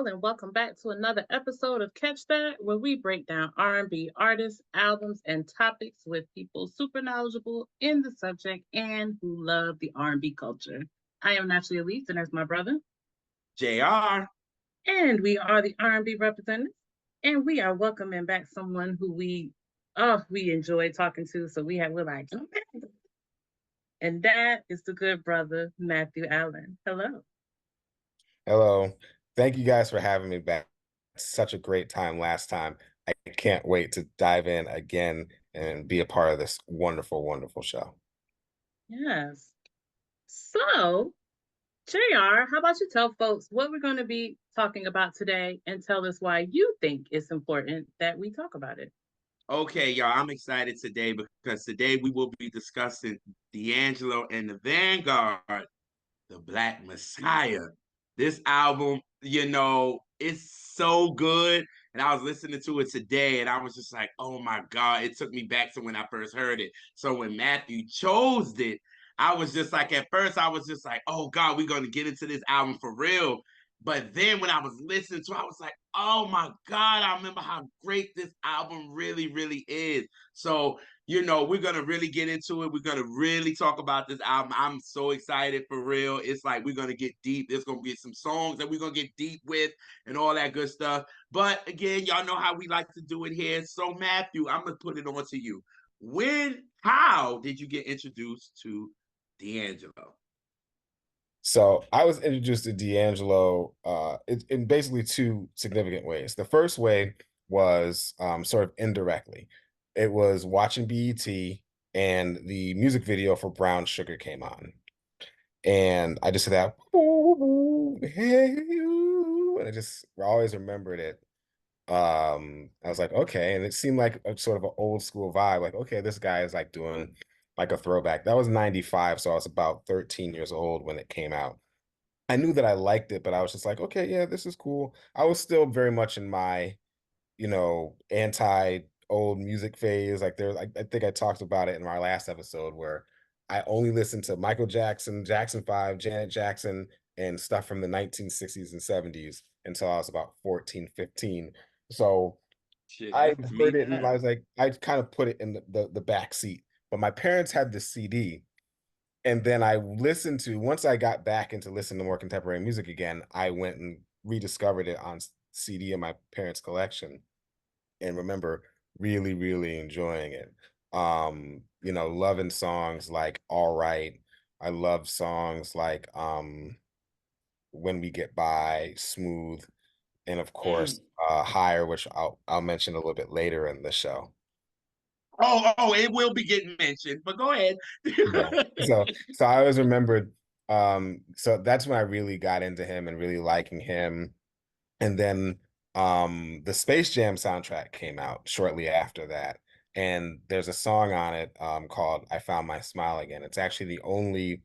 all, and welcome back to another episode of Catch That, where we break down R&B artists, albums, and topics with people super knowledgeable in the subject and who love the R&B culture. I am Naturally Elise, and there's my brother. JR. And we are the R&B representatives, and we are welcoming back someone who we enjoy talking to, so we're like, okay. And that is the good brother, Matthew Allen. Hello. Hello. Thank you guys for having me back. Such a great time last time. I can't wait to dive in again and be a part of this wonderful, wonderful show. Yes. So, JR, how about you tell folks what we're going to be talking about today and tell us why you think it's important that we talk about it? Okay, y'all, I'm excited today because today we will be discussing D'Angelo and the Vanguard, the Black Messiah. This album, it's so good. And I was listening to it today and I was just like, oh my God, it took me back to when I first heard it. So when Matthew chose it, I was just like, at first, I was just like, oh God, we're going to get into this album for real. But then when I was listening to it, I was like, oh my God, I remember how great this album really, really is. So, we're going to really get into it. We're going to really talk about this album. I'm so excited for real. It's like we're going to get deep. There's going to be some songs that we're going to get deep with and all that good stuff. But again, y'all know how we like to do it here. So Matthew, I'm going to put it on to you. How did you get introduced to D'Angelo? So I was introduced to D'Angelo in basically two significant ways. The first way was sort of indirectly. It was watching BET and the music video for Brown Sugar came on. And I just said that, hey, and I just always remembered it. I was like, okay. And it seemed like a sort of an old school vibe. Like, okay, this guy is like doing like a throwback. That was 95. So I was about 13 years old when it came out. I knew that I liked it, but I was just like, okay, yeah, this is cool. I was still very much in my, anti old music phase. Like I think I talked about it in our last episode where I only listened to Michael Jackson, Jackson 5, Janet Jackson, and stuff from the 1960s and 70s until I was about 14, 15. So Shit, I that's me heard it and now. I was like, I kind of put it in the back seat. But my parents had the CD. And then once I got back into listening to more contemporary music again, I went and rediscovered it on CD in my parents' collection and remember really, really enjoying it. Loving songs like All Right. I love songs like When We Get By, Smooth, and of course Higher, which I'll mention a little bit later in the show. It will be getting mentioned, but go ahead. Yeah. So I always remembered so that's when I really got into him and really liking him. And then the Space Jam soundtrack came out shortly after that. And there's a song on it called I Found My Smile Again. It's actually the only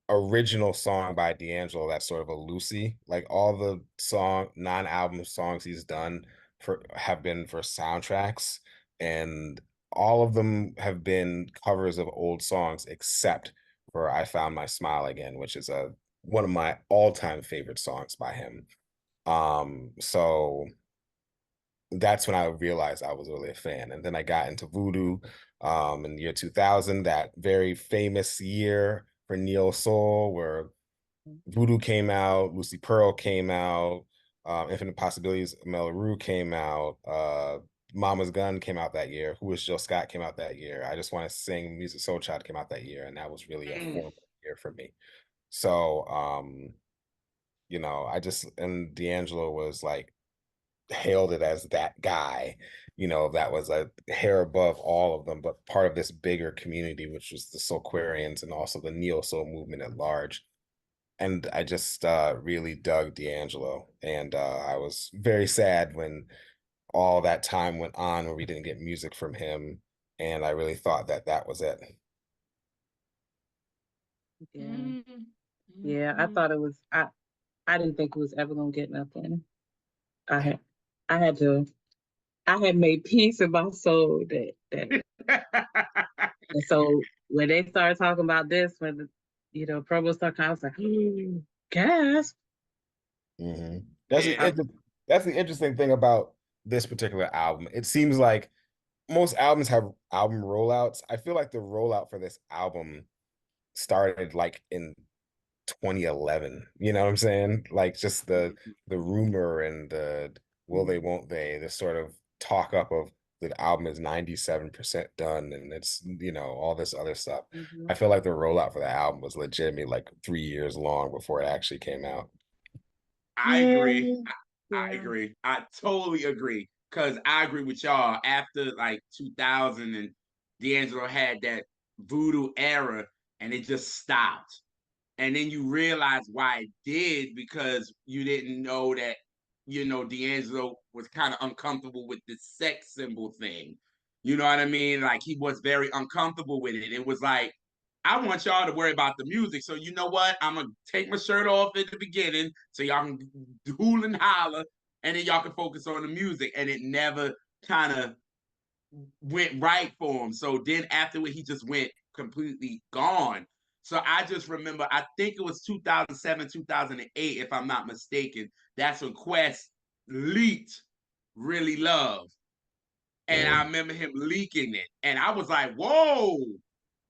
original song by D'Angelo that's sort of a Lucy. Like all the non-album songs he's done have been for soundtracks, and all of them have been covers of old songs except for I Found My Smile Again, which is one of my all-time favorite songs by him. So that's when I realized I was really a fan. And then I got into Voodoo in the year 2000, that very famous year for neo soul, where Voodoo came out, Lucy Pearl came out, Infinite Possibilities, Mel LaRue came out, Mama's Gun came out that year, Who Was Jill Scott came out that year, I Just Want to Sing, Music Soul Child came out that year, and that was really a formative year for me. So, and D'Angelo was like, hailed it as that guy, that was a hair above all of them, but part of this bigger community, which was the Soulquarians and also the neo soul movement at large. And I just really dug D'Angelo, and I was very sad when all that time went on where we didn't get music from him, and I really thought that was it. Yeah, yeah. I thought it was. I didn't think it was ever gonna get nothing. I had, I had to. I had made peace in my soul that. And so when they started talking about this, when the promo started, I was like, gasp. Mm-hmm. That's Yeah. that's the interesting thing about this particular album. It seems like most albums have album rollouts. I feel like the rollout for this album started like in 2011. You know what I'm saying? Like just the rumor and the will they, won't they, the sort of talk up of the album is 97% done and it's, you know, all this other stuff. I feel like the rollout for the album was legitimately like 3 years long before it actually came out. I Yeah, agree. I yeah. agree. I totally agree. Cause I agree with y'all. After like 2000 and D'Angelo had that voodoo era and it just stopped. And then you realize why it did because you didn't know that, you know, D'Angelo was kind of uncomfortable with the sex symbol thing. You know what I mean? Like he was very uncomfortable with it. It was like, I want y'all to worry about the music. So you know what? I'm gonna take my shirt off at the beginning so y'all can hool and holler, and then y'all can focus on the music. And it never kind of went right for him. So then afterward, he just went completely gone. So I just remember, I think it was 2007, 2008, if I'm not mistaken. That's when Quest leaked Really Love. And I remember him leaking it. And I was like, whoa,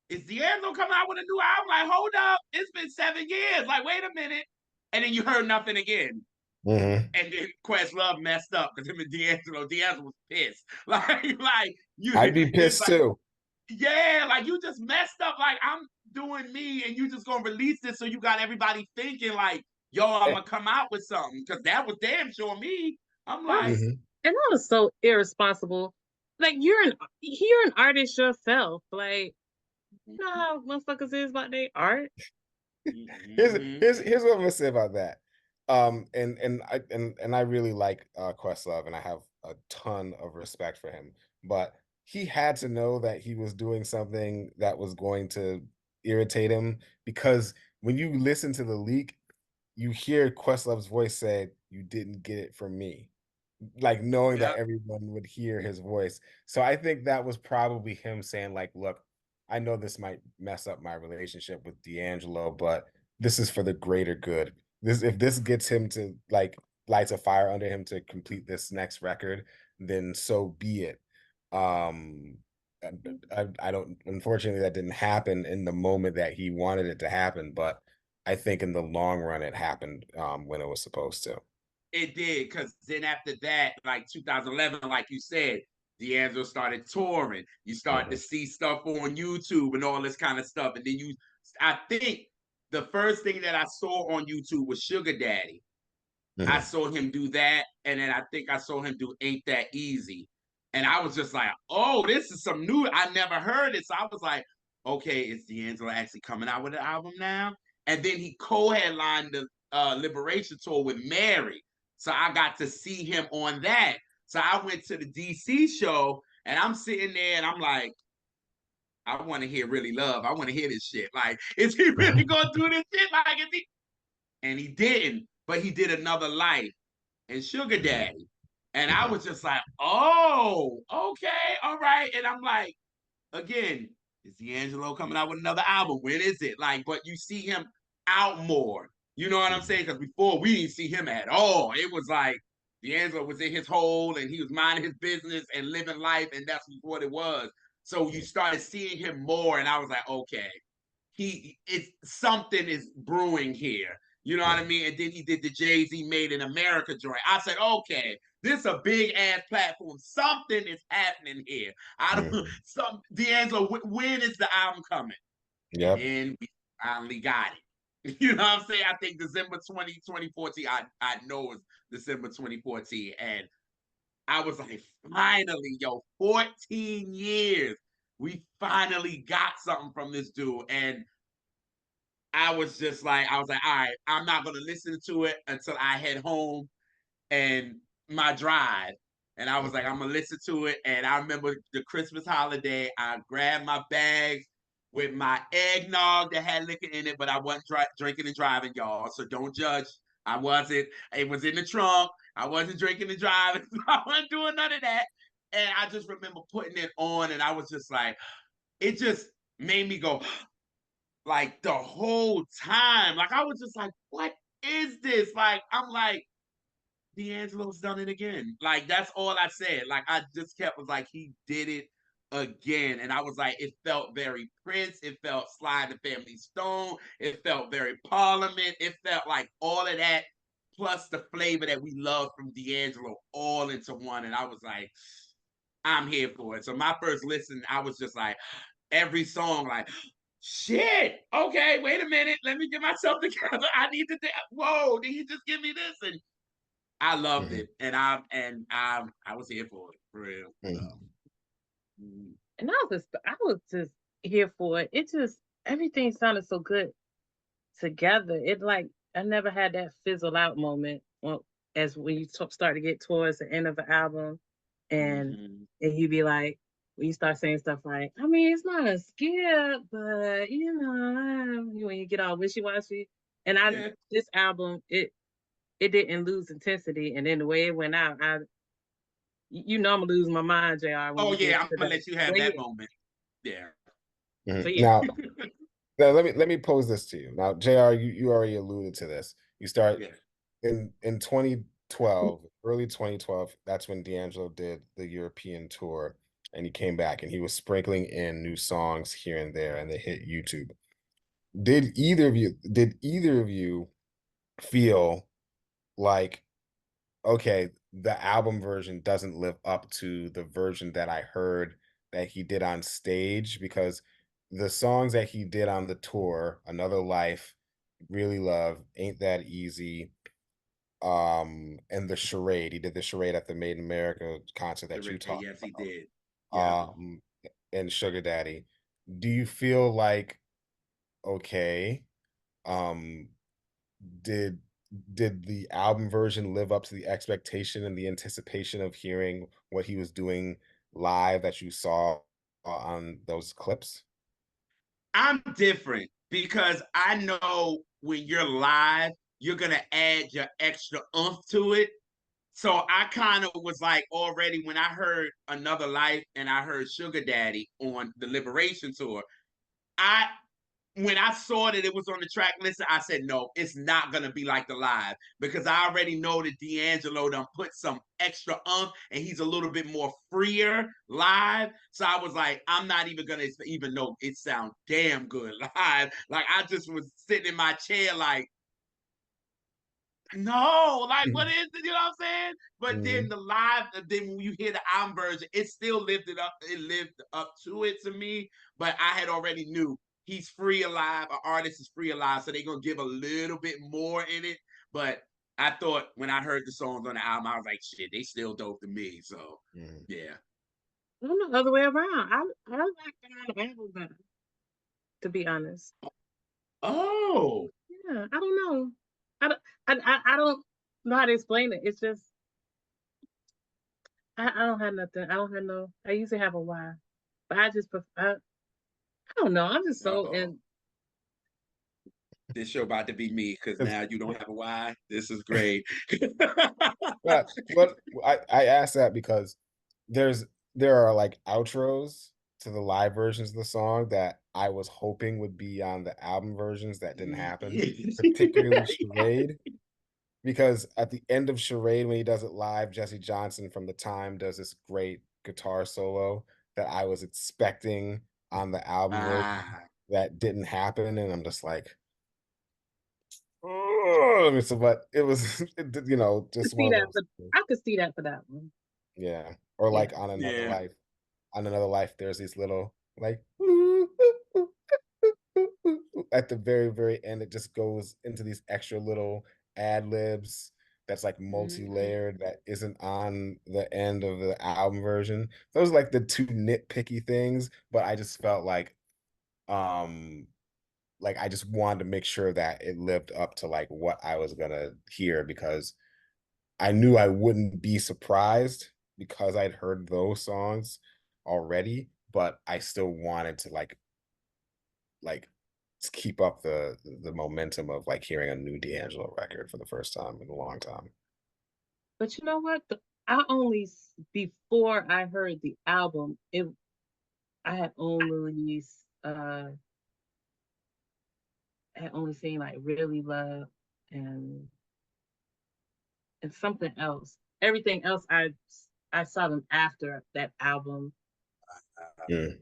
is D'Angelo coming out with a new album? Like, hold up, it's been 7 years. Like, wait a minute. And then you heard nothing again. Mm-hmm. And then Questlove messed up because him and D'Angelo was pissed. Like I'd be it's pissed like, too. yeah, like you just messed up. Like I'm doing me, and you just gonna release this, so you got everybody thinking like, yo, I'm gonna come out with something because that was damn sure me. I'm That like, was, Mhm. and that was so irresponsible. Like you're an artist yourself. Like, you know how motherfuckers is about their art. mm-hmm. Here's what I'm gonna say about that. And I really like Questlove and I have a ton of respect for him. But he had to know that he was doing something that was going to irritate him because when you listen to the leak, you hear Questlove's voice say, "You didn't get it from me." Like knowing that Yep. everyone would hear his voice. So I think that was probably him saying, like, look, I know this might mess up my relationship with D'Angelo, but this is for the greater good. This if this gets him to like lights a fire under him to complete this next record, then so be it. Um I don't unfortunately that didn't happen in the moment that he wanted it to happen, but I think in the long run it happened when it was supposed to. It did, because then after that, like 2011, like you said, D'Angelo started touring. You start to Mhm. see stuff on YouTube and all this kind of stuff. And then I think the first thing that I saw on YouTube was Sugar Daddy. I Mhm. saw him do that. And then I think I saw him do Ain't That Easy. And I was just like, oh, this is some new, I never heard it. So I was like, okay, is D'Angelo actually coming out with an album now? And then he co-headlined the Liberation Tour with Mary. So I got to see him on that. So I went to the DC show and I'm sitting there and I'm like, I want to hear Really Love. I want to hear this shit. Like, is he really gonna do this shit? Like, is he? And he didn't, but he did Another Life and Sugar Mhm. Daddy. And I Mhm. was just like, oh, okay, all right. And I'm like, again, is D'Angelo coming out with another album? When is it? Like, but you see him out more. You know what I'm Mhm. saying? Because before we didn't see him at all. It was like D'Angelo was in his hole and he was minding his business and living life, and that's what it was. So you started seeing him more, and I was like, okay, it's something is brewing here. You know what I Mhm. mean? And then he did the Jay-Z Made in America joint. I said, okay, this is a big ass platform. Something is happening here. I don't Mhm. some D'Angelo, when is the album coming? And Yep. then we finally got it. You know what I'm saying? I think December 2014. I know it's December 2014. And I was like, finally, yo, 14 years. We finally got something from this dude. And I was just like, I was like, all right, I'm not gonna listen to it until I head home and my drive. And I was like, Mhm. I'm gonna listen to it. And I remember the Christmas holiday, I grabbed my bags with my eggnog that had liquor in it, but I wasn't drinking and driving, y'all. So don't judge. I wasn't. It was in the trunk. I wasn't drinking and driving. I wasn't doing none of that. And I just remember putting it on, and I was just like, it just made me go, like the whole time. Like I was just like, what is this? Like, I'm like, D'Angelo's done it again. Like, that's all I said. Like, I just was like, he did it again. And I was like, it felt very Prince. It felt Sly and the Family Stone. It felt very Parliament. It felt like all of that, plus the flavor that we love from D'Angelo, all into one. And I was like, I'm here for it. So my first listen, I was just like, every song, like, shit, okay, wait a minute, let me get myself together. I need to, whoa, did he just give me this? And I loved it, and I was here for it, for real. And I was just here for it. It just, everything sounded so good together. It like, I never had that fizzle out moment as when you start to get towards the end of the album, and you be like, when you start saying stuff like, I mean, it's not a skip, but you know, when you get all wishy washy. And this album, it didn't lose intensity, and then the way it went out, I'm gonna lose my mind, JR. When Oh we get yeah, I'm to gonna that. let you have that moment. Yeah. So yeah. Now let me pose this to you. Now, JR, you already alluded to this. You start in 2012, early 2012. That's when D'Angelo did the European tour, and he came back and he was sprinkling in new songs here and there, and they hit YouTube. Did either of you feel like, okay, the album version doesn't live up to the version that I heard that he did on stage? Because the songs that he did on the tour, Another Life, Really Love, Ain't That Easy, and the Charade, he did the Charade at the Made in America concert that you talked yes, about. He did. And Sugar Daddy. Do you feel like, okay, did the album version live up to the expectation and the anticipation of hearing what he was doing live that you saw on those clips? I'm different because I know when you're live, you're gonna add your extra oomph to it. So I kind of was like, already when I heard Another Life and I heard Sugar Daddy on the Liberation tour, I when I saw that it was on the track list, I said, no, it's not going to be like the live, because I already know that D'Angelo done put some extra and he's a little bit more freer live. So I was like, I'm not even going to even know it sound damn good live. Like, I just was sitting in my chair like, no, like, what is it? You know what I'm saying? But then the live, then when you hear the album version, it still lived up to it to me. But I had already knew he's free alive, an artist is free alive, so they're gonna give a little bit more in it. But I thought when I heard the songs on the album, I was like, shit, they still dope to me. So yeah. I'm the other way around. I like the album better, to be honest. Oh. Yeah, I don't know. I don't know how to explain it. It's just I don't have nothing. I don't have no. I usually have a why, but I just prefer. I don't know. I'm just so in. This show about to be me because now you don't have a why. This is great. But I asked that because there are like outros to the live versions of the song that I was hoping would be on the album versions that didn't happen, particularly Charade. Because at the end of Charade, when he does it live, Jesse Johnson from The Time does this great guitar solo that I was expecting on the album version that didn't happen, and I'm just like, oh, so, but it was, you know, just one of those. I could see that for that one. Yeah, or like on Another Life. On Another Life, there's these little like at the very end. It just goes into these extra little ad libs that's like multi-layered that isn't on the end of the album version. Those are like the two nitpicky things, but I just felt like I just wanted to make sure that it lived up to like what I was gonna hear, because I knew I wouldn't be surprised because I'd heard those songs already, but I still wanted to like keep up the momentum of like hearing a new D'Angelo record for the first time in a long time. But you know what? Before I heard the album, I had only seen like Really Love and and something else. Everything else I saw them after that album. Mm.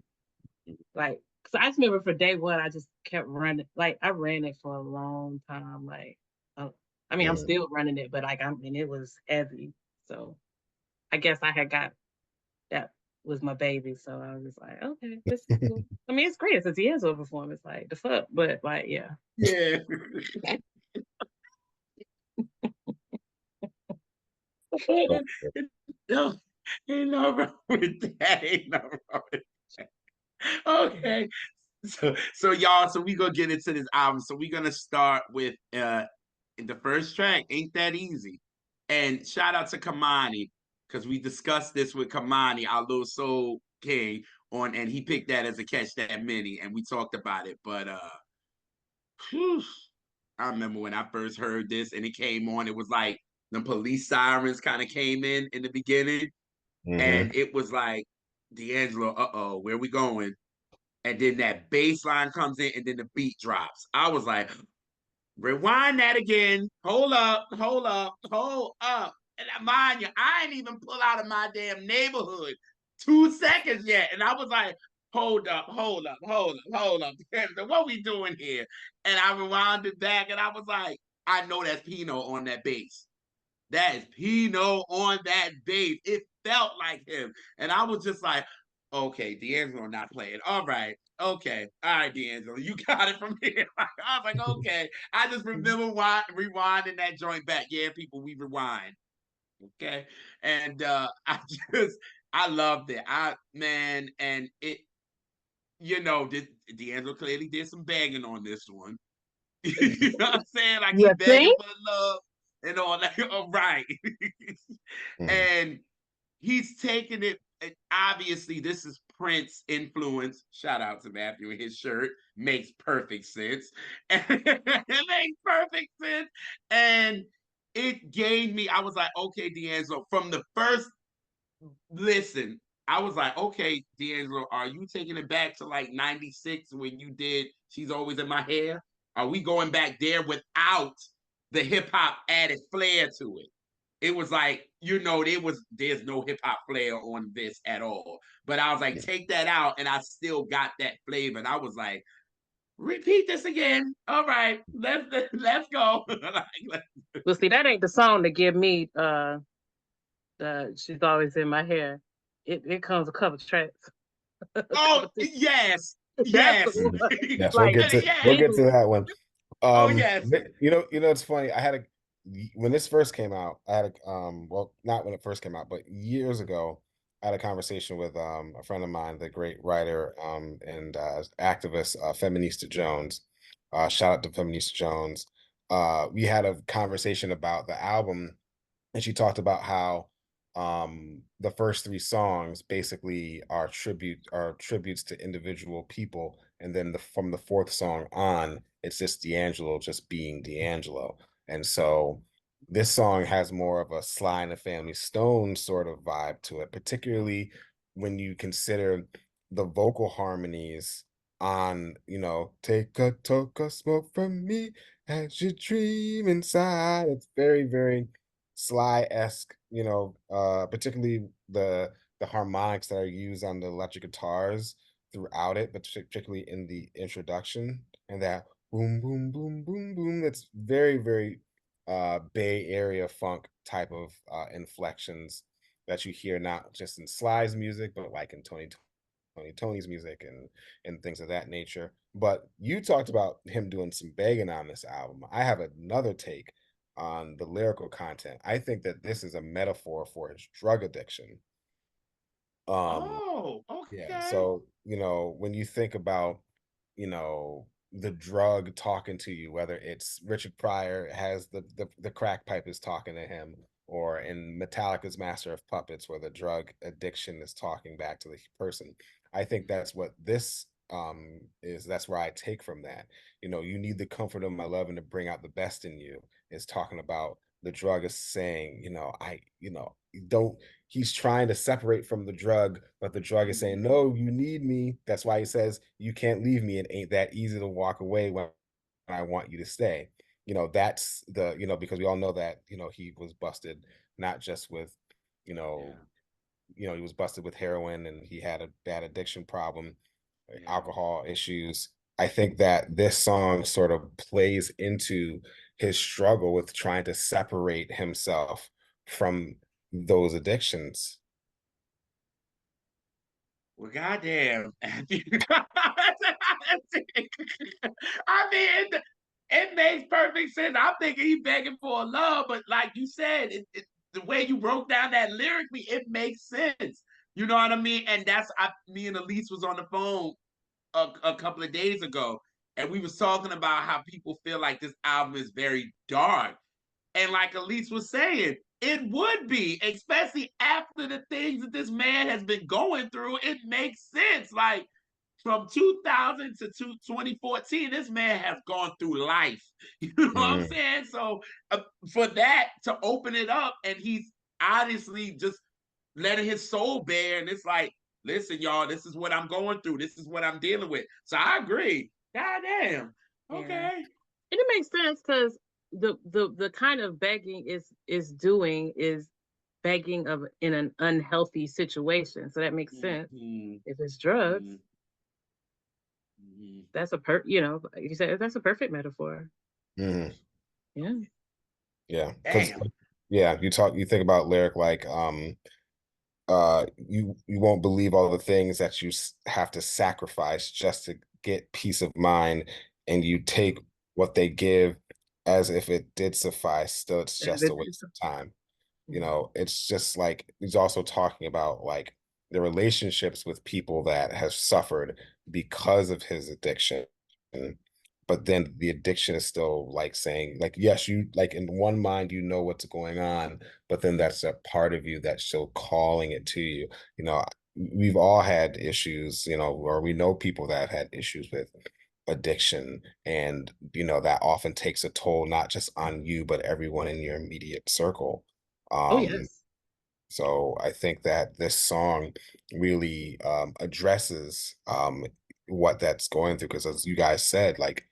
Like, cause I just remember for day one, I just kept running. Like, I ran it for a long time. Like, I mean, I'm still running it, but like, I mean, it was heavy. So I guess I had got that was my baby. So I was just like, okay, this is cool. I mean, it's great. It's a D'Angelo performance. Like, the fuck, but like, yeah. Yeah. No, ain't no wrong with that. Ain't no wrong with that. Okay. So y'all, so we gonna get into this album. So we're gonna start with the first track, Ain't That Easy. And shout out to Kamani, because we discussed this with Kamani, our little soul king, and he picked that as a Catch That Mini, and we talked about it. But whew, I remember when I first heard this and it came on, it was like the police sirens kind of came in the beginning, and it was like D'Angelo, where we going? And then that bass line comes in and then the beat drops. I was like, rewind that again. Hold up, hold up, hold up. And mind you, I ain't even pull out of my damn neighborhood 2 seconds yet. And I was like, hold up, hold up, hold up, hold up. What we doing here? And I rewound it back and I was like, I know that's Pino on that bass. That is Pino on that bass. It felt like him. And I was just like, okay, D'Angelo not playing. All right. Okay. All right, D'Angelo. You got it from here. I was like, okay. I just remember rewinding that joint back. Yeah, people, we rewind. Okay. And I loved it. And it, D'Angelo clearly did some begging on this one. You know what I'm saying? Like he begging for love and all that. All right. And he's taking it. And obviously, this is Prince influence. Shout out to Matthew and his shirt. Makes perfect sense. It makes perfect sense. And it gave me, I was like, okay, D'Angelo, from the first listen, I was like, okay, D'Angelo, are you taking it back to like 96 when you did She's Always in My Hair? Are we going back there without the hip hop added flair to it? It was like, there's no hip hop flair on this at all. But I was like, take that out, and I still got that flavor. And I was like, repeat this again. All right, let's go. Well, see, that ain't the song to give me She's Always in My Hair. It comes a couple tracks. Oh, yes. Yes. Yes, Like, we'll get to that one. Oh, yes. It's funny. When this first came out, I had well, not when it first came out, but years ago, I had a conversation with a friend of mine, the great writer and activist Feminista Jones. Shout out to Feminista Jones. We had a conversation about the album, and she talked about how the first three songs basically are tributes to individual people, and then from the fourth song on, it's just D'Angelo just being D'Angelo. And so this song has more of a Sly and the Family Stone sort of vibe to it, particularly when you consider the vocal harmonies on, take a toke of smoke from me as you dream inside. It's very, very Sly-esque, particularly the harmonics that are used on the electric guitars throughout it, but particularly in the introduction, and that boom, boom, boom, boom, boom. That's very, very Bay Area funk type of inflections that you hear not just in Sly's music, but like in Tony's music and things of that nature. But you talked about him doing some begging on this album. I have another take on the lyrical content. I think that this is a metaphor for his drug addiction. Oh, okay. Yeah. So, when you think about, the drug talking to you, whether it's Richard Pryor has the crack pipe is talking to him, or in Metallica's Master of Puppets, where the drug addiction is talking back to the person. I think that's what this is. That's where I take from that. You need the comfort of my love and to bring out the best in you, is talking about the drug is saying, don't, he's trying to separate from the drug, but the drug is saying, no, you need me. That's why he says, you can't leave me. It ain't that easy to walk away when I want you to stay. you know, that's the, you know, because we all know that, you know, he was busted not just with, you know, he was busted with heroin, and he had a bad addiction problem, alcohol issues. I think that this song sort of plays into his struggle with trying to separate himself from those addictions. Well, goddamn. I mean, it makes perfect sense. I'm thinking he's begging for love, but like you said, the way you broke down that lyrically, it makes sense. You know what I mean? And me and Elise was on the phone a couple of days ago, and we was talking about how people feel like this album is very dark. And like Elise was saying, it would be, especially after the things that this man has been going through. It makes sense. Like from 2000 to 2014, this man has gone through life. You know what I'm saying? So for that to open it up, and he's obviously just letting his soul bare, and it's like, listen, y'all, this is what I'm going through. This is what I'm dealing with. So I agree. God damn. Okay. Yeah. And it makes sense because the kind of begging is begging of in an unhealthy situation. So that makes sense. If it's drugs, that's you know, you said that's a perfect metaphor. Yeah. Yeah. Because you think about lyric like you won't believe all the things that you have to sacrifice just to get peace of mind, and you take what they give as if it did suffice, still it's just a waste of time. You know, it's just like he's also talking about like the relationships with people that have suffered because of his addiction. But then the addiction is still like saying, like, yes, you like in one mind, you know what's going on, but then that's a part of you that's still calling it to you. You know, we've all had issues, you know, or we know people that have had issues with addiction, and you know that often takes a toll not just on you but everyone in your immediate circle. Oh yes. So I think that this song really addresses what that's going through, because as you guys said, like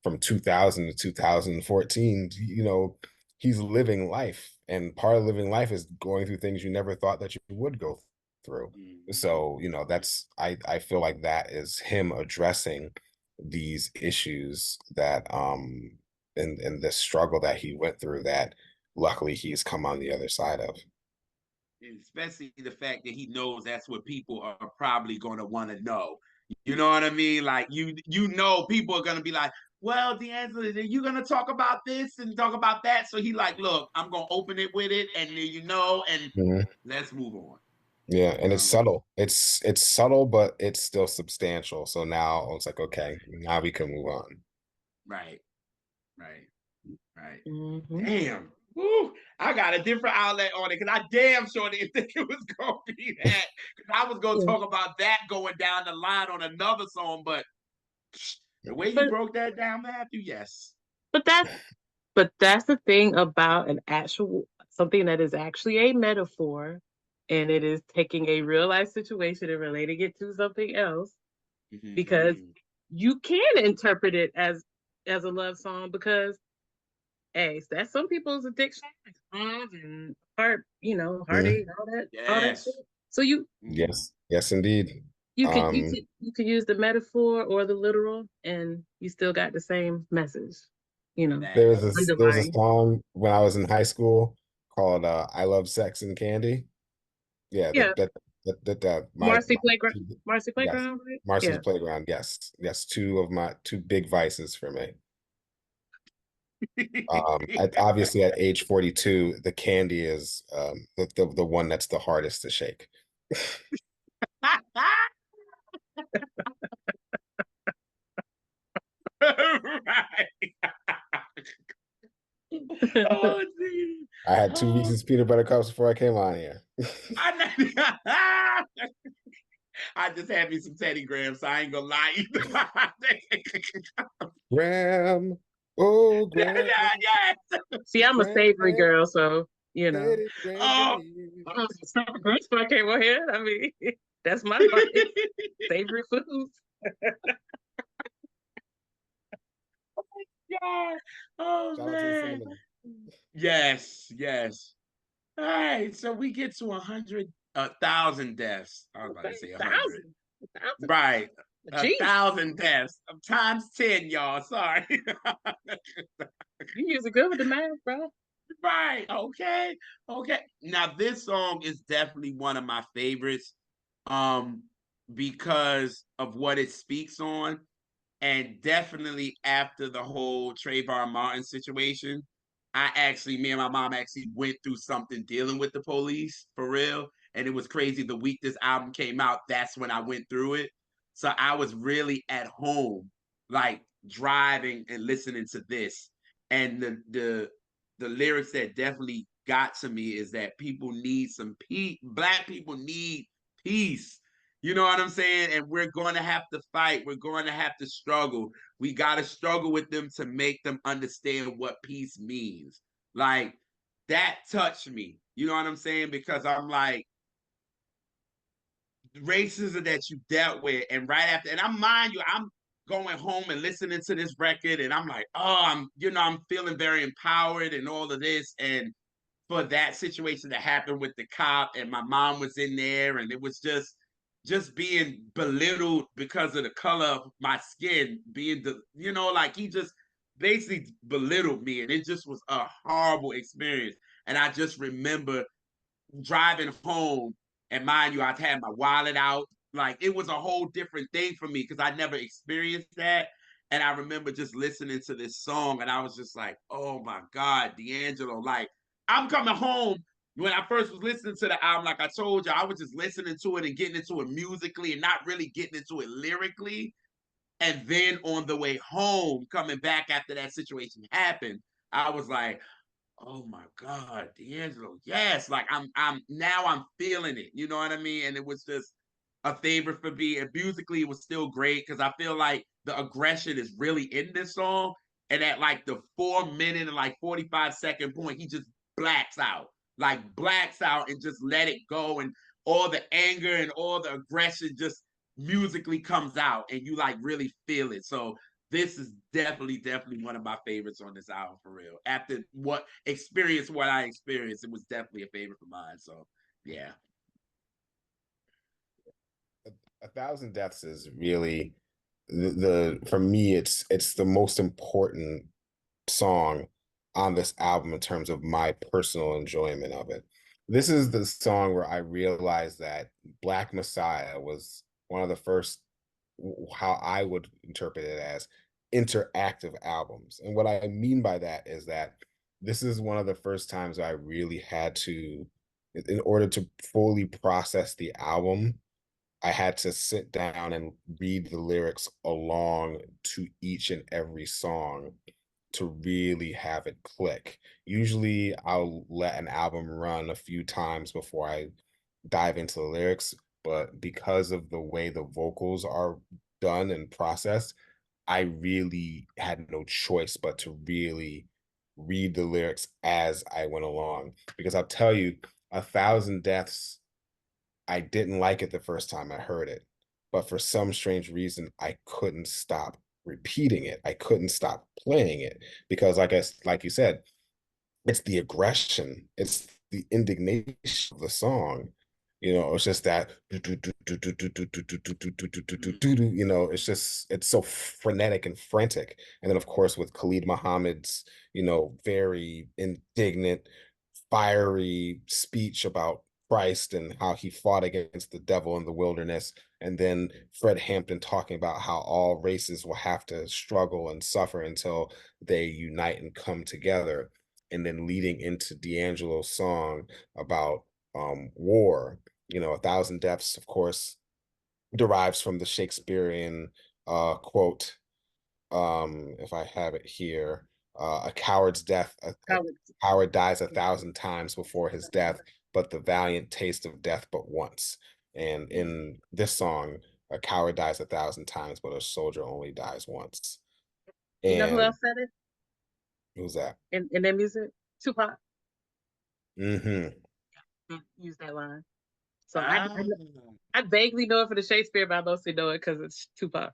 from 2000 to 2014, you know, he's living life, and part of living life is going through things you never thought that you would go through. So, you know, that's I feel like that is him addressing these issues that in this struggle that he went through, that luckily he's come on the other side of. Especially the fact that he knows that's what people are probably going to want to know. You know what I mean? Like you know, people are going to be like, well, D'Angelo, are you going to talk about this and talk about that? So he like, look, I'm going to open it with it, and you know, and let's move on. Yeah, and it's subtle. It's subtle, but it's still substantial. So now it's like, okay, now we can move on. Right. Damn. Woo, I got a different outlet on it because I damn sure didn't think it was going to be that. Because I was going to talk about that going down the line on another song, but the way you broke that down, Matthew, yes. But that's the thing about something that is actually a metaphor, and it is taking a real life situation and relating it to something else, because you can interpret it as a love song, because that's some people's addiction, and heartache, all that shit. So yes, indeed. You could use the metaphor or the literal, and you still got the same message. You know, there's a song when I was in high school called "I Love Sex and Candy." Yeah, Marcy Playground. Marcy Playground. Yes. Marcy's Playground. Yes, two big vices for me. Obviously at age 42, the candy is the one that's the hardest to shake. Oh, geez. I had 2 Reese's peanut butter cups before I came on here. I just had me some Teddy Graham, so I ain't gonna lie. Graham, oh Graham. Yes. See, I'm a savory girl, so you know. Grapes I came on here. I mean, that's my life. Savory foods. Oh, God. Oh, Shout Yes, yes. All right, so we get to 1,000 deaths. I was about to say 100. Right. Jeez. 1,000 deaths. Times 10, y'all. Sorry. You use a good with the math, bro. Right. Okay. Okay. Now this song is definitely one of my favorites. Because of what it speaks on. And definitely after the whole Trayvon Martin situation, me and my mom actually went through something dealing with the police for real. And it was crazy. The week this album came out, that's when I went through it. So I was really at home, like driving and listening to this. And the lyrics that definitely got to me is that people need some peace. Black people need peace. You know what I'm saying? And we're going to have to fight. We're going to have to struggle. We got to struggle with them to make them understand what peace means. Like, that touched me. You know what I'm saying? Because I'm like, racism that you dealt with. And right after, and I'm going home and listening to this record. And I'm like, oh, I'm feeling very empowered and all of this. And for that situation that happened with the cop, and my mom was in there, and it was just being belittled because of the color of my skin, like he just basically belittled me, and it just was a horrible experience. And I just remember driving home, and mind you, I've had my wallet out. Like, it was a whole different thing for me because I never experienced that. And I remember just listening to this song, and I was just like, oh my God, D'Angelo. Like, I'm coming home. When I first was listening to the album, like I told you, I was just listening to it and getting into it musically and not really getting into it lyrically. And then on the way home, coming back after that situation happened, I was like, oh my God, D'Angelo, yes. Like, I'm feeling it. You know what I mean? And it was just a favorite for me. And musically, it was still great because I feel like the aggression is really in this song. And at like the 4 minute and like 45-second point, he just blacks out. Like, blacks out and just let it go. And all the anger and all the aggression just musically comes out, and you like really feel it. So this is definitely one of my favorites on this album for real. After what I experienced, it was definitely a favorite of mine. So yeah. 1,000 Deaths is really for me, it's the most important song on this album in terms of my personal enjoyment of it. This is the song where I realized that Black Messiah was one of the first, how I would interpret it, as interactive albums. And what I mean by that is that this is one of the first times I really had to, in order to fully process the album, I had to sit down and read the lyrics along to each and every song to really have it click. Usually I'll let an album run a few times before I dive into the lyrics, but because of the way the vocals are done and processed, I really had no choice but to really read the lyrics as I went along. Because I'll tell you, 1,000 Deaths, I didn't like it the first time I heard it, but for some strange reason, I couldn't stop repeating it. I couldn't stop playing it because, like you said, it's the aggression, it's the indignation of the song. It's just that, it's so frenetic and frantic. And then, of course, with Khalid Muhammad's, very indignant, fiery speech about Christ and how he fought against the devil in the wilderness. And then Fred Hampton talking about how all races will have to struggle and suffer until they unite and come together. And then leading into D'Angelo's song about war. 1,000 Deaths, of course, derives from the Shakespearean quote, if I have it here, a coward's death, a coward dies 1,000 times before his death, but the valiant taste of death but once. And in this song, a coward dies 1,000 times, but a soldier only dies once. You know who else said it? Who's that? In their music? Tupac. Mm-hmm. Use that line. So I vaguely know it for the Shakespeare, but I mostly know it because it's Tupac.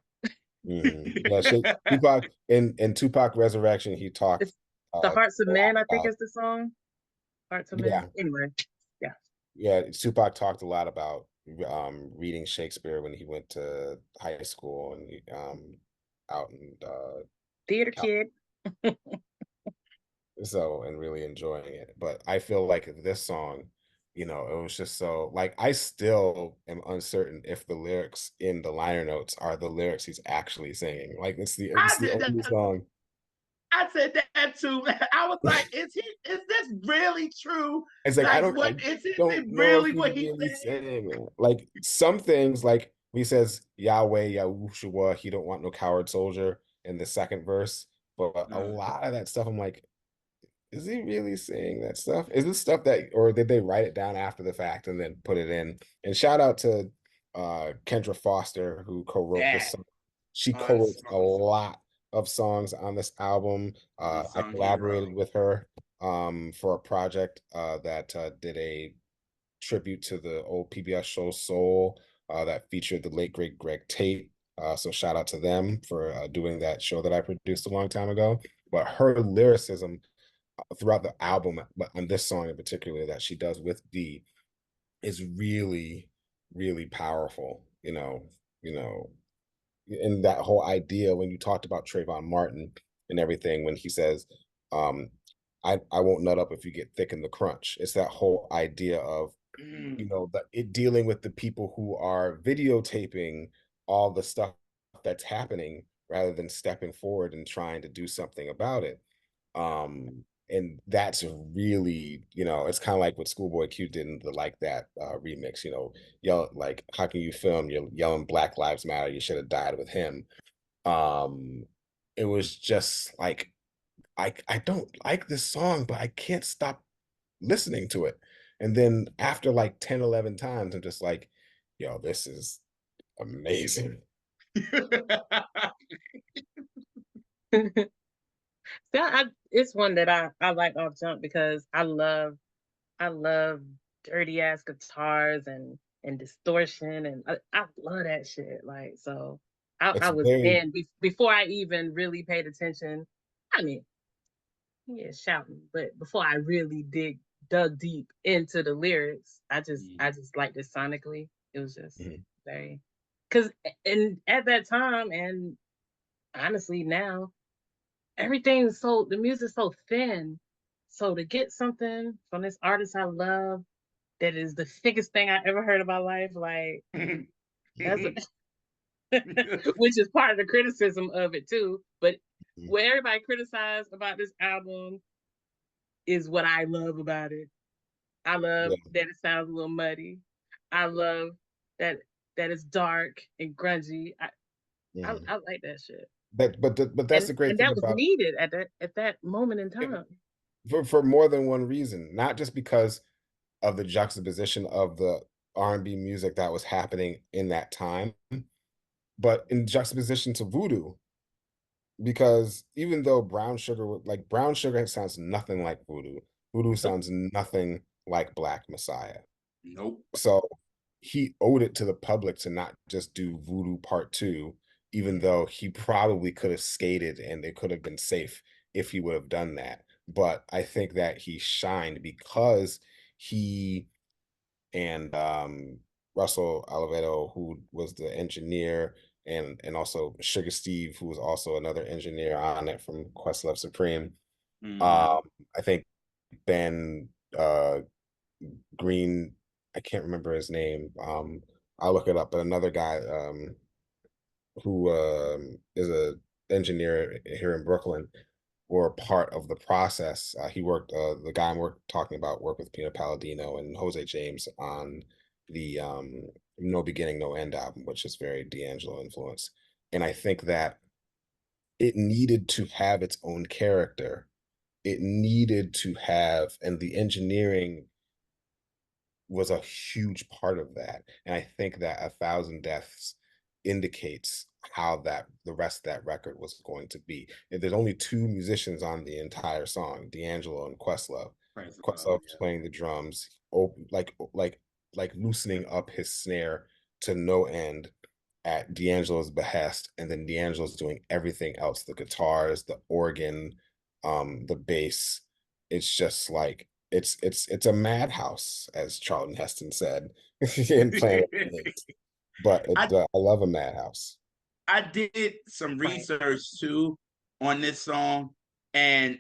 Mm-hmm. Yeah, Tupac in Tupac Resurrection, he talked The Hearts of Men, I think about. is the song. Hearts of Yeah, Men. Anyway, yeah. yeah. Tupac talked a lot about reading Shakespeare when he went to high school and out in Theater Cal- kid. so and really enjoying it. But I feel like this song, it was just so like I still am uncertain if the lyrics in the liner notes are the lyrics he's actually singing. Like it's I the did only that. song. I said that too. I was like, is this really true? It's like Like, I what is it don't know if really he's what he's really saying? saying it. Like some things, like he says Yahweh Yahushua, he don't want no coward soldier in the second verse. But a lot of that stuff, I'm like, is he really saying that stuff? Is this stuff that, or did they write it down after the fact and then put it in? And shout out to Kendra Foster who co-wrote this That song. She unsung, co-wrote a lot of songs on this album. I unsung collaborated hero. with her for a project that did a tribute to the old PBS show Soul that featured the late great Greg Tate. So shout out to them for doing that show that I produced a long time ago. But her lyricism throughout the album, but on this song in particular that she does with D is really, really powerful. And that whole idea when you talked about Trayvon Martin and everything, when he says, um, I won't nut up if you get thick in the crunch. It's that whole idea of, it dealing with the people who are videotaping all the stuff that's happening rather than stepping forward and trying to do something about it. And that's really, it's kind of like what Schoolboy Q did in the Like That remix, yell like, how can you film? You're yelling Black Lives Matter, you should have died with him. Um, it was just like I don't like this song, but I can't stop listening to it. And then after like 10, 11 times, I'm just like, yo, this is amazing. It's one that I like off jump because I love dirty ass guitars and distortion and I love that shit. Like so It's I was very in before I even really paid attention. I mean, yeah, shouting, but before I really dug deep into the lyrics, I just liked it sonically. It was just very because and at that time and honestly now the music's so thin. So to get something from this artist I love that is the thickest thing I ever heard in my life, like that's which is part of the criticism of it too. But what everybody criticized about this album is what I love about it. I love that it sounds a little muddy. I love that it's dark and grungy. I like that shit. But that's the great And thing that was about needed at that moment in time. for more than one reason, not just because of the juxtaposition of the R&B music that was happening in that time, but in juxtaposition to voodoo. Because even though brown sugar sounds nothing like voodoo, voodoo sounds nothing like Black Messiah. Nope. So he owed it to the public to not just do Voodoo Part 2, even though he probably could have skated and it could have been safe if he would have done that. But I think that he shined because he and Russell Oliveto, who was the engineer, and also Sugar Steve, who was also another engineer on it from Questlove Supreme. I think Ben Green, I can't remember his name. I'll look it up, but another guy who is a engineer here in Brooklyn were part of the process. He worked, the guy I'm talking about worked with Pino Palladino and Jose James on the No Beginning, No End album, which is very D'Angelo influence. And I think that it needed to have its own character. It needed to have, and the engineering was a huge part of that. And I think that 1,000 Deaths indicates how that the rest of that record was going to be. And there's only two musicians on the entire song, D'Angelo and Questlove. Questlove's playing the drums, like loosening up his snare to no end at D'Angelo's behest, and then D'Angelo's doing everything else, the guitars, the organ, The bass, it's just like it's a madhouse, as Charlton Heston said in Planet of the Apes. But I love a madhouse. I did some research too on this song, and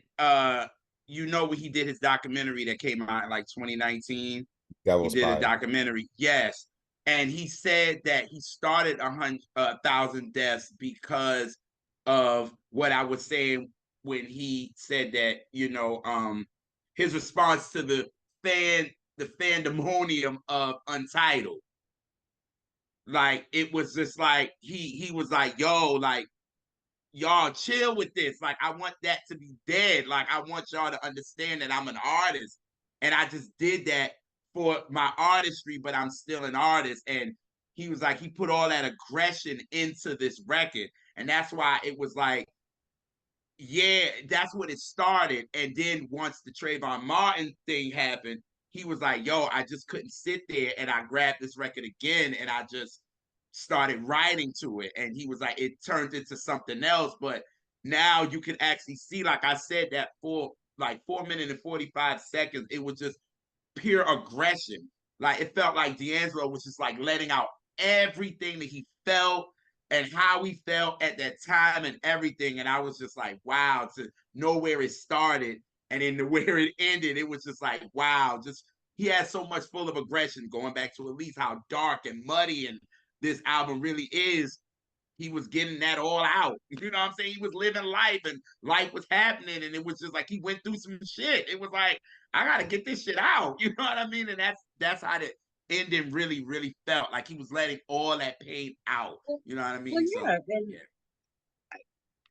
you know when he did his documentary that came out in like 2019. He did a documentary, yes, and he said that he started 1,000 deaths because of what I was saying when he said that, you know, his response to the fandemonium of Untitled. Like it was just like he was like, yo, like y'all chill with this. Like I want that to be dead. Like I want y'all to understand that I'm an artist. And I just did that for my artistry, but I'm still an artist. And he was like, he put all that aggression into this record. And that's why it was like, yeah, that's what it started. And then once the Trayvon Martin thing happened, he was like, yo, I just couldn't sit there. And I grabbed this record again and I just started writing to it. And he was like, it turned into something else. But now you can actually see, like I said, that for like 4 minutes and 45 seconds, it was just pure aggression. Like it felt like D'Angelo was just like letting out everything that he felt and how he felt at that time and everything. And I was just like, wow, to know where it started and then where it ended, it was just like, wow, just he had so much full of aggression, going back to at least how dark and muddy and this album really is. He was getting that all out. You know what I'm saying? He was living life and life was happening. And it was just like he went through some shit. It was like, I gotta get this shit out. You know what I mean? And that's how the ending really, really felt. Like he was letting all that pain out. You know what I mean? Well, yeah. So yeah.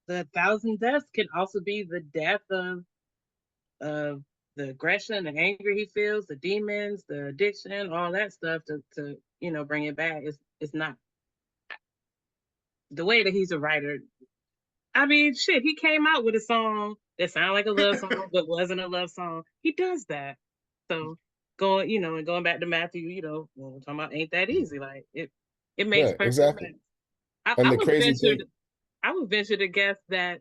The 1,000 deaths can also be the death of the aggression, the anger he feels, the demons, the addiction, all that stuff to you know bring it back. It's not the way that he's a writer. I mean, shit, he came out with a song that sounded like a love song but wasn't a love song. He does that. So going back to Matthew, when we're talking about Ain't That Easy, like it makes perfect sense. I would venture to guess that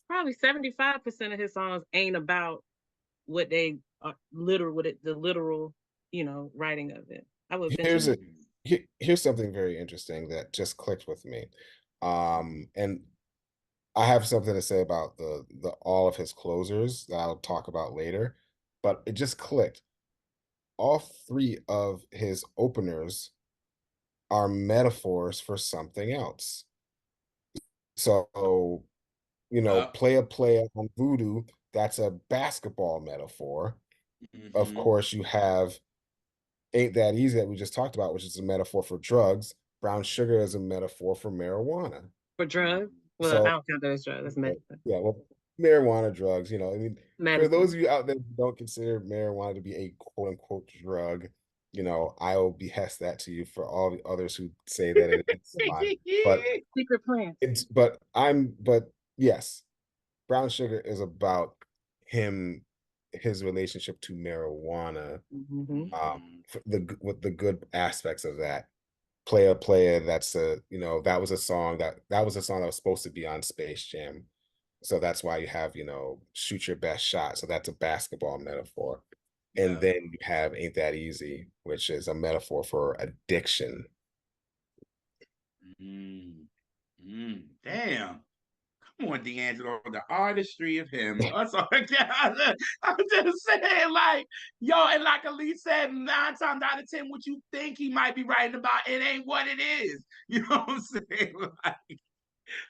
probably 75% of his songs ain't about what they are the literal, writing of it. I would venture. Here's something very interesting that just clicked with me. And I have something to say about the all of his closers that I'll talk about later, but it just clicked. All three of his openers are metaphors for something else. So, Playa on Voodoo, that's a basketball metaphor. Mm-hmm. Of course, you have Ain't That Easy that we just talked about, which is a metaphor for drugs. Brown Sugar is a metaphor for marijuana. For drugs? Well, I don't count that as drugs. That's medicine. Yeah, well, marijuana, drugs, I mean, medicine. For those of you out there who don't consider marijuana to be a quote-unquote drug, I will behest that to you. For all the others who say that it is fine. But secret plants. But yes, Brown Sugar is about his relationship to marijuana, with the good aspects of that. Playa, that's that was a song that was supposed to be on Space Jam. So that's why you have, Shoot Your Best Shot. So that's a basketball metaphor. And then you have Ain't That Easy, which is a metaphor for addiction. Damn. Come on, D'Angelo, the artistry of him. I'm just saying, like, yo, and like Elise said, 9 times out of 10, what you think he might be writing about, it ain't what it is. You know what I'm saying?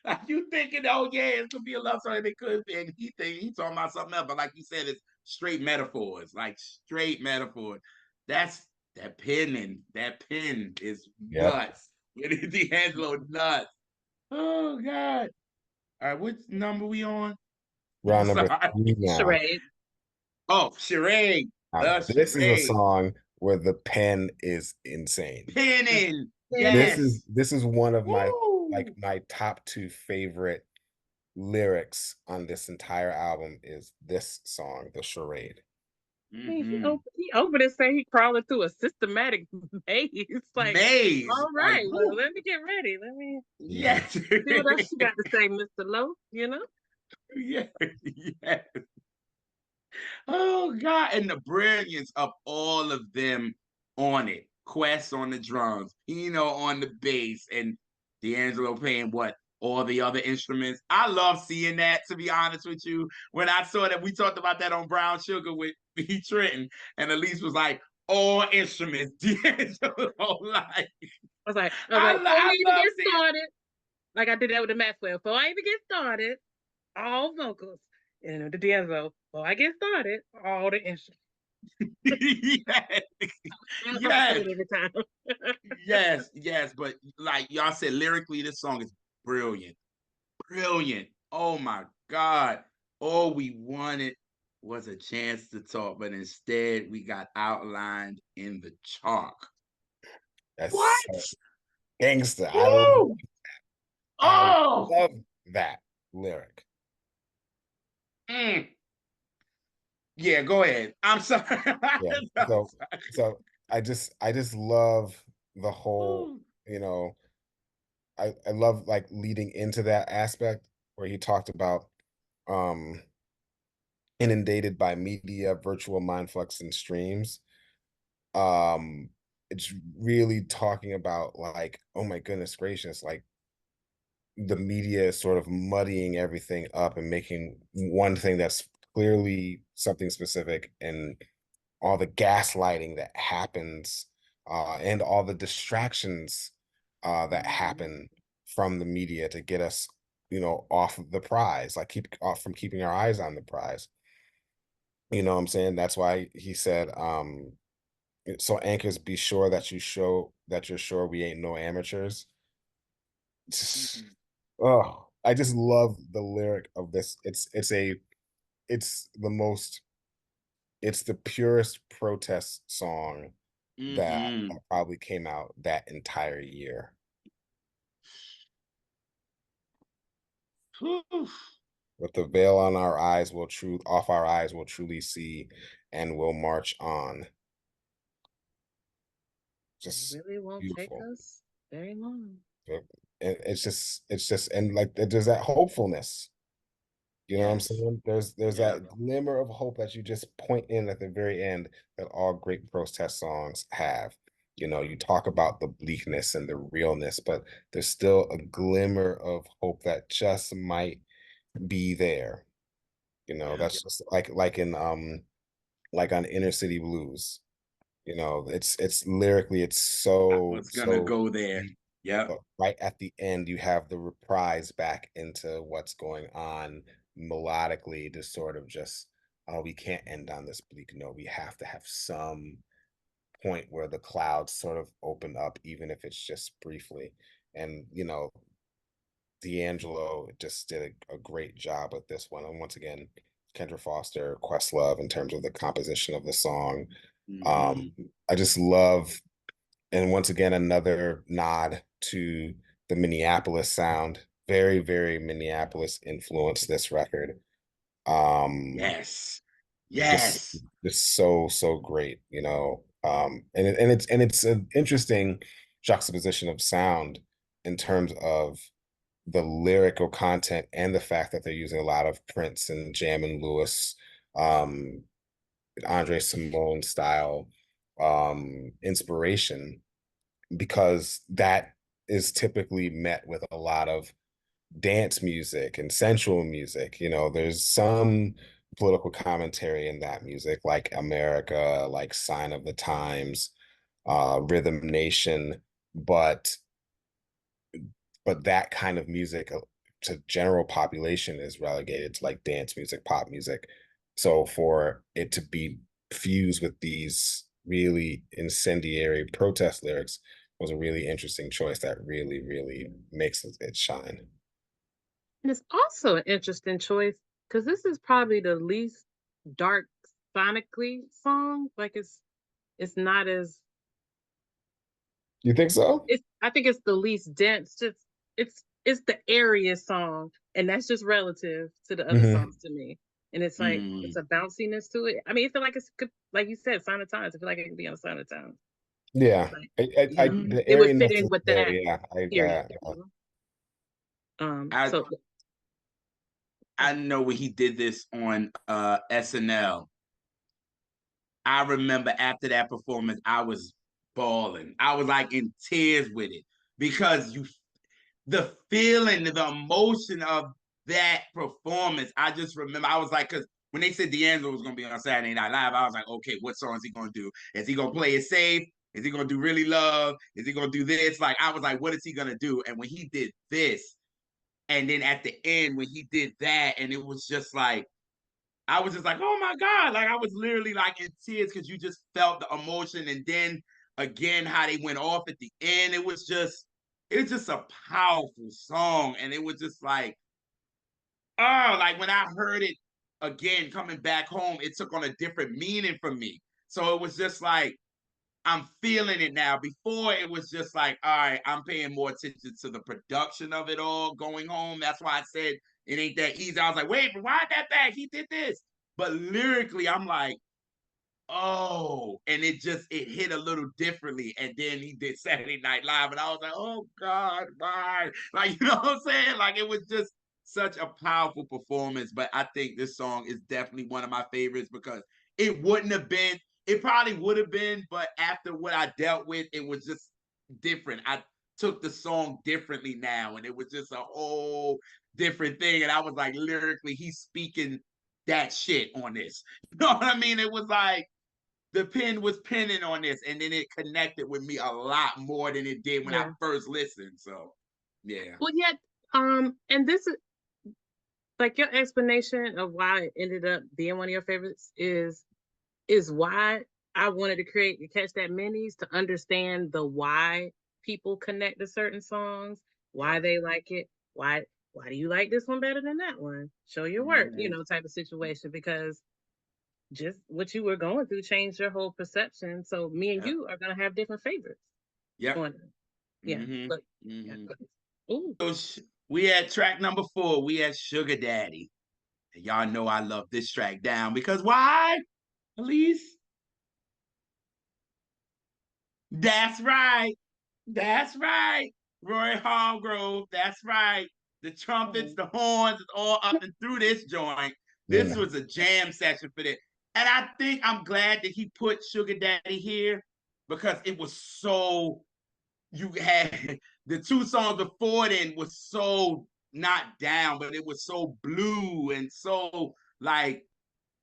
Like you thinking, oh yeah, it could be a love song, it could be, and he's talking about something else. But like you said, it's straight metaphors, like straight metaphors. That's that pen is nuts. D'Angelo nuts. Oh God. All right, what number we on? Round number 3 now. Charade. Oh, Charade. This is a song where the pen is insane. Penning. Yes. This is one of my top 2 favorite lyrics on this entire album is this song, the Charade. Mm-hmm. He opened and say he crawling through a systematic maze. Like, maze. All right, well, let me get ready. Let me see what else you got to say, Mr. Lowe, Yeah, yeah. Oh God, and the brilliance of all of them on it. Quest on the drums, Pino on the bass, and D'Angelo playing what? All the other instruments. I love seeing that, to be honest with you. When I saw that, we talked about that on Brown Sugar with B. Trenton, and Elise was like, all instruments, D'Angelo. Like, before I we even love get seeing. started, like I did that with the Maxwell. Before I even get started, all vocals. And the D'Angelo, before I get started, all the instruments. Yes. I say Yes. it every time. Yes, yes, but like y'all said, lyrically, this song is brilliant. Brilliant. Oh my God. All we wanted was a chance to talk, but instead we got outlined in the chalk. That's What? gangster. Woo! I Oh! love that lyric. Mm. Yeah, go ahead. I'm sorry. Yeah. I'm So sorry. so I just love the whole, Ooh. you know, I love like leading into that aspect where he talked about um inundated by media, virtual mind flux and streams. Um it's really talking about like, oh my goodness gracious, like the media is sort of muddying everything up and making one thing that's clearly something specific, and all the gaslighting that happens, and all the distractions that happen from the media to get us, off of the prize, like keep off from keeping our eyes on the prize. You know what I'm saying? That's why he said, so anchors, be sure that you're sure we ain't no amateurs. Oh, I just love the lyric of this. It's the most, it's the purest protest song that Mm-hmm. probably came out that entire year. With the veil on our eyes, off our eyes, we'll truly see, and we'll march on. It Just really won't take beautiful. us very long. It's just, and like there's that hopefulness. You know what I'm Yes. saying? There's Yeah. that glimmer of hope that you just point in at the very end that all great protest songs have. You talk about the bleakness and the realness, but there's still a glimmer of hope that just might be there. Yeah. That's just like on Inner City Blues. It's lyrically, it's I so, was gonna so go there. deep, Yep. but right at the end, you have the reprise back into what's going on melodically to sort of just, oh, we can't end on this bleak note. We have to have some point where the clouds sort of open up, even if it's just briefly. And, D'Angelo just did a great job with this one. And once again, Kendra Foster, Questlove, in terms of the composition of the song. Mm-hmm. I just love, and once again, another nod to the Minneapolis sound. Very, very Minneapolis influenced this record. Um, Yes. just, Yes. just so, so great, and it's an interesting juxtaposition of sound in terms of the lyrical content and the fact that they're using a lot of Prince and Jam and Lewis, um, Andre Simone style inspiration, because that is typically met with a lot of dance music and sensual music. There's some political commentary in that music, like America, like Sign of the Times, Rhythm Nation, but that kind of music to general population is relegated to like dance music, pop music. So for it to be fused with these really incendiary protest lyrics was a really interesting choice that really, really makes it shine. And it's also an interesting choice because this is probably the least dark sonically song. Like it's not as You think so? I think it's the least dense. Just it's the airiest song, and that's just relative to the other Mm-hmm. songs to me. And it's like it's a bounciness to it. I mean, I feel like it's good, like you said, Sign of Times. I feel like it could be on Sign of Times. Yeah, Like, the it would fit airiness in is with there. that Yeah, period. I So I know when he did this on SNL. I remember after that performance, I was bawling. I was like in tears with it because the feeling, the emotion of that performance. I just remember I was like, because when they said D'Angelo was going to be on Saturday Night Live, I was like, okay, what song is he going to do? Is he going to play it safe? Is he going to do Really Love? Is he going to do this? Like, I was like, what is he going to do? And when he did this, and then at the end, when he did that, and it was just like, I was just like, oh my God. Like I was literally like in tears because you just felt the emotion. And then again, how they went off at the end, it was just a powerful song. And it was just like, oh, like when I heard it again coming back home, it took on a different meaning for me. So it was just like, I'm feeling it now. Before it was just like, all right, I'm paying more attention to the production of it all going home. That's why I said it ain't that easy. I was like, wait, but why that back? He did this. But lyrically, I'm like, oh, and it hit a little differently. And then he did Saturday Night Live, and I was like, oh God, why? Like, you know what I'm saying? Like it was just such a powerful performance. But I think this song is definitely one of my favorites because it wouldn't have been. It probably would have been, but after what I dealt with, it was just different. I took the song differently now, and it was just a whole different thing. And I was like, lyrically, he's speaking that shit on this. You know what I mean? It was like the pen was penning on this, and then it connected with me a lot more than it did when I first listened. So, yeah. Well, yet, and this is like your explanation of why it ended up being one of your favorites is why I wanted to create the Catch That Minis to understand the why people connect to certain songs, why they like it, why do you like this one better than that one? Show your work, you know, type of situation, because just what you were going through changed your whole perception. So me and you are gonna have different favorites. Yeah. But ooh. So we had track number 4. We had Sugar Daddy. And y'all know I love this track down because why? Elise? That's right. That's right. Roy Hargrove. That's right. The trumpets, the horns, it's all up and through this joint. This was a jam session for this. And I think I'm glad that he put Sugar Daddy here because it was so, you had the 2 songs before then was so not down, but it was so blue and so like,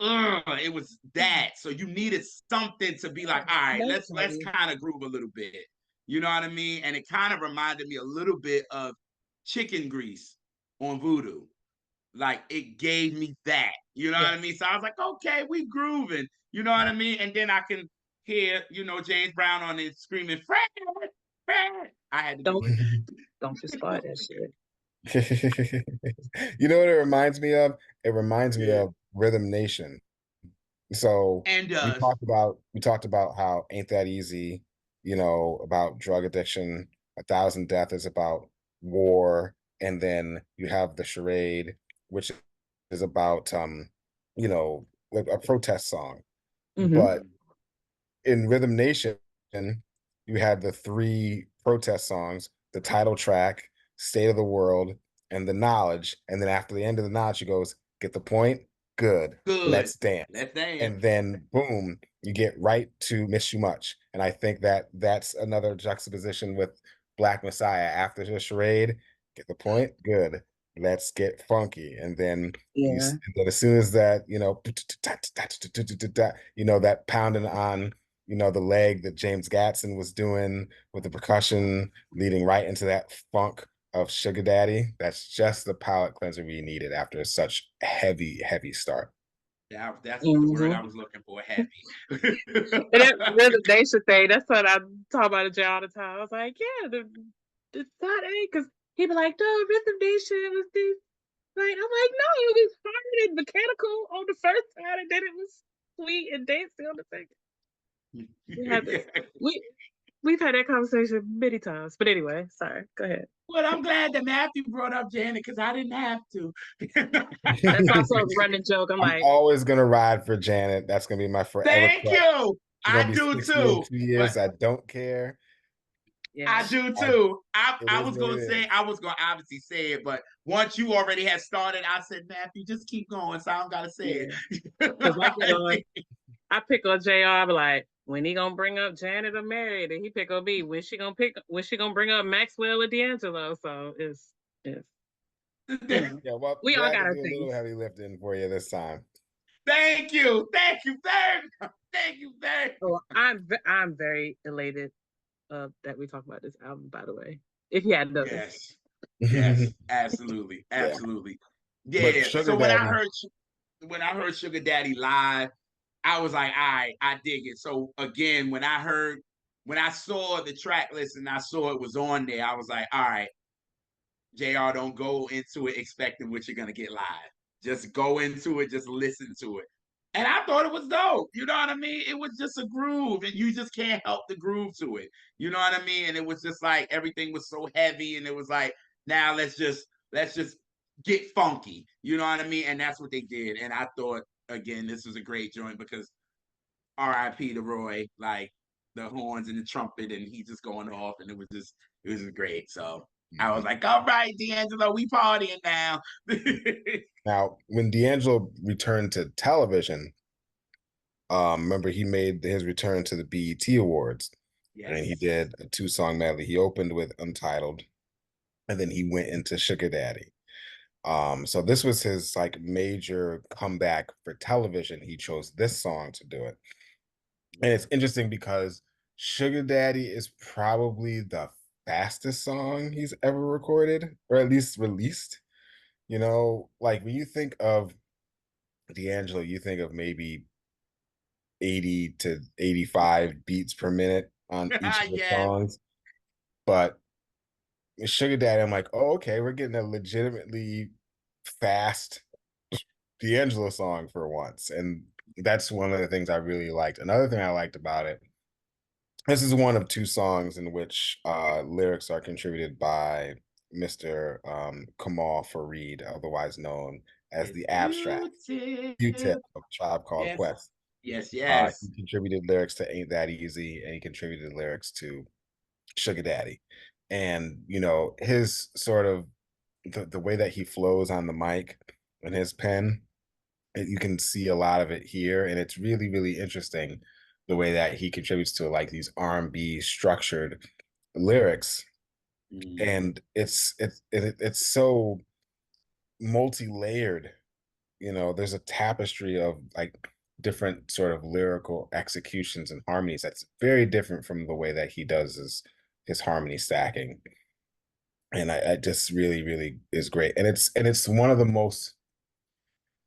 it was that. So you needed something to be like, all right, let's kind of groove a little bit. You know what I mean? And it kind of reminded me a little bit of Chicken Grease on Voodoo. Like it gave me that. You know what I mean? So I was like, okay, we grooving. You know what I mean? And then I can hear, you know, James Brown on it screaming, Fred, Fred. I had to do it. Don't you start that shit. You know what it reminds me of? It reminds me of Rhythm Nation. So and we talked about how Ain't That Easy, you know, about drug addiction. 1,000 Death is about war, and then you have the Charade, which is about you know, a protest song. But in Rhythm Nation, you had the 3 protest songs, the title track, State of the World, and The Knowledge. And then after the end of The Knowledge, she goes, get the point? Good. Let's dance. Let's dance. And then boom, you get right to Miss You Much. And I think that that's another juxtaposition with Black Messiah. After the Charade, get the point? Good. Let's get funky. And then and then as soon as that, you know, that pounding on, you know, the leg that James Gatson was doing with the percussion leading right into that funk of Sugar Daddy, that's just the palate cleanser we needed after such heavy start. Yeah, that's the word I was looking for, heavy. And that Rhythm Nation thing, that's what I talk about it all the time. I was like, yeah, the side A, because he'd be like, no, Rhythm Nation was this. Like, I'm like, no, it was hard and mechanical on the first side, and then it was sweet and dancing on the second. We've had that conversation many times. But anyway, sorry. Go ahead. Well, I'm glad that Matthew brought up Janet because I didn't have to. That's also a running joke. I'm like, always gonna ride for Janet. That's gonna be my forever. Thank you. I do too. 2 years. I don't care. Yeah. I do too. I was gonna say, I was gonna obviously say it, but once you already had started, I said, Matthew, just keep going. So I don't gotta say it. Because I pick on JR, I be like, when he gonna bring up Janet or Mary, then he pick on me. When she gonna bring up Maxwell or D'Angelo? So it's Yeah, well, we all glad got to our do a things. little heavy lifting for you this time. Thank you very much. Thank you very much. Oh, I'm very elated that we talk about this album, by the way. If you hadn't done Yes. Yes, absolutely. Absolutely. Yeah. So when I heard Sugar Daddy live, I was like, all right, I dig it. So again, when I saw the track list and I saw it was on there, I was like, all right, JR, don't go into it expecting what you're gonna get live. Just go into it, just listen to it. And I thought it was dope. You know what I mean? It was just a groove, and you just can't help the groove to it. You know what I mean? And it was just like everything was so heavy, and it was like, now let's just get funky. You know what I mean? And that's what they did. And I thought, again, this was a great joint because R.I.P. to Roy, like the horns and the trumpet, and he just going off, and it was just great. So I was like, all right, D'Angelo, we partying now. Now, when D'Angelo returned to television, remember he made his return to the BET Awards, and he did a 2-song medley. He opened with Untitled, and then he went into Sugar Daddy. So this was his like major comeback for television. He chose this song to do it. And it's interesting because Sugar Daddy is probably the fastest song he's ever recorded, or at least released. You know, like when you think of D'Angelo, you think of maybe 80 to 85 beats per minute on each of the songs. But with Sugar Daddy, I'm like, oh, okay, we're getting a legitimately fast D'Angelo song for once. And that's one of the things I really liked. Another thing I liked about it, this is one of 2 songs in which lyrics are contributed by Mr. Kamal Fareed, otherwise known as the Abstract, Q-Tip of Tribe Called Quest. Yes. He contributed lyrics to Ain't That Easy, and he contributed lyrics to Sugar Daddy. And, you know, his sort of, the way that he flows on the mic and his pen, you can see a lot of it here, and it's really, really interesting the way that he contributes to like these R&B structured lyrics, and it's so multi-layered. You know, there's a tapestry of like different sort of lyrical executions and harmonies that's very different from the way that he does his harmony stacking, and I just really, really is great, and it's one of the most,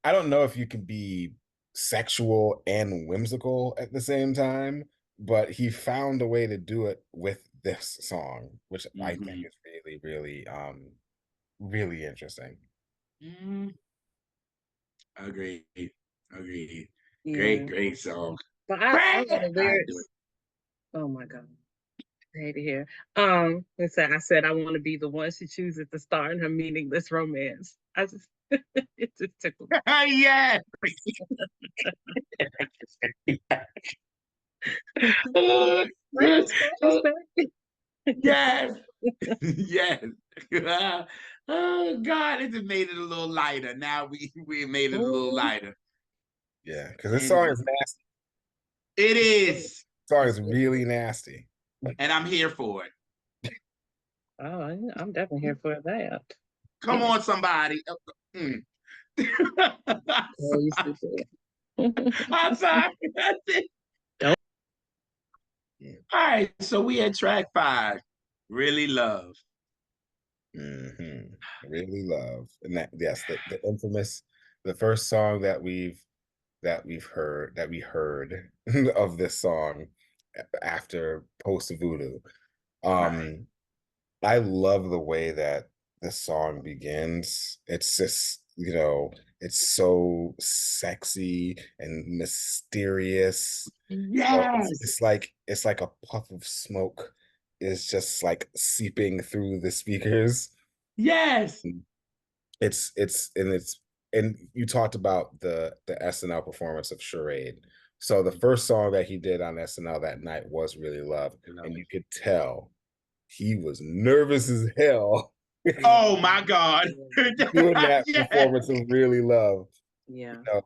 I don't know if you can be sexual and whimsical at the same time, but he found a way to do it with this song, which I think is really, really, really interesting. Agreed. Yeah. Great song. But I love the lyrics. Oh my God. I hate to hear. I said I want to be the one she chooses to star in her meaningless romance. It just tickled me. Yeah. Yes. Yes. Oh God, it just made it a little lighter. Now we made it a little lighter. Yeah, because this song is nasty. It is. This song is really nasty. And I'm here for it. Oh, I'm definitely here for that. Come on, somebody. I'm sorry. All right, so we had track 5, Really Love. Really Love. And that, yes, the infamous, the first song that we heard of this song after Post Voodoo. I love the way that the song begins. It's just, you know, it's so sexy and mysterious. Yes. It's like a puff of smoke is just like seeping through the speakers. Yes. And you talked about the SNL performance of Charade. So the first song that he did on SNL that night was Really Love, and you could tell he was nervous as hell Oh my God. Doing that Yes. performance of Really Love. Yeah. You know,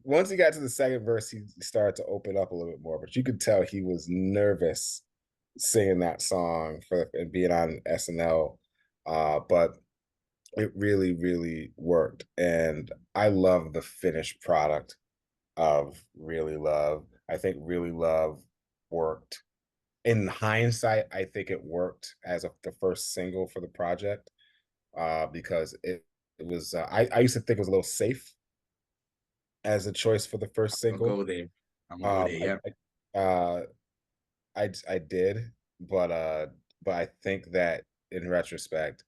once he got to the second verse, he started to open up a little bit more, but you could tell he was nervous singing that song and being on SNL. But it really, really worked. And I love the finished product of Really Love. I think Really Love worked. In hindsight, I think it worked as the first single for the project because it was, I used to think it was a little safe as a choice for the first I'll single. go there. I'm gonna go there. Yep. I did, but I think that in retrospect,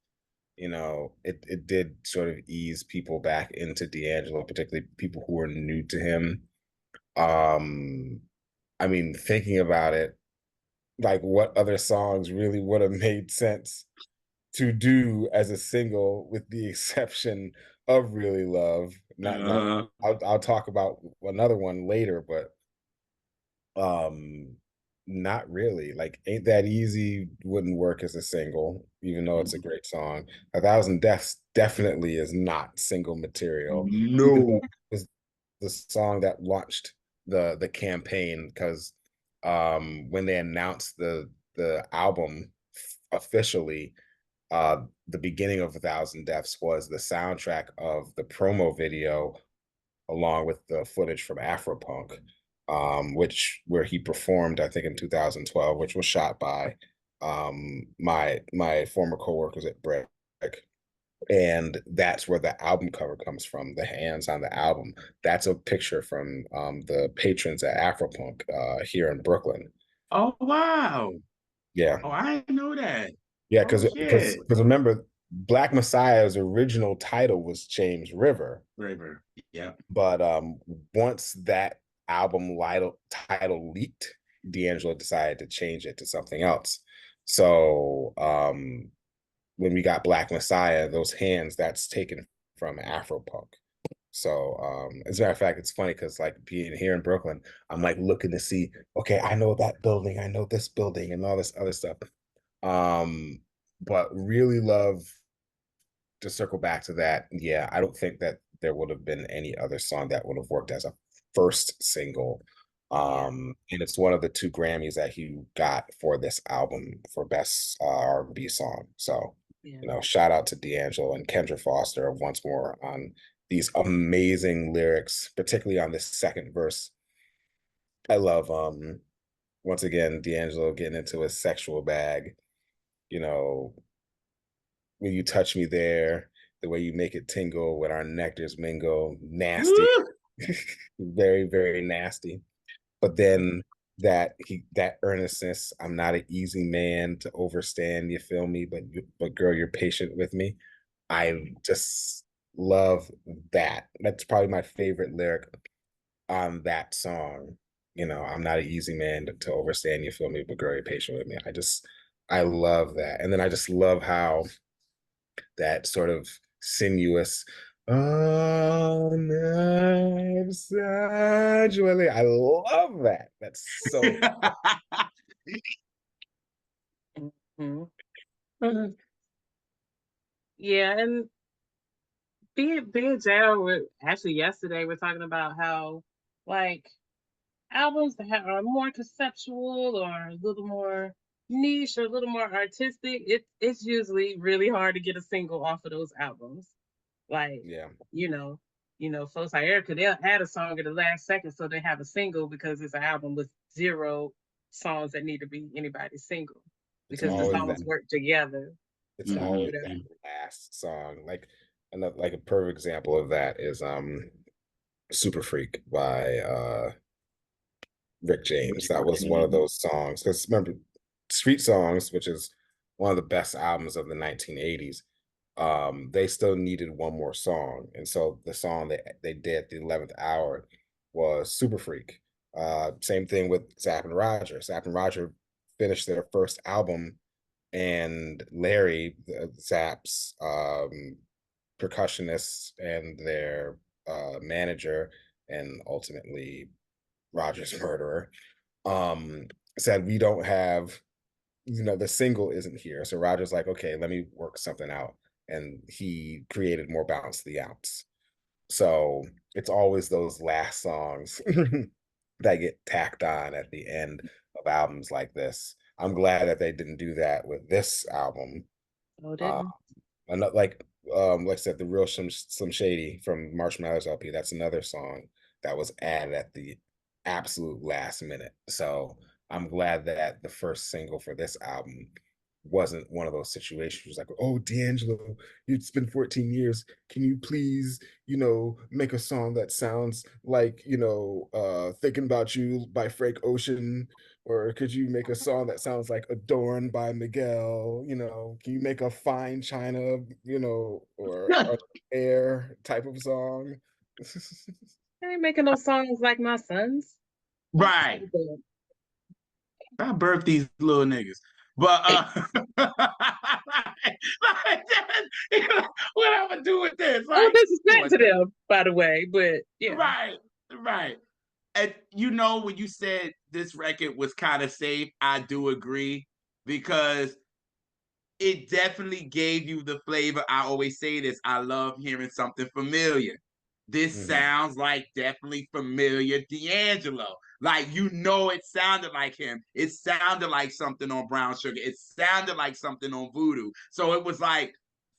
you know, it did sort of ease people back into D'Angelo, particularly people who were new to him. I mean, thinking about it, like what other songs really would have made sense to do as a single, with the exception of Really Love. Not Uh, I'll talk about another one later, but not really. Like Ain't That Easy wouldn't work as a single, even though it's a great song. 1,000 Deaths definitely is not single material, even though no. it was the song that launched the campaign, because when they announced the album officially, the beginning of 1,000 Deaths was the soundtrack of the promo video, along with the footage from Afropunk, where he performed, I think in 2012, which was shot by my former coworkers at Brick. And that's where the album cover comes from, the hands on the album. That's a picture from the patrons at Afropunk here in Brooklyn. Oh wow. Yeah. Oh, I didn't know that. Yeah, Oh because shit. remember, Black Messiah's original title was James River. River. Yeah. But once that album title leaked, D'Angelo decided to change it to something else. So when we got Black Messiah, those hands, that's taken from Afropunk. So as a matter of fact, it's funny because like being here in Brooklyn, I'm like looking to see, okay, I know that building, I know this building, and all this other stuff. But Really Love, to circle back to that, yeah, I don't think that there would have been any other song that would have worked as a first single. And it's one of the 2 Grammys that he got for this album for best R&B song. So, you know, shout out to D'Angelo and Kendra Foster once more on these amazing lyrics, particularly on this second verse. I love once again D'Angelo getting into his sexual bag, you know, when you touch me there, the way you make it tingle when our nectars mingle, nasty, very, very nasty. But then that earnestness, I'm not an easy man to overstand, you feel me? But girl, you're patient with me. I just love that. That's probably my favorite lyric on that song. You know, I'm not an easy man to overstand, you feel me? But girl, you're patient with me. I love that. And then I just love how that sort of sinuous, oh no, sensually. I love that. That's so Mhm. Yeah, and being jail, actually yesterday we're talking about how like albums that are more conceptual or a little more niche or a little more artistic, it's usually really hard to get a single off of those albums. Like, yeah. you know, folks like Erica, they'll add a song at the last second so they have a single because it's an album with 0 songs that need to be anybody's single It's because the always songs that work together. it's So always whatever. that last song. Like another, like a perfect example of that is Super Freak by Rick James. That was one of those songs. Because remember, Street Songs, which is one of the best albums of the 1980s, they still needed one more song. And so the song that they did at the 11th hour was Super Freak. Same thing with Zapp and Roger. Zapp and Roger finished their first album, and Larry, Zapp's percussionist and their manager, and ultimately Roger's murderer, said, we don't have the single isn't here. So Roger's like, okay, let me work something out. And he created More Bounce to the Ounce. So it's always those last songs that get tacked on at the end of albums like this. I'm glad that they didn't do that with this album. Oh, Uh, didn't. like I said, the real some Shady from Marshmallows LP. That's another song that was added at the absolute last minute. So I'm glad that the first single for this album wasn't one of those situations like, oh, D'Angelo, it's been 14 years. Can you please, make a song that sounds like, Thinking About You by Frank Ocean? Or could you make a song that sounds like Adorned by Miguel? Can you make a Fine China, or Air type of song? I ain't making no songs like my sons. Right. I birthed these little niggas. But what I'm gonna do with this? Oh, Like, this is meant to them, by the way. But yeah. right. And when you said this record was kind of safe, I do agree, because it definitely gave you the flavor. I always say this. I love hearing something familiar. This sounds like definitely familiar D'Angelo. Like, it sounded like him. It sounded like something on Brown Sugar. It sounded like something on Voodoo. So it was like,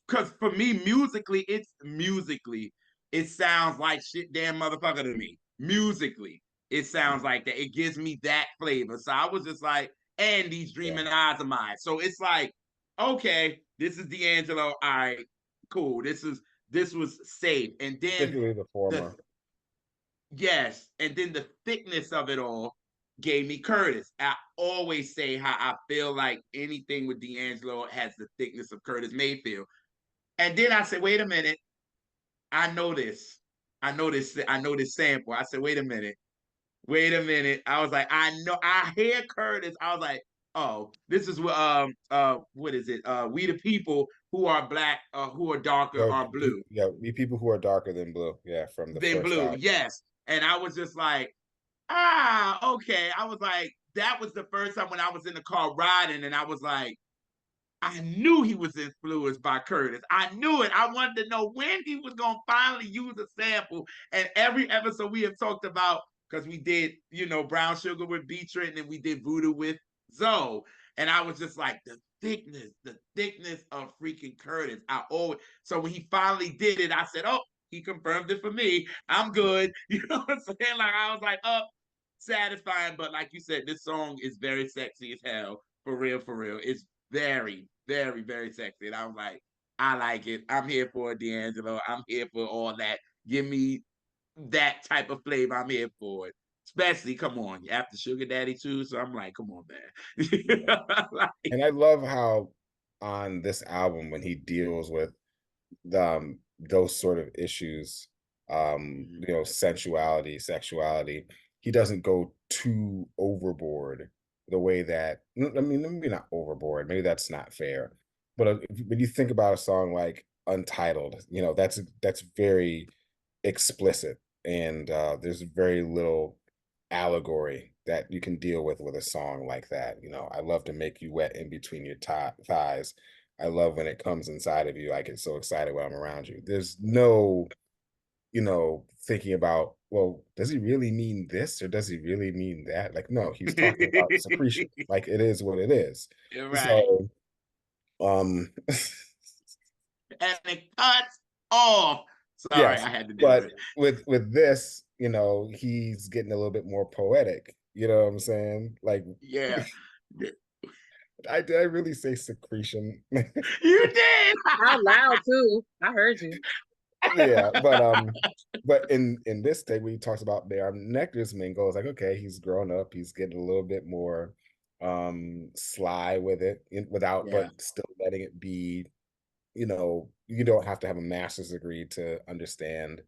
because for me, musically, it sounds like shit damn motherfucker to me. Musically, it sounds like that. It gives me that flavor. So I was just like, and these dreaming eyes of mine. So it's like, okay, this is D'Angelo. All right, cool. This was safe. And then Particularly the former. yes, and then the thickness of it all gave me Curtis. I always say how I feel like anything with D'Angelo has the thickness of Curtis Mayfield. And then I said, wait a minute, I know this. I know this sample. I said, wait a minute. I was like, I hear Curtis. I was like, oh, this is what is it? We the people who are black, who are darker, are blue. Yeah, we people who are darker than blue. Yeah, from the Than first blue, album. yes. And I was just like, okay. I was like, that was the first time when I was in the car riding, and I was like, I knew he was influenced by Curtis. I knew it. I wanted to know when he was going to finally use a sample. And every episode we have talked about, because we did, Brown Sugar with Beecher, and then we did Voodoo with Zoe. And I was just like, the thickness of freaking Curtis. So when he finally did it, I said, oh, he confirmed it for me. I'm good. You know what I'm saying? Like, I was like, oh, satisfying. But like you said, this song is very sexy as hell. For real, for real. It's very, very, very sexy. And I was like, I like it. I'm here for it, D'Angelo. I'm here for all that. Give me that type of flavor. I'm here for it. Especially, come on, after Sugar Daddy too. So I'm like, come on, man. And I love how on this album, when he deals with those sort of issues, sensuality, sexuality, he doesn't go too overboard the way that, I mean, maybe not overboard, maybe that's not fair, but when you think about a song like Untitled, that's very explicit, and there's very little allegory that you can deal with a song like that. I love to make you wet in between your thighs. I love when it comes inside of you. I get so excited when I'm around you. There's no, thinking about, well, does he really mean this or does he really mean that? Like, no, he's talking about secretion. Like, it is what it is. You're right. So, and it cuts off. Sorry, yes, I had to do but it. with this, he's getting a little bit more poetic. You know what I'm saying? Like, yeah. Did I really say secretion? You did. Out loud too. I heard you. Yeah, but in this take, we talks about their Nectar's Mingle. It's like, okay, he's grown up, he's getting a little bit more sly with it, but still letting it be. You don't have to have a master's degree to understand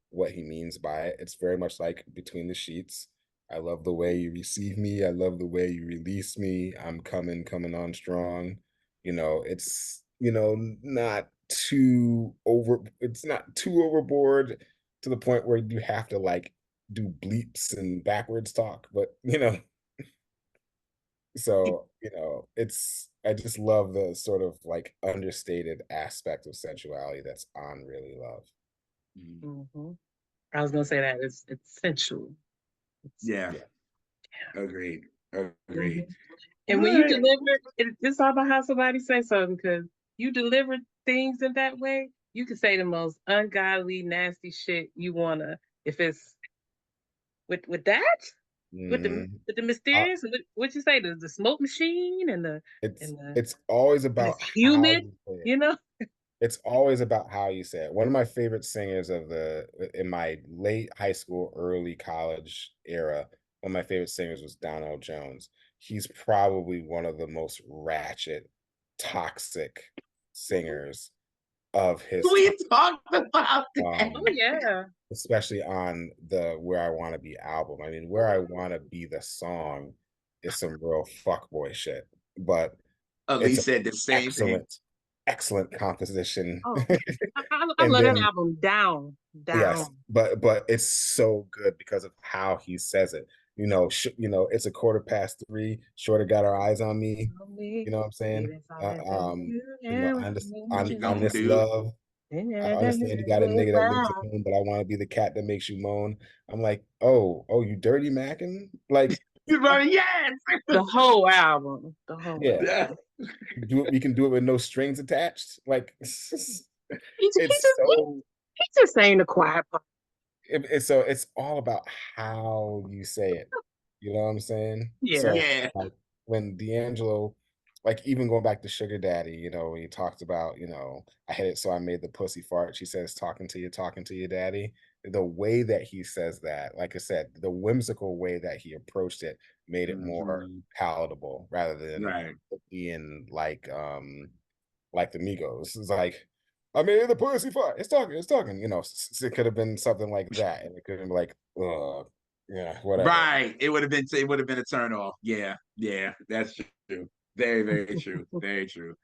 what he means by it. It's very much like Between the Sheets. I love the way you receive me. I love the way you release me. I'm coming on strong. It's it's not too overboard to the point where you have to like do bleeps and backwards talk, but So, I just love the sort of like understated aspect of sensuality that's on Really Love. Mm-hmm. I was gonna say that it's sensual. Yeah. Yeah. Agreed. Mhm. Agreed. And when you deliver, it's all about how somebody say something. Because you deliver things in that way, you can say the most ungodly, nasty shit you wanna. If it's with that, Mhm. with the Uh, mysterious, what you say, the smoke machine it's and the it's always and about it's how humid, you say it. you know. It's always about how you say it. One of my favorite singers in my late high school, early college era, one of my favorite singers was Donell Jones. He's probably one of the most ratchet, toxic singers of his time. We talked about that. Oh Um, yeah. especially on the Where I Wanna Be album. I mean, Where I Wanna Be, the song, is some real fuckboy shit, but Ali it's an said the same thing. excellent, excellent composition. Oh, I And love that then album down, yes, down. but it's so good because of how he says it. It's a 3:15. Shorty got her eyes on me. On me, You know what I'm saying? even if I let them On this What you on gonna this do? love. I understand you got a nigga that lives at home, but I want to be the cat that makes you moan. I'm like, oh, you dirty mackin? Like, You're running, yes. The whole album, the whole yeah, Yeah. album. we can do it with no strings attached. Like, it's He so just saying the quiet part. it's all about how you say it. You know what I'm saying? Yeah. So Yeah. like when D'Angelo, like even going back to Sugar Daddy, when he talked about, I hit it so I made the pussy fart. She says, talking to you, daddy. The way that he says that, like I said, the whimsical way that he approached it made it more Mhm. palatable rather than Right. being like the Migos. It's like, I made the pussy fart. It's talking. It could have been something like that, and it could have been like, yeah, whatever. Right. It would have been a turn off. Yeah. Yeah. That's true. Very, very true. Very true.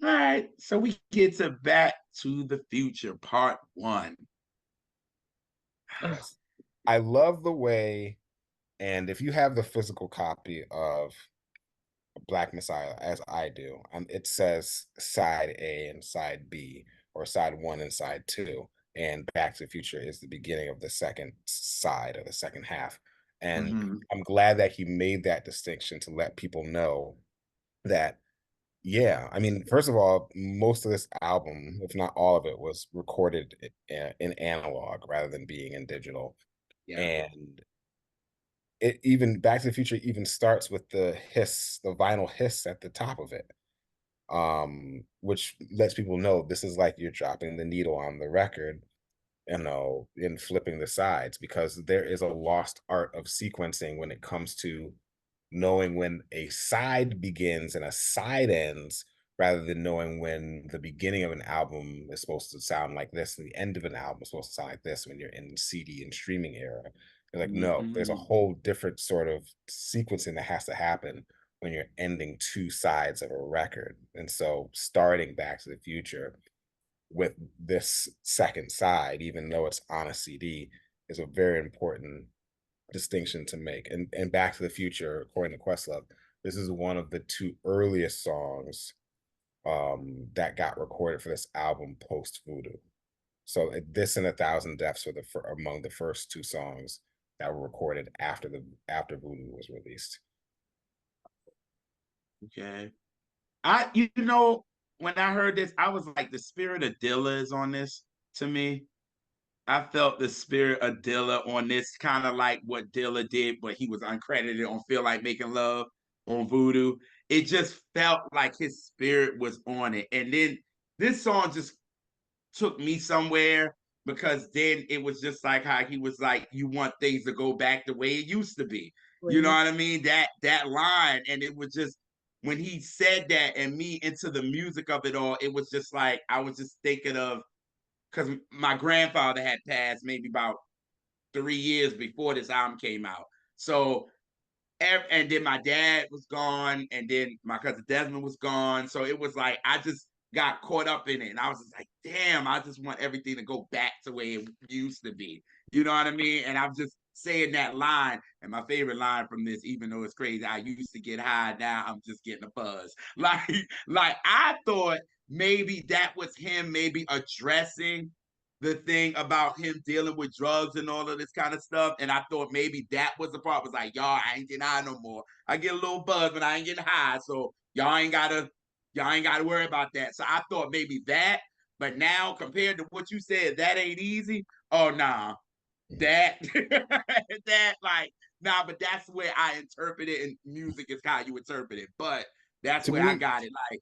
All right. So we get to Back to the Future, part one. Ugh. Yes. I love the way, and if you have the physical copy of Black Messiah, as I do, it says side A and side B, or side one and side two. And Back to the Future is the beginning of the second side or the second half. And Mhm. I'm glad that he made that distinction to let people know that, yeah, I mean, first of all, most of this album, if not all of it, was recorded in analog rather than being in digital. Yeah. And it even Back to the Future even starts with the vinyl hiss at the top of it, which lets people know this is like you're dropping the needle on the record, in flipping the sides, because there is a lost art of sequencing when it comes to knowing when a side begins and a side ends, rather than knowing when the beginning of an album is supposed to sound like this and the end of an album is supposed to sound like this when you're in CD and streaming era. You're like, no, there's a Mhm. whole different sort of sequencing that has to happen when you're ending two sides of a record. And so starting Back to the Future with this second side, even though it's on a CD, is a very important distinction to make. And Back to the Future, according to Questlove, this is one of the two earliest songs that got recorded for this album post Voodoo. So this and A Thousand Deaths were among the first two songs that were recorded after Voodoo was released. Okay. When I heard this, I was like, the spirit of Dilla is on this to me. I felt the spirit of Dilla on this, kind of like what Dilla did, but he was uncredited on Feel Like Making Love on Voodoo. It just felt like his spirit was on it. And then this song just took me somewhere, because then it was just like how he was like, you want things to go back the way it used to be. You know Well, what I mean? That line. And it was just, when he said that and me into the music of it all, it was just like, I was just thinking of, because my grandfather had passed maybe about 3 years before this album came out. So, and then my dad was gone, and then my cousin Desmond was gone. So it was like, I just got caught up in it. And I was just like, damn, I just want everything to go back to where it used to be. You know what I mean? And I'm just saying that line. And my favorite line from this, even though it's crazy, I used to get high, now I'm just getting a buzz. Like I thought maybe that was him maybe addressing the thing about him dealing with drugs and all of this kind of stuff. And I thought maybe that was the part. Was like, y'all, I ain't getting high no more. I get a little buzz, but I ain't getting high. So y'all ain't gotta worry about that. So I thought maybe that, but now compared to what you said, that ain't easy. Oh nah. That that like nah, but that's where I interpret it, and music is how you interpret it. But that's To where I me, got it. Like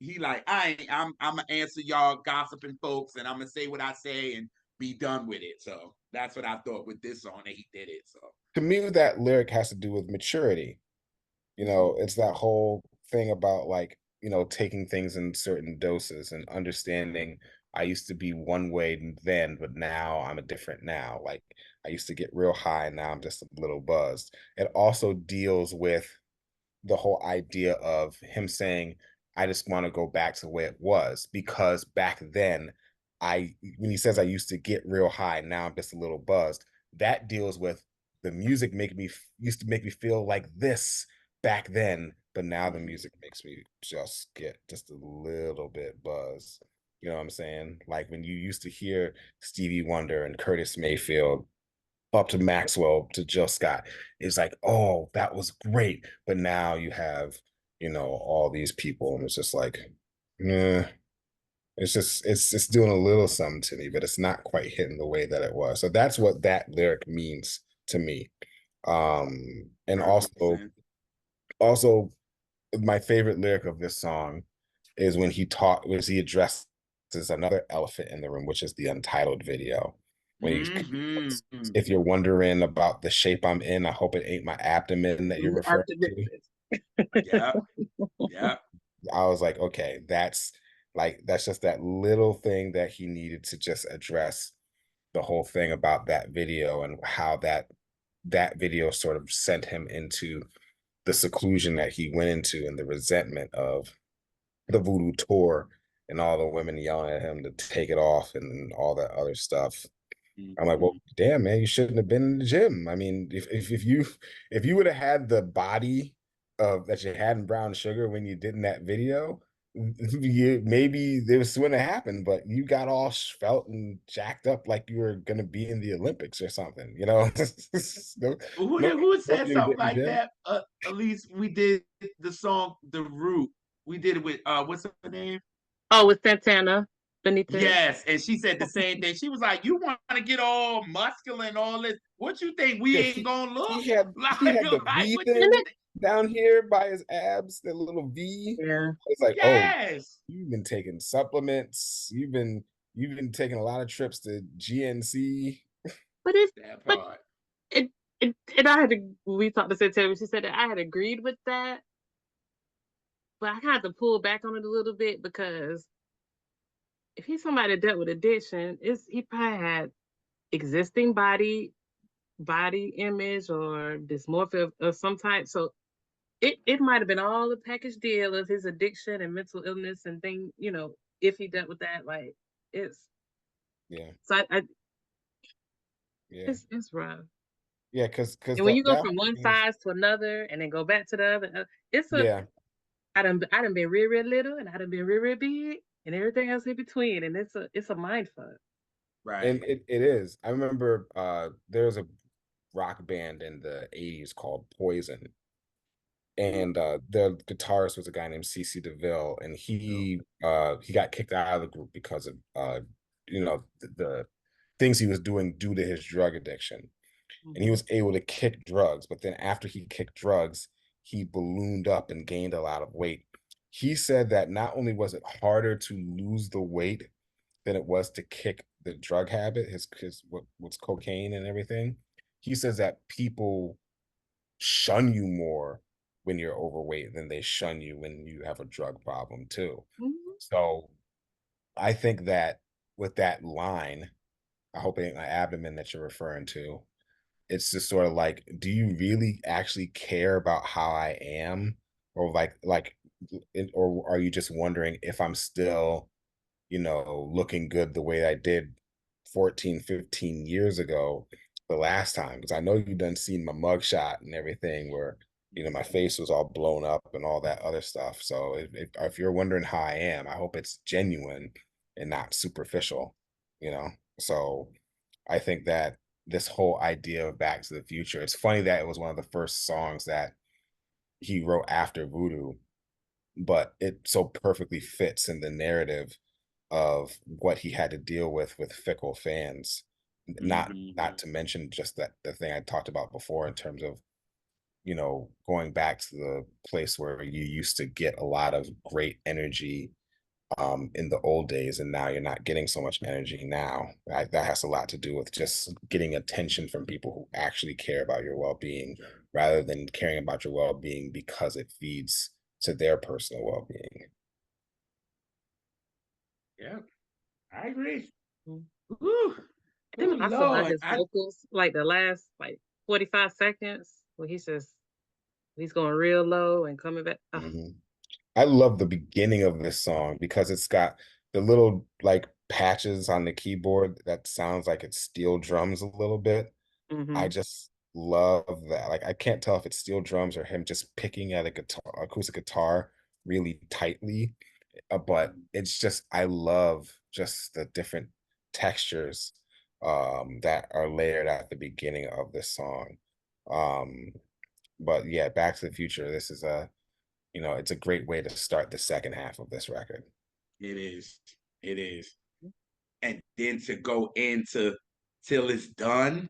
he like, I'm gonna answer y'all gossiping folks, and I'm gonna say what I say and be done with it. So that's what I thought with this song that he did it. So to me, that lyric has to do with maturity. You know, it's that whole thing about like, you know, taking things in certain doses and understanding I used to be one way then, but now I'm a different now. Like I used to get real high, now I'm just a little buzzed. It also deals with the whole idea of him saying, I just want to go back to where it was, because back then when he says I used to get real high, now I'm just a little buzzed, that deals with the music used to make me feel like this back then, but now the music makes me just get just a little bit buzzed. You know what I'm saying? Like when you used to hear Stevie Wonder and Curtis Mayfield up to Maxwell to Jill Scott, it's like, oh, that was great. But now you have, you know, all these people, and it's just like, nah, it's doing a little something to me, but it's not quite hitting the way that it was. So that's what that lyric means to me. And also 100%. also my favorite lyric of this song is when he addresses another elephant in the room, which is the Untitled video. When he, Mm-hmm. if you're wondering about the shape I'm in, I hope it ain't my abdomen that you're referring to. Yeah, yeah. I was like, okay, that's just that little thing that he needed to just address the whole thing about that video and how that video sort of sent him into the seclusion that he went into and the resentment of the voodoo tour and all the women yelling at him to take it off and all that other stuff. I'm like, well, damn, man, you shouldn't have been in the gym. I mean, if you would have had the body of that you had in Brown Sugar when you did in that video, maybe this wouldn't have happened. But you got all felt and jacked up like you were gonna be in the Olympics or something, you know? no, Who said you something didn't like gym. that? At least we did the song "The Root." We did it with what's her name? Oh, with Santana Benitez. Yes, and she said the same thing. She was like, "You want to get all muscular and all this? What you think we Yeah, ain't gonna look he like? had the Like V what you thing think?" down here by his abs, that little V. Yeah. It's like, oh, Yes, you've been taking supplements. You've been taking a lot of trips to GNC. But it's that but part. it and I had to we talked to Santana, she said that I had agreed with that, but I had to pull back on it a little bit because if he's somebody that dealt with addiction, he probably had existing body image or dysmorphia of some type. So it might have been all a package deal of his addiction and mental illness and thing, if he dealt with that, like it's Yeah, so I yeah, it's rough. yeah. Because And when you go that from whole one thing is, size to another and then go back to the other, it's a yeah. I done been real little and I done been real big and everything else in between, and it's a mind fuck. And Right. it is. I remember there was a rock band in the 80s called Poison. And the guitarist was a guy named CC DeVille, and he got kicked out of the group because of the things he was doing due to his drug addiction. And he Mm-hmm. was able to kick drugs, but then after he kicked drugs, he ballooned up and gained a lot of weight. He said that not only was it harder to lose the weight than it was to kick the drug habit, what's cocaine and everything. He says that people shun you more when you're overweight than they shun you when you have a drug problem too. Mm-hmm. So I think that with that line, I hope it ain't my abdomen that you're referring to. It's just sort of like, do you really actually care about how I am? Or or are you just wondering if I'm still, looking good the way I did 14, 15 years ago? the last time, because I know you done seen my mugshot and everything where, you know, my face was all blown up and all that other stuff. So if you're wondering how I am, I hope it's genuine and not superficial, you know? So I think that this whole idea of Back to the Future, it's funny that it was one of the first songs that he wrote after Voodoo, but it so perfectly fits in the narrative of what he had to deal with fickle fans. Not to mention just that the thing I talked about before in terms of, you know, going back to the place where you used to get a lot of great energy in the old days, and now you're not getting so much energy now. That has a lot to do with just getting attention from people who actually care about your well-being rather than caring about your well-being because it feeds to their personal well-being. Yeah, I agree. Mm-hmm. Woo. Oh, I saw Lord. his vocals, like the last like 45 seconds where he's going real low and coming back. Mhm. I love the beginning of this song because it's got the little like patches on the keyboard that sounds like it's steel drums a little bit. I Mm-hmm. just love that. Like I can't tell if it's steel drums or him just picking at a guitar, acoustic guitar really tightly. But it's just I love just the different textures that are layered at the beginning of this song. Um, but yeah, Back to the Future, this is a, you know, it's a great way to start the second half of this record. It is. It is. And then to go into Till It's Done.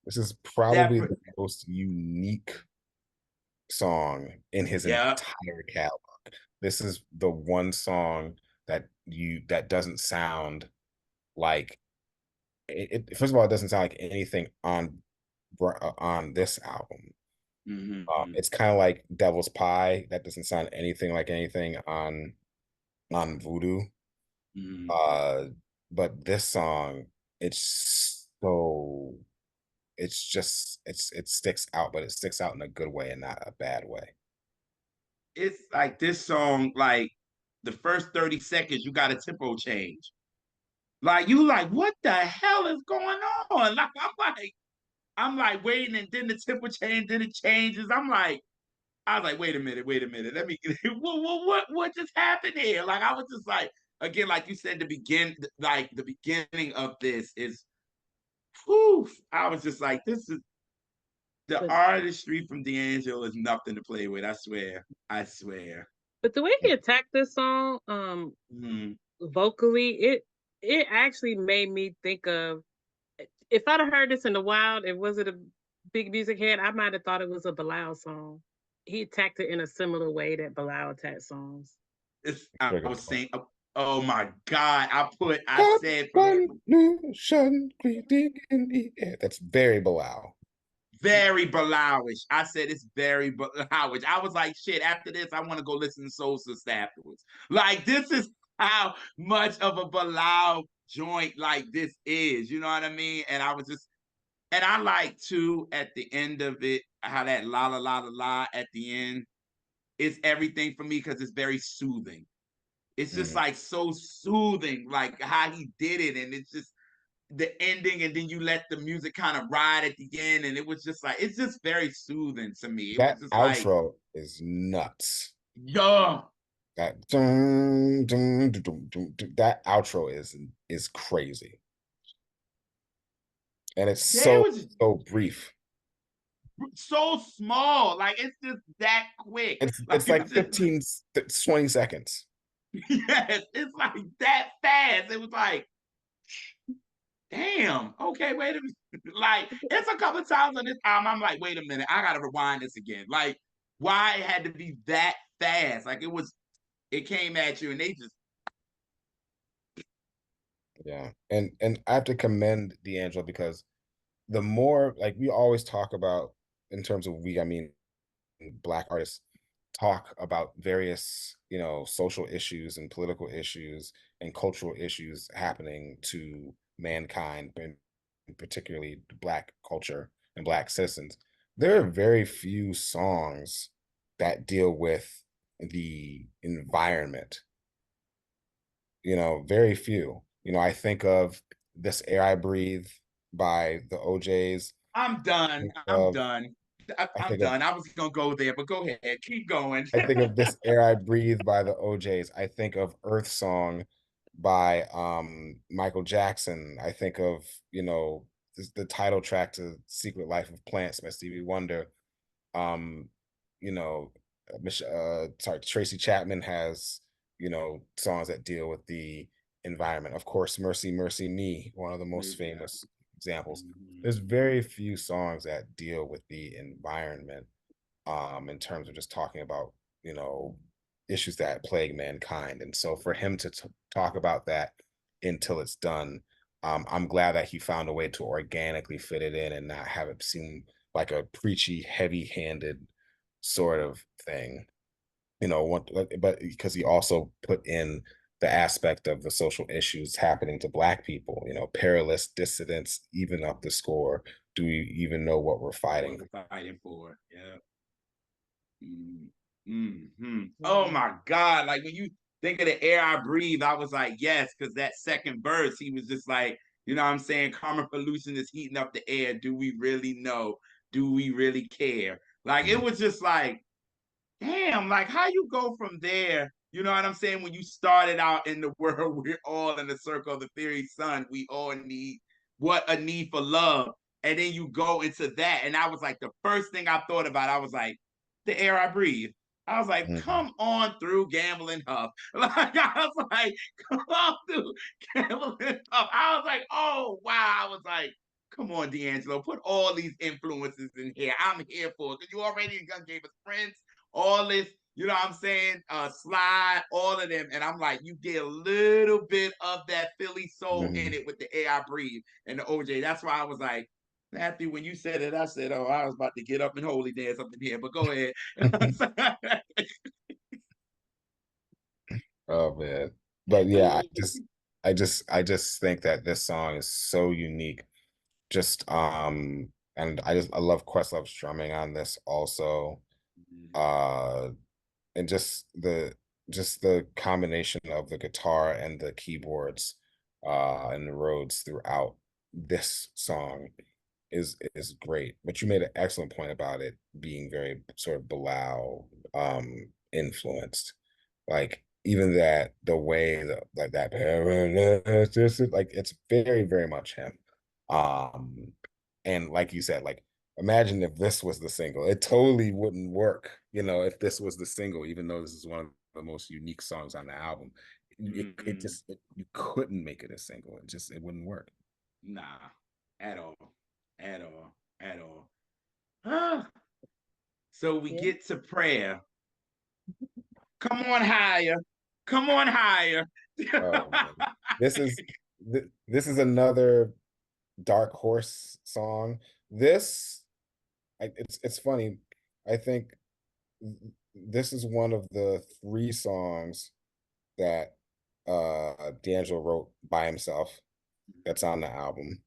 This is That, probably the most unique song in his yeah. entire catalog. This is the one song that doesn't sound like first of all, it doesn't sound like anything on this album. Mm-hmm. It's kind of like Devil's Pie. That doesn't sound anything like anything on Voodoo. Mm-hmm. But this song, it's so it sticks out, but it sticks out in a good way and not a bad way. It's like this song, like the first 30 seconds, you got a tempo change. Like you like, what the hell is going on? Like I'm like waiting, and then the tempo change, then it changes. I was like, wait a minute. Let me what just happened here? Like I was just like, again, like you said, the beginning of this is whew. I was just like, this is the But artistry from D'Angelo is nothing to play with. I swear. I swear. but the way he attacked this song, Mm. vocally, it actually made me think of, if I'd have heard this in the wild, it wasn't a big music head, I might have thought it was a Bilal song. He attacked it in a similar way that Bilal attacked songs. I Very good was point. saying, oh my God. I Got said from one notion greeting in the air. That's very Bilal. very Balawish. I said it's very Balawish. I was like, shit, after this, I want to go listen to Soul Sister afterwards. Like, this is how much of a Bilal joint like this is. You know what I mean? And I like too at the end of it, how that la la la la la at the end is everything for me because it's very soothing. It's just Mhm. like so soothing, like how he did it. And it's just the ending, and then you let the music kind of ride at the end, and it was just like it's just very soothing to me. It was That just like, outro is nuts. yo, That that outro is crazy, and it's yeah, it so was brief. so small, like it's just that quick, like It's like it's just 15, 20 seconds. yes, it's like that fast. It was like, damn, okay, wait a minute. Like it's a couple of times on this album, I'm like, wait a minute, I gotta rewind this again. Like, why it had to be that fast? Like it came at you, and they just Yeah, and I have to commend D'Angelo because the more like we always talk about in terms of I mean Black artists talk about various, you know, social issues and political issues and cultural issues happening to mankind, and particularly Black culture and Black citizens. There are very few songs that deal with the environment, you know, very few. You know, I think of This Air I Breathe by the OJs. I'm done. I'm done. I'm done. I was gonna go there, but go ahead. Keep going. I think of This Air I Breathe by the OJs. I think of Earth Song by Michael Jackson. I think of, the title track to Secret Life of Plants by Stevie Wonder. Um, you know, Tracy Chapman has, songs that deal with the environment. Of course, Mercy, Mercy Me, one of the most famous examples. There's very few songs that deal with the environment in terms of just talking about, issues that plague mankind. And so for him to talk about that until it's done, I'm glad that he found a way to organically fit it in and not have it seem like a preachy, heavy-handed sort of thing, but because he also put in the aspect of the social issues happening to Black people, perilous dissidents, even up the score. Do we even know what we're fighting for? Yeah. Oh my God. Like when you think of The Air I Breathe, I was like, yes, because that second verse, he was just like, you know what I'm saying? Carbon pollution is heating up the air. Do we really know? Do we really care? Like, it was just like, damn, like how you go from there, you know what I'm saying? When you started out in the world, we're all in the circle of the theory, son. We all need what a need for love. And then you go into that. And I was like, the first thing I thought about, I was like, the air I breathe. I was like, come on through Gambling Huff. Like, I was like, come on through Gambling Huff. I was like, oh, wow. I was like, come on, D'Angelo, put all these influences in here. I'm here for it. Because you already gave us Prince, all this, you know what I'm saying? Slide, all of them. And I'm like, you get a little bit of that Philly soul in it with the Air I Breathe and the OJ. That's why I was like, Matthew, when you said it, I said, oh, I was about to get up and holy dance up in here, but go ahead. Oh man. But yeah, I just think that this song is so unique. Just and I love Questlove's drumming on this also. And just the combination of the guitar and the keyboards and the Rhodes throughout this song is great. But you made an excellent point about it being very sort of Bilal influenced. Like even that the way that like that like it's very, very much him. And like you said, like imagine if this was the single. It totally wouldn't work, if this was the single, even though this is one of the most unique songs on the album. You couldn't make it a single. It wouldn't work. Nah, at all. At all. At all. So we get to prayer. Come on higher. Come on higher. Oh, this is another dark horse song. It's funny. I think this is one of the 3 songs that D'Angelo wrote by himself that's on the album.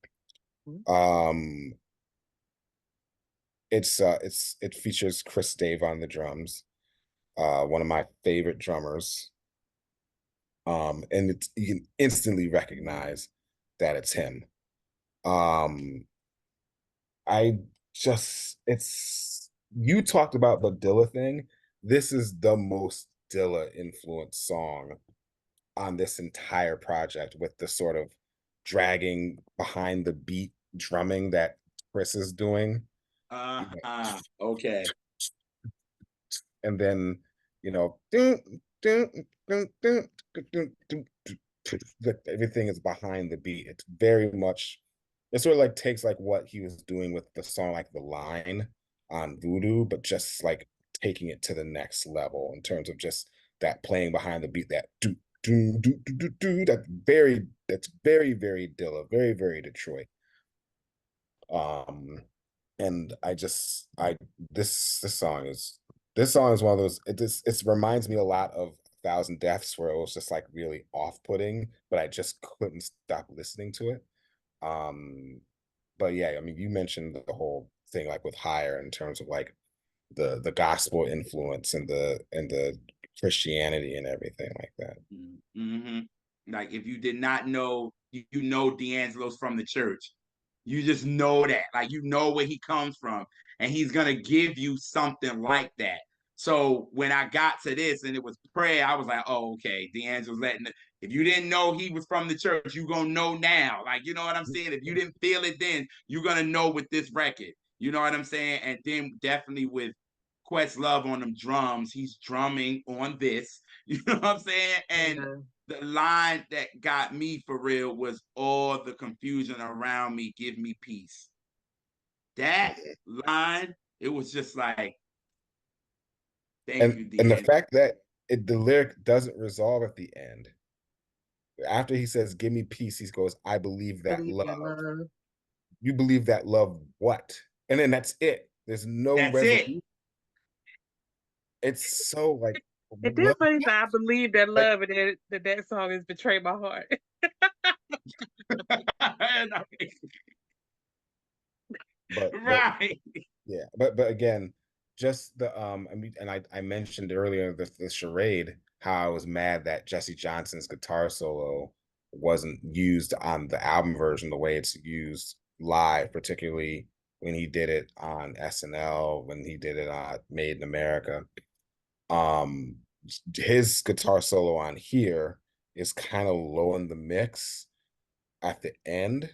It features Chris Dave on the drums, one of my favorite drummers. And you can instantly recognize that it's him. You talked about the Dilla thing. This is the most Dilla influenced song on this entire project, with the sort of dragging behind the beat drumming that Chris is doing. Okay. And then, everything is behind the beat. It's very much, it sort of like takes like what he was doing with the song, like The Line on Voodoo, but just like taking it to the next level in terms of just that playing behind the beat, that do do do do do, that's very, very Dilla, very, very Detroit. And this song is one of those, it reminds me a lot of 1,000 Deaths, where it was just like really off-putting, but I just couldn't stop listening to it. But yeah, I mean, you mentioned the whole thing like with Higher in terms of like the gospel influence and the Christianity and everything like that. Like if you did not know you know D'Angelo's from the church. You just know that, like, you know where he comes from, and he's gonna give you something like that. So when I got to this and it was prayer, I was like, oh, okay, D'Angelo's letting it. If you didn't know he was from the church, you're gonna know now. Like, you know what I'm saying? If you didn't feel it then, you're gonna know with this record. You know what I'm saying? And then definitely with Questlove on them drums, he's drumming on this. You know what I'm saying? And the line that got me for real was all the confusion around me, give me peace. That line, it was just like, thank you, And the D'Angelo. fact that the lyric doesn't resolve at the end. After he says, give me peace, he goes, I believe that love. You believe that love what? And then that's it. There's no resolution. It's so like, it did funny that I believe that love, like, and that song is Betray My Heart. but right. Yeah, but again, just the I mean, and I mentioned earlier the charade, how I was mad that Jesse Johnson's guitar solo wasn't used on the album version the way it's used live, particularly when he did it on SNL, when he did it on Made in America. His guitar solo on here is kind of low in the mix at the end,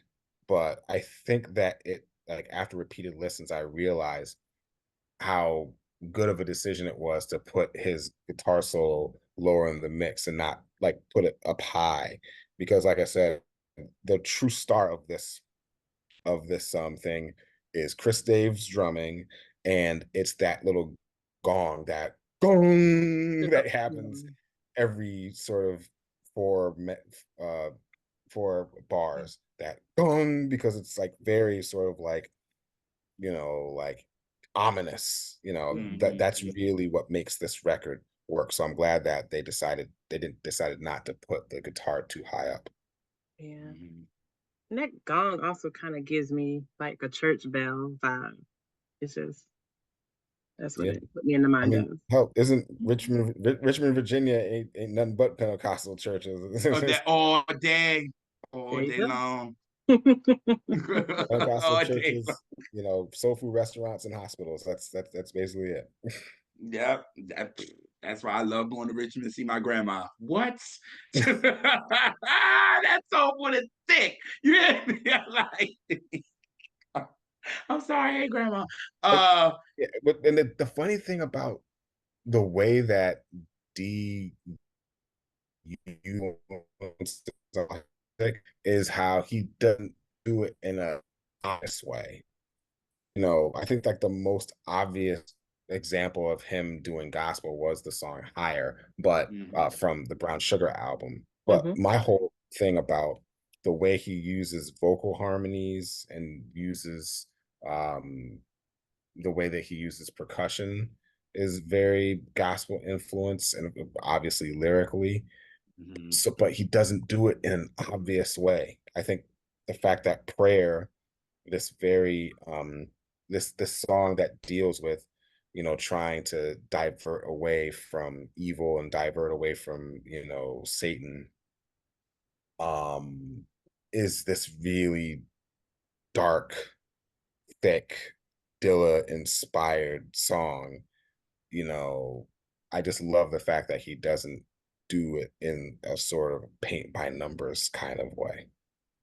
but I think that it, like, after repeated listens, I realized how good of a decision it was to put his guitar solo lower in the mix and not like put it up high, because like I said, the true star of this thing is Chris Dave's drumming, and it's that little gong, that gong that happens every sort of four bars, that gong, because it's like very sort of like, you know, like ominous, you know, that's really what makes this record work. So I'm glad that they decided not to put the guitar too high up. Yeah. And that gong also kind of gives me like a church bell vibe. It's just, that's what it put me in the mind of. Hell, isn't Richmond, Virginia ain't nothing but Pentecostal churches. all day long. Pentecostal churches, you know, soul food restaurants and hospitals. That's basically it. Yeah, that's why I love going to Richmond to see my grandma. What? That soul food is thick. You hear me? Like, I'm sorry, hey grandma. But and the funny thing about the way that is how he doesn't do it in a honest way. You know, I think like the most obvious example of him doing gospel was the song Higher, but from the Brown Sugar album. But my whole thing about the way he uses vocal harmonies and uses the way that he uses percussion is very gospel influence, and obviously lyrically. So, but he doesn't do it in an obvious way. I think the fact that Prayer, this very this song that deals with, you know, trying to divert away from evil and divert away from, you know, Satan, is this really dark, thick, Dilla inspired song. You know, I just love the fact that he doesn't do it in a sort of paint by numbers kind of way.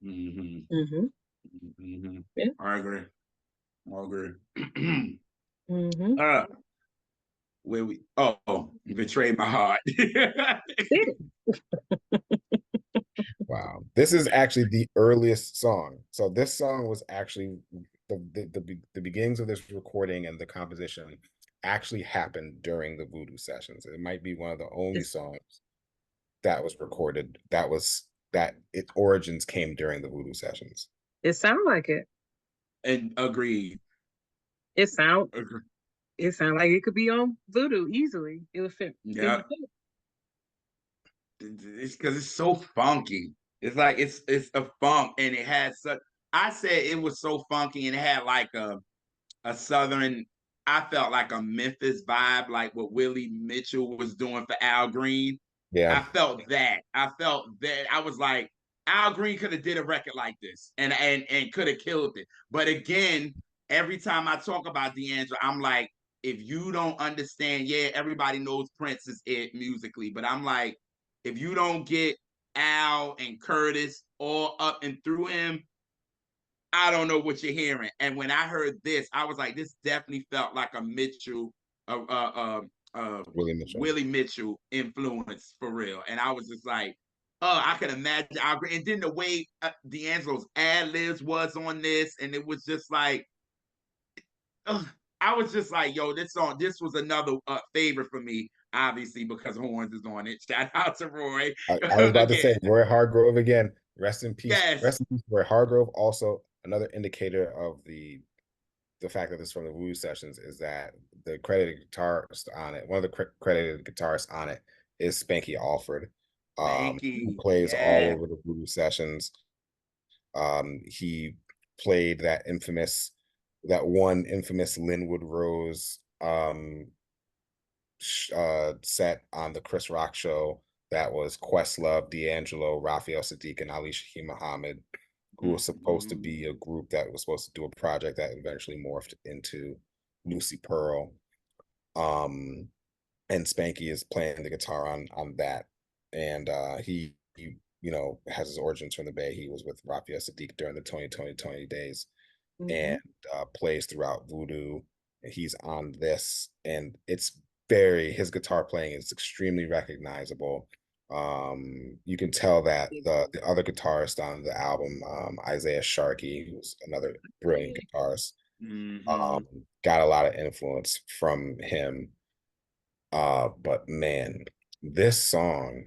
Yeah. I agree. Where we you betrayed my heart. Wow. This is actually the earliest song. So this song was actually the beginnings of this recording, and the composition actually happened during the Voodoo sessions. It might be one of the only songs that was recorded that its origins came during the Voodoo sessions. It sounds like it. And agreed. It sounds like it could be on Voodoo easily. It would fit. Yeah. It's because it's so funky. It's like it's a funk, and it has such. I said it was so funky, and it had like a southern. I felt like a Memphis vibe, like what Willie Mitchell was doing for Al Green. Yeah, I felt that. I was like, Al Green could have did a record like this and could have killed it. But again, every time I talk about D'Angelo, I'm like, if you don't understand, yeah, everybody knows Prince is it musically, but I'm like, if you don't get Al and Curtis all up and through him, I don't know what you're hearing. And when I heard this, I was like, this definitely felt like a Mitchell, Willie Mitchell. Willie Mitchell influence for real. And I was just like, oh, I could imagine. And then the way D'Angelo's ad libs was on this, and it was just like, I was just like, yo, this song, this was another favorite for me, obviously, because Horns is on it. Shout out to Roy. I was about to say Roy Hargrove again. Rest in peace. Yes. Rest in peace, Roy Hargrove. Also, another indicator of the fact that this is from the Voodoo sessions is that the credited guitarist on it, one of the credited guitarists on it, is Spanky Alford. Who plays all over the Voodoo sessions. He played that one infamous Linwood Rose set on the Chris Rock show that was Questlove, D'Angelo, Raphael Sadiq, and Ali Shaheed Muhammad, who was supposed to be a group that was supposed to do a project that eventually morphed into Lucy Pearl. And Spanky is playing the guitar on that. And he you know, has his origins from the Bay. He was with Raphael Sadiq during the 20 days, and plays throughout Voodoo. And he's on this, and it's his guitar playing is extremely recognizable. You can tell that the other guitarist on the album, Isaiah Sharkey, who's another brilliant guitarist, got a lot of influence from him. But man, this song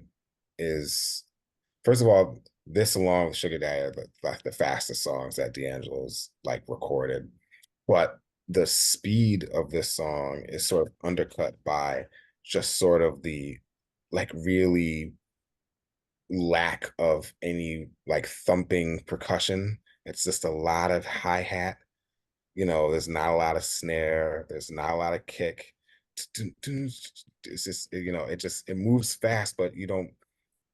is, first of all, this along with Sugar Daddy are like the fastest songs that D'Angelo's like recorded. But the speed of this song is sort of undercut by just sort of the like really lack of any like thumping percussion. It's just a lot of hi-hat. You know, there's not a lot of snare, there's not a lot of kick. It's just, you know, it moves fast, but you don't,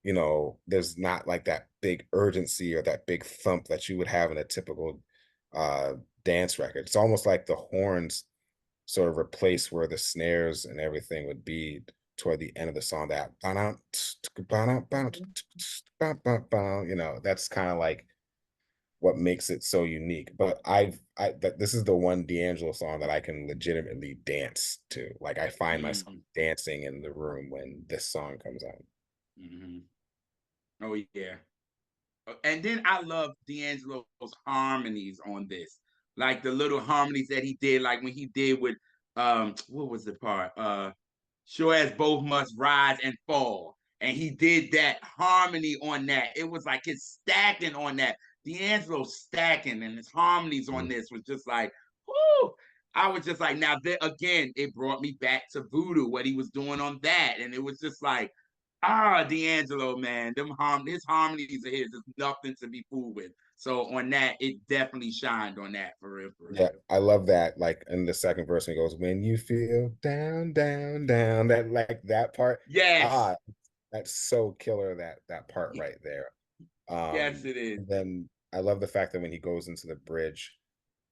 you know, there's not like that big urgency or that big thump that you would have in a typical dance record. It's almost like the horns sort of replace where the snares and everything would be toward the end of the song. That, you know, that's kind of like what makes it so unique. But this is the one D'Angelo song that I can legitimately dance to. Like I find myself dancing in the room when this song comes on. Oh yeah. And then I love D'Angelo's harmonies on this. Like the little harmonies that he did, like when he did with what was the part? Sure as both must rise and fall. And he did that harmony on that. It was like his stacking on that. D'Angelo stacking and his harmonies on this was just like, whoo. I was just like, now again, it brought me back to Voodoo, what he was doing on that. And it was just like, D'Angelo, man, his harmonies of his is nothing to be fooled with. So on that, it definitely shined on that for real. Yeah, I love that. Like in the second verse, when he goes, "When you feel down, down, down," that like that part. Yes. That's so killer. That part right there. Yes, it is. And then I love the fact that when he goes into the bridge,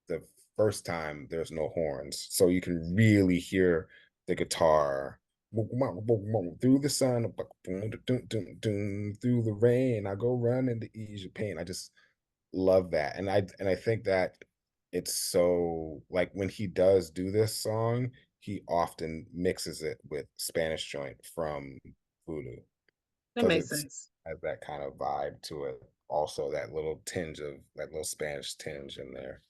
the first time there's no horns, so you can really hear the guitar through the sun, through the rain. I go running to ease your pain. I just love that, and I think that it's so like when he does do this song, he often mixes it with Spanish Joint from Voodoo. That makes sense. Has that kind of vibe to it. Also, that little Spanish tinge in there.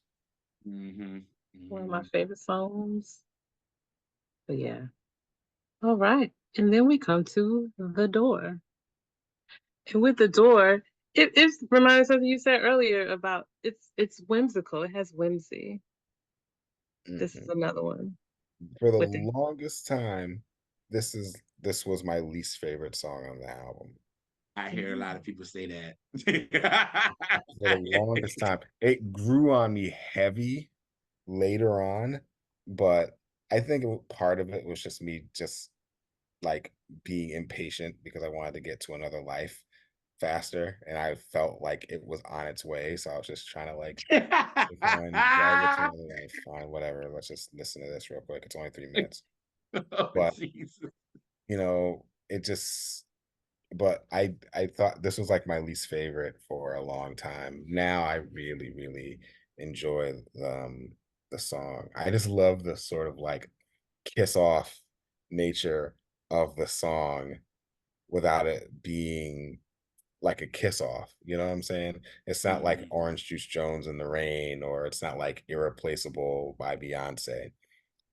One of my favorite songs. But yeah. All right. And then we come to The Door. And with The Door, it reminds something you said earlier about it's whimsical. It has whimsy. This is another one. For the longest time, this was my least favorite song on the album. I hear a lot of people say that. For the longest time. It grew on me heavy later on, but I think part of it was just me just like being impatient because I wanted to get to another life. faster, and I felt like it was on its way. So I was just trying to like drag it to another life. Fine, whatever. Let's just listen to this real quick. It's only 3 minutes. Oh, But Jesus. it just but I thought this was like my least favorite for a long time. Now I really, really enjoy the song. I just love the sort of like kiss off nature of the song without it being like a kiss off. You know what I'm saying? It's not like Orange Juice Jones in the Rain, or it's not like Irreplaceable by Beyonce.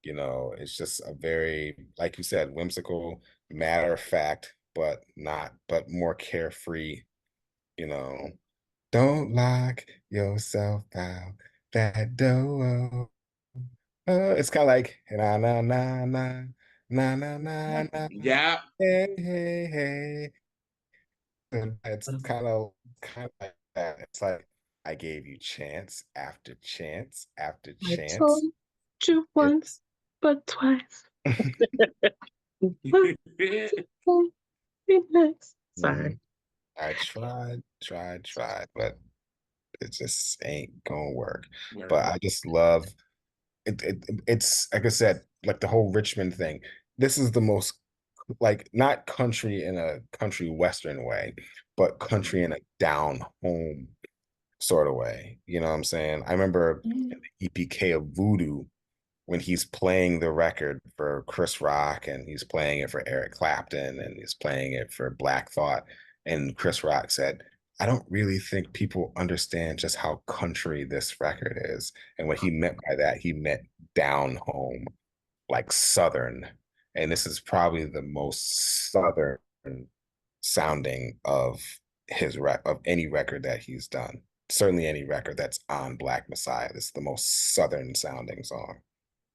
It's just a very, like you said, whimsical, matter of fact, but more carefree, you know. Don't lock yourself out that door. It's kind of like na na na na na na na na. Yeah. Hey, hey, hey. And it's kind of like that. It's like I gave you chance after chance after I chance. told you once, but twice. Sorry. I tried, but it just ain't gonna work. Word. But I just love it, it's like I said, like the whole Richmond thing. This is the most like not country in a country western way, but country in a down home sort of way. You know what I'm saying? I remember in the EPK of Voodoo when he's playing the record for Chris Rock and he's playing it for Eric Clapton and he's playing it for Black Thought. And Chris Rock said, I don't really think people understand just how country this record is. And what he meant by that, he meant down home, like Southern. And this is probably the most Southern sounding of of any record that he's done. Certainly any record that's on Black Messiah. This is the most Southern sounding song.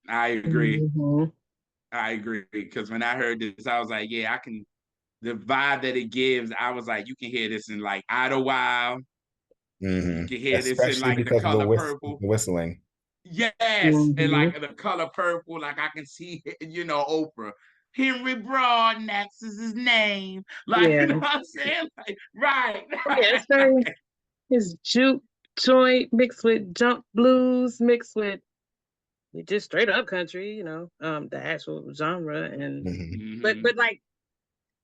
I agree. Mm-hmm. I agree. Because when I heard this, I was like, yeah, I can. The vibe that it gives, I was like, you can hear this in like Idlewild. You can hear this in Especially like The because of Color Purple. the whistling. Yes, Mm-hmm. and like The Color Purple, like I can see, Oprah. Henry Broadnax is his name. Like, Yeah. you know what I'm saying? Like, right. Yeah, it's very his juke joint mixed with jump blues, mixed with just straight up country, the actual genre. And Mm-hmm. but like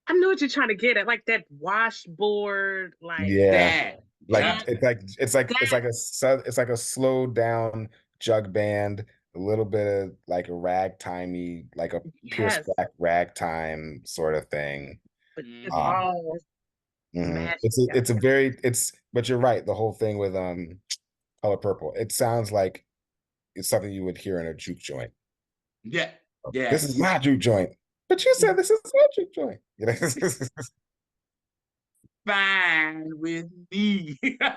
I know what you're trying to get at, like that washboard, like Yeah. Like Yeah. it's like a slowed down jug band, a little bit of like a ragtimey, like a Pierce yes, Black ragtime sort of thing. but it's Um, all mashed it's a together. very but you're right, the whole thing with Color Purple. It sounds like it's something you would hear in a juke joint. Yeah. This is Yes. my juke joint. But you said this is my juke joint. Fine with me. Yeah,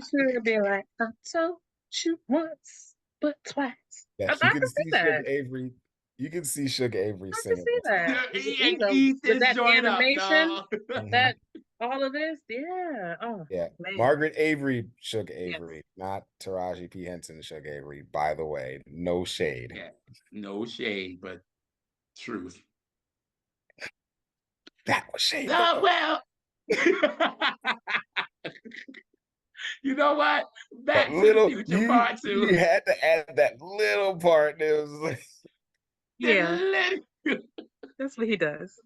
sure, be like, I told you once, but twice. Yeah, I you can can see see that. Suge Avery. You can see Suge Avery I can singing see this. that. And eat With this that joint up, animation, dog. that all of this, yeah. Oh, Yeah. man. Margaret Avery, Suge Yes. Avery, not Taraji P. Henson, Suge Avery, by the way. No shade. Yeah. No shade, but truth. That was shade. Oh, well. You know what? Back to the Future Part 2. You had to add that little part. It was like, Yeah, that's what he does.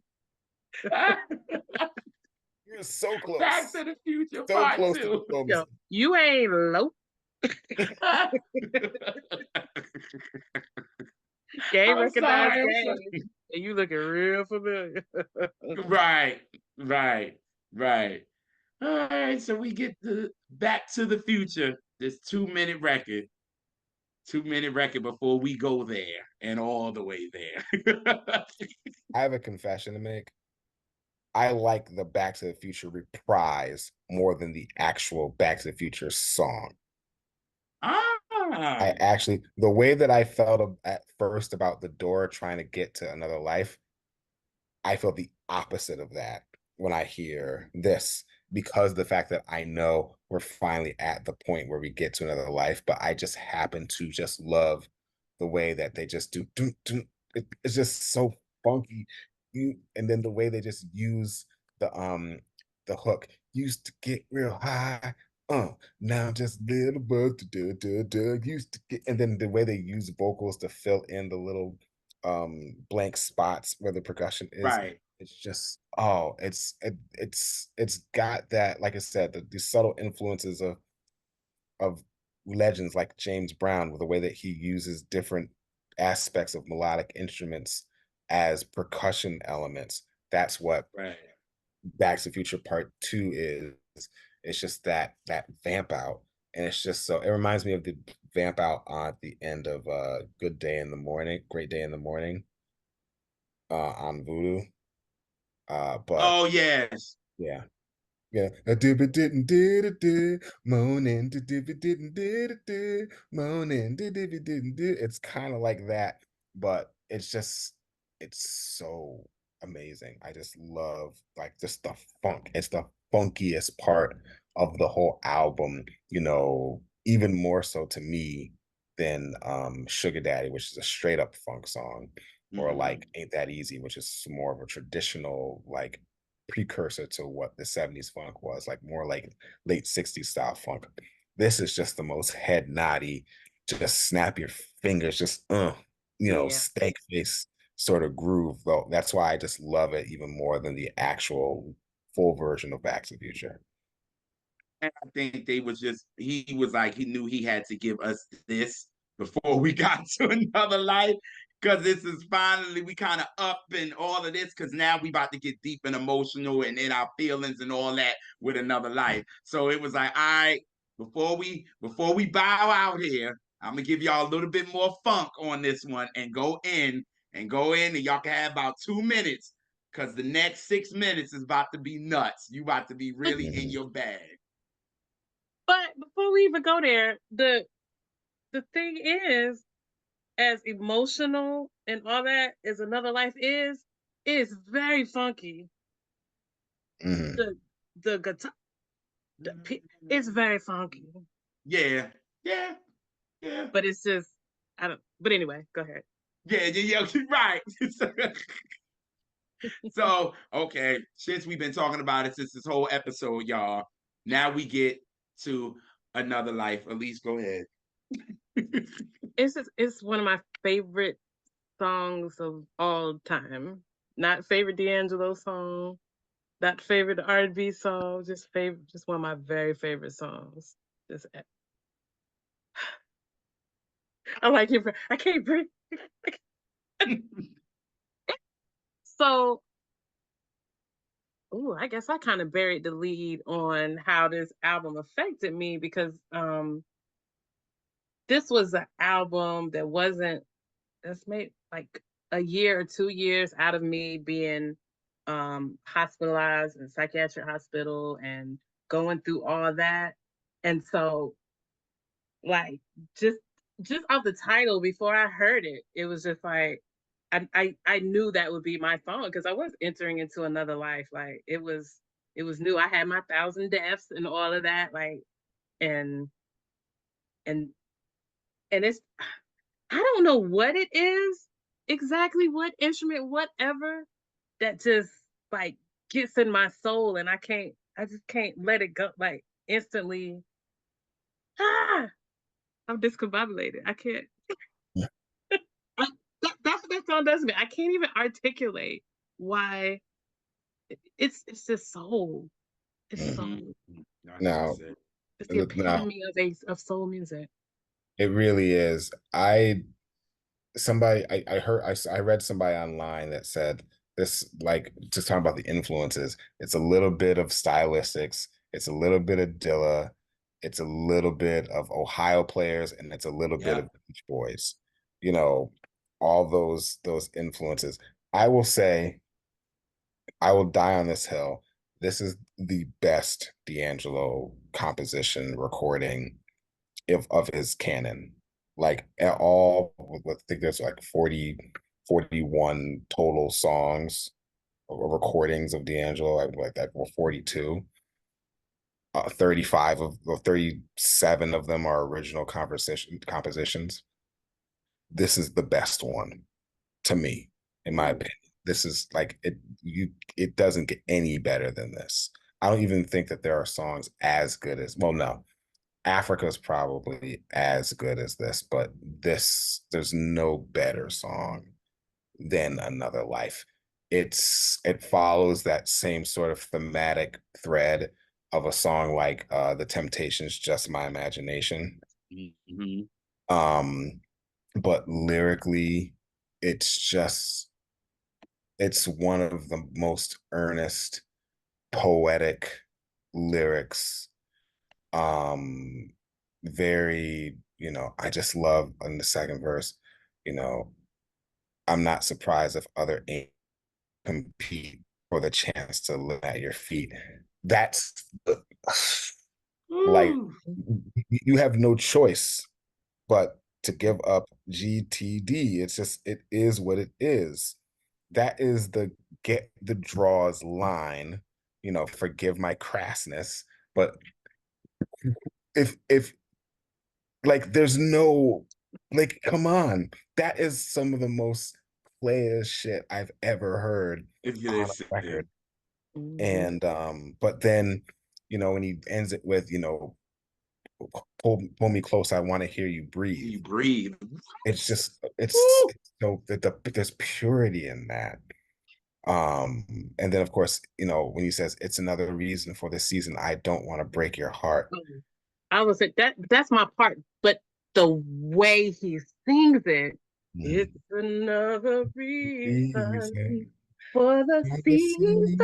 you're so close. Back to the Future So Part close 2. to Yo, you ain't low. Game I'm recognized sorry, game. And you looking real familiar. Right. All right, so we get Back to the Future, this 2-minute record. 2-minute record before we go there and all the way there. I have a confession to make. I like the Back to the Future reprise more than the actual Back to the Future song. I actually, the way that I felt at first about the door trying to get to another life, I feel the opposite of that when I hear this, because of the fact that I know we're finally at the point where we get to another life, but I just happen to just love the way that they just do. It's just so funky. And then the way they just use the hook. used to get real high. Now I'm just a little buzz. Used to get, and then the way they use vocals to fill in the little blank spots where the percussion is. Right. It's just it's got that, like I said, the subtle influences of legends like James Brown, with the way that he uses different aspects of melodic instruments as percussion elements. That's what Right. Back to the Future Part 2 is. It's just that vamp out. And it's just so, it reminds me of the vamp out at the end of Good Day in the Morning, Great Day in the Morning on Voodoo. But Oh yes. yeah. Yeah, a dibba didn't did it did moaning, dibba didn't did it did moaning, dibba didn't did. It's kind of like that, but it's so amazing. I just love like just the funk. It's the funkiest part of the whole album, you know, even more so to me than Sugar Daddy, which is a straight up funk song, or like Ain't That Easy, which is more of a traditional like precursor to what the 70s funk was, like more like late 60s style funk. This is just the most head noddy, just snap your fingers, just Yeah. steak face sort of groove, though. That's why I just love it even more than the actual full version of Back to the Future. And I think he was like, he knew he had to give us this before we got to another life. Because this is finally, we kind of up in all of this, because now we about to get deep and emotional and in our feelings and all that with another life. So it was like, all right, before we bow out here, I'm gonna give y'all a little bit more funk on this one and go in, and y'all can have about 2 minutes, because the next 6 minutes is about to be nuts. You about to be really in your bag. But before we even go there, the thing is, as emotional and all that as Another Life is very funky. The guitar, it's very funky. Yeah. But it's just, I don't. But anyway, go ahead. Yeah, right. So, okay, since we've been talking about it since this whole episode, y'all, now we get to Another Life. Elise, go ahead. It's one of my favorite songs of all time. Not favorite D'Angelo song, not favorite R&B song, just one of my very favorite songs. Just I like it. I can't breathe. So, I guess I kind of buried the lead on how this album affected me, because this was an album that's made like a year or 2 years out of me being hospitalized in psychiatric hospital and going through all that. And so, like, just off the title, before I heard it, it was just like I knew that would be my song, because I was entering into another life. Like, it was new. I had my 1,000 deaths and all of that, like, and and it's, I don't know what it is exactly, what instrument, whatever, that just like gets in my soul, and I just can't let it go, like, instantly. I'm discombobulated. I can't. That's what that song does to me. I can't even articulate why. It's just soul. It's soul. Now, It's the epitome of soul music. it really is. I read somebody online that said this, like, just talking about the influences. It's a little bit of Stylistics, it's a little bit of Dilla, it's a little bit of Ohio Players, and it's a little bit of Beach Boys. You know, all those influences. I will say, I will die on this hill. This is the best D'Angelo composition recording of his canon. Like, at all, I think there's like 41 total songs or recordings of D'Angelo, like that, or 42. 35 or 37 of them are original compositions. This is the best one to me, in my opinion. This is like it doesn't get any better than this. I don't even think that there are songs as good as, well, no, Africa is probably as good as this, but there's no better song than Another Life. It follows that same sort of thematic thread of a song like The Temptations, Just My Imagination. Mm-hmm. But lyrically, it's it's one of the most earnest, poetic lyrics. Very, I just love in the second verse, you know, I'm not surprised if other ain't compete for the chance to look at your feet. That's like Ooh. you have no choice but to give up GTD. It's just, it is what it is. That is the get the draws line, forgive my crassness, but if like there's no, like, come on. That is some of the most player shit I've ever heard If you on a listen. record. Mhm. And but then, when he ends it with, pull me close, I want to hear you breathe. You breathe. It's just, Woo. so there's purity in that. And then of course, when he says it's another reason for this season, I don't want to break your heart. I was like, that's my part, but the way he sings it, it's another reason for the season.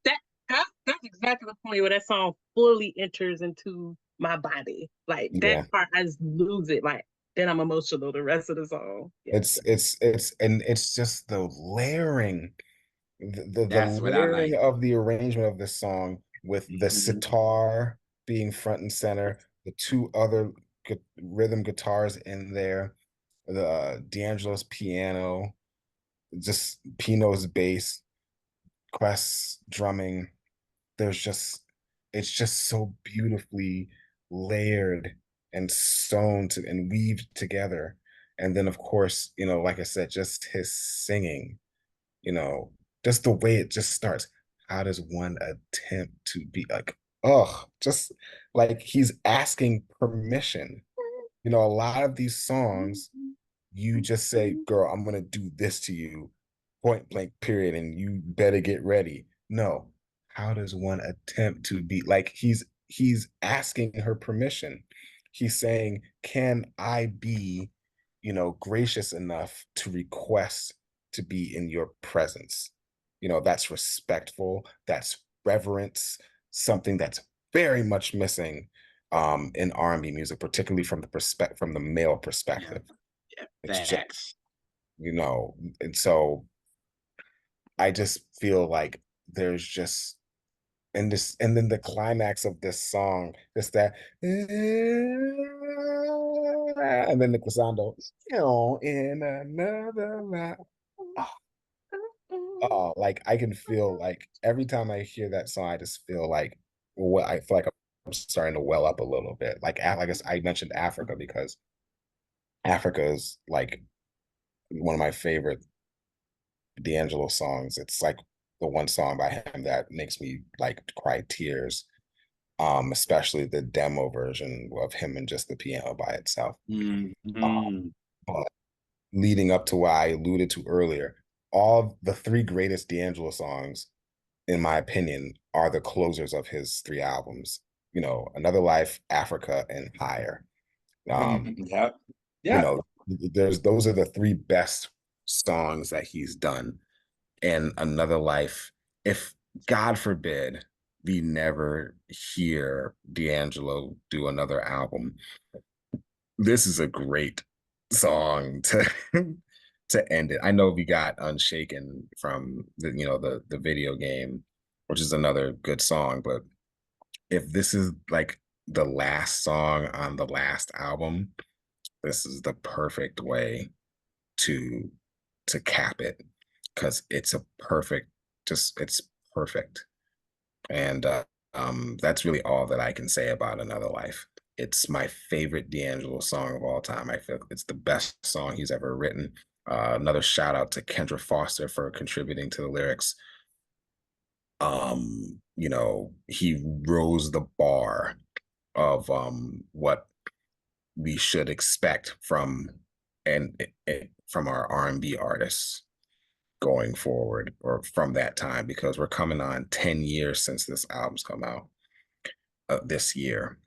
That that's exactly the point where that song fully enters into my body. Like Yeah. that part, I just lose it. Like then I'm emotional the rest of the song. Yeah. And it's just the layering, the That's what I like. layering of the arrangement of this song with the Mhm. sitar being front and center, the two other rhythm guitars in there, the D'Angelo's piano, just Pino's bass, Quest's drumming. There's just, it's just so beautifully layered and sewn to and weaved together. And then of course, like I said, just his singing, you know, just the way it just starts. How does one attempt to be like, oh, just like he's asking permission. A lot of these songs, you just say, girl, I'm gonna do this to you, point blank, period, and you better get ready. No, how does one attempt to be like, he's asking her permission. He's saying, can I be, gracious enough to request to be in your presence? That's respectful, that's reverence, something that's very much missing in R&B music, particularly from the male perspective. Yeah, It's just, facts. and so I just feel like there's just, and then the climax of this song is that, and then the glissando, in another life. Oh, like I can feel like every time I hear that song, I just feel like, I feel like I'm starting to well up a little bit. Like I guess I mentioned Africa because Africa is like one of my favorite D'Angelo songs. It's like the one song by him that makes me like cry tears. Especially the demo version of him and just the piano by itself. Mm-hmm. But leading up to what I alluded to earlier, all the three greatest D'Angelo songs, in my opinion, are the closers of his three albums. Another Life, Africa, and Higher. Yep. You Yep. know, those are the three best songs that he's done. And Another Life, if God forbid we never hear D'Angelo do another album, this is a great song to to end it. I know we got Unshaken from the video game, which is another good song, but if this is like the last song on the last album, this is the perfect way to cap it, because it's a perfect, it's perfect. And that's really all that I can say about Another Life. It's my favorite D'Angelo song of all time. I feel it's the best song he's ever written. Another shout out to Kendra Foster for contributing to the lyrics. You know, he rose the bar of what we should expect from from our R&B artists going forward, or from that time, because we're coming on 10 years since this album's come out this year.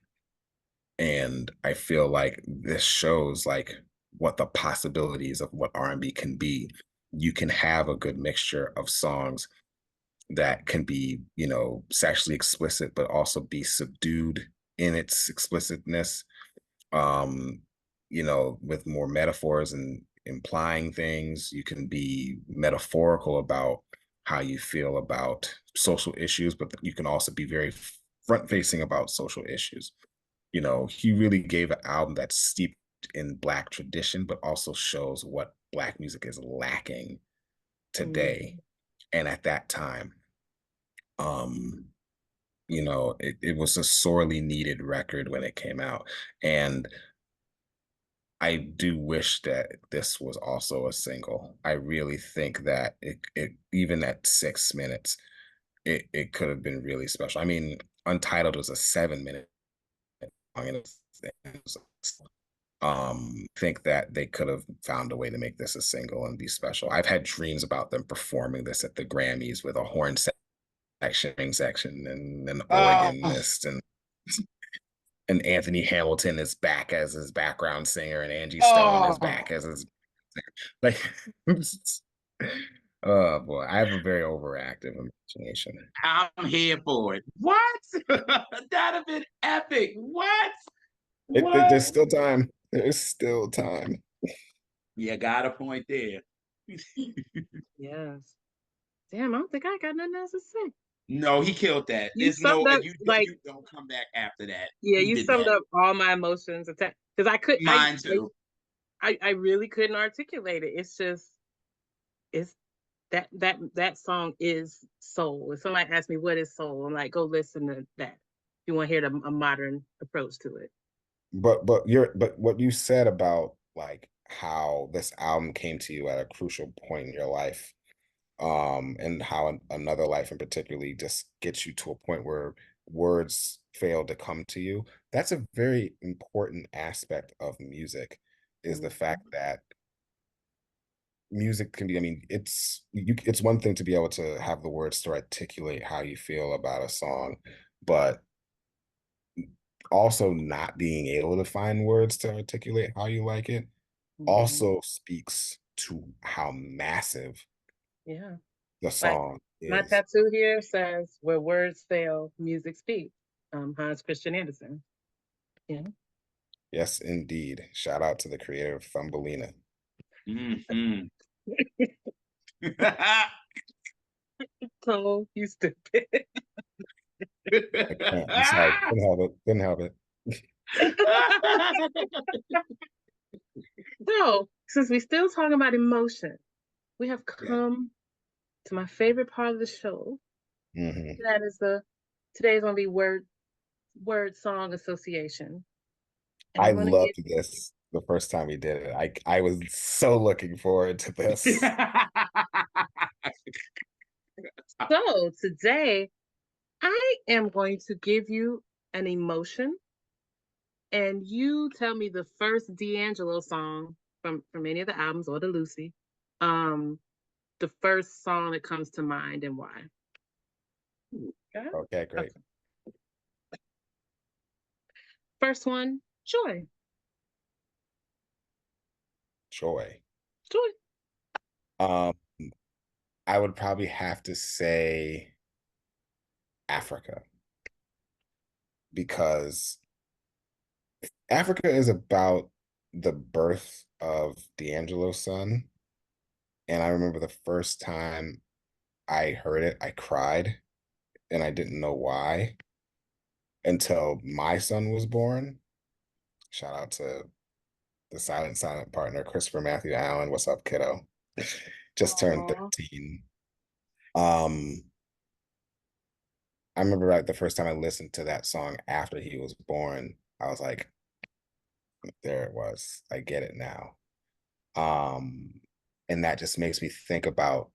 And I feel like this shows like what the possibilities of what R&B can be. You can have a good mixture of songs that can be, you know, sexually explicit, but also be subdued in its explicitness, um, you know, with more metaphors and implying things. You can be metaphorical about how you feel about social issues, but you can also be very front facing about social issues. You know, he really gave an album that's steeped in Black tradition, but also shows what Black music is lacking today and at that time. Um, you know, it was a sorely needed record when it came out. And I do wish that this was also a single. I really think that it even at 6 minutes, it could have been really special. I mean, Untitled was a 7 minute song, and think that they could have found a way to make this a single and be special. I've had dreams about them performing this at the Grammys with a horn section and an organist, and Anthony Hamilton is back as his background singer, and Angie Stone is back as his singer. Like, oh boy, I have a very overactive imagination. I'm here for it. What? That'd have been epic. What? There's still time. There's still time. Yeah, got a point there. Yes. Damn, I don't think I got nothing else to say. No, he killed that. You There's no, summed up, you like, don't come back after that. yeah, He you did summed that. up all my emotions. Because Mine too. I really couldn't articulate it. It's just, it's that song is soul. If somebody asks me what is soul, I'm like, go listen to that. If you want to hear a modern approach to it. But what you said about like how this album came to you at a crucial point in your life, and how another life in particularly just gets you to a point where words fail to come to you. That's a very important aspect of music, is the fact that music can be, I mean, it's one thing to be able to have the words to articulate how you feel about a song, but also not being able to find words to articulate how you like it also speaks to how massive Yeah. the song My is. tattoo here says, "Where words fail, music speaks." Hans Christian Andersen. Yeah. Yes, indeed. Shout out to the creator of Thumbelina. Mm-hmm. So you stupid. I'm sorry, couldn't help it. Couldn't help it. So, since we still talking about emotion, we have come to my favorite part of the show. That is today's gonna be word song association. And I loved this the first time we did it. I was so looking forward to this. So today I am going to give you an emotion, and you tell me the first D'Angelo song from any of the albums or the Lucy, the first song that comes to mind and why. Okay, great. Okay. First one, Joy. Joy. Joy. I would probably have to say Africa, because Africa is about the birth of D'Angelo's son. And I remember the first time I heard it, I cried, and I didn't know why until my son was born. Shout out to the silent partner, Christopher Matthew Allen. What's up, kiddo? Just turned 13. I remember like the first time I listened to that song after he was born, I was like, there it was. I get it now. And that just makes me think about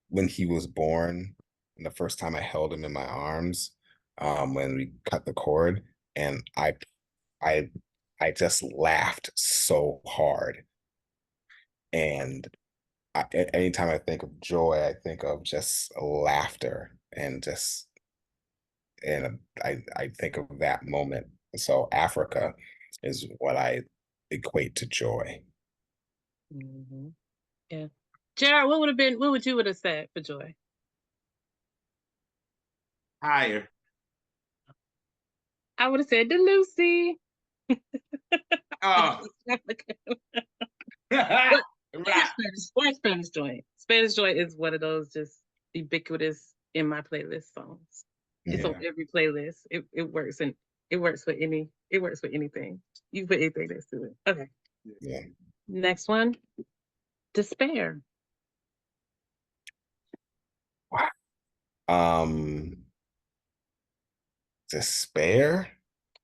when he was born, and the first time I held him in my arms, when we cut the cord, and I just laughed so hard. And anytime I think of joy, I think of just laughter and I think of that moment. So Africa is what I equate to joy. Mm-hmm. Yeah. Jared, what would you have said for joy? Higher. I would have said the Lucy. Oh. But Right. Spanish Joy. Spanish Joy is one of those just ubiquitous in my playlist songs. It's on every playlist. It works, and it works for anything. You put anything next to it. Okay. Yeah. Next one. Despair. Despair.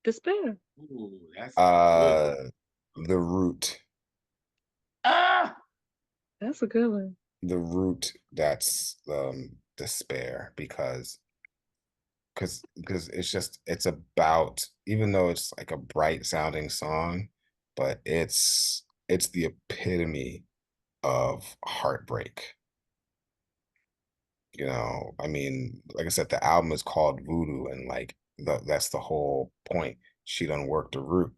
Despair. Ooh, that's The Root. That's a good one. The Root, that's despair, because it's about, even though it's like a bright sounding song, but it's the epitome of heartbreak. I mean, like I said, the album is called Voodoo, and like that's the whole point. She done worked the root,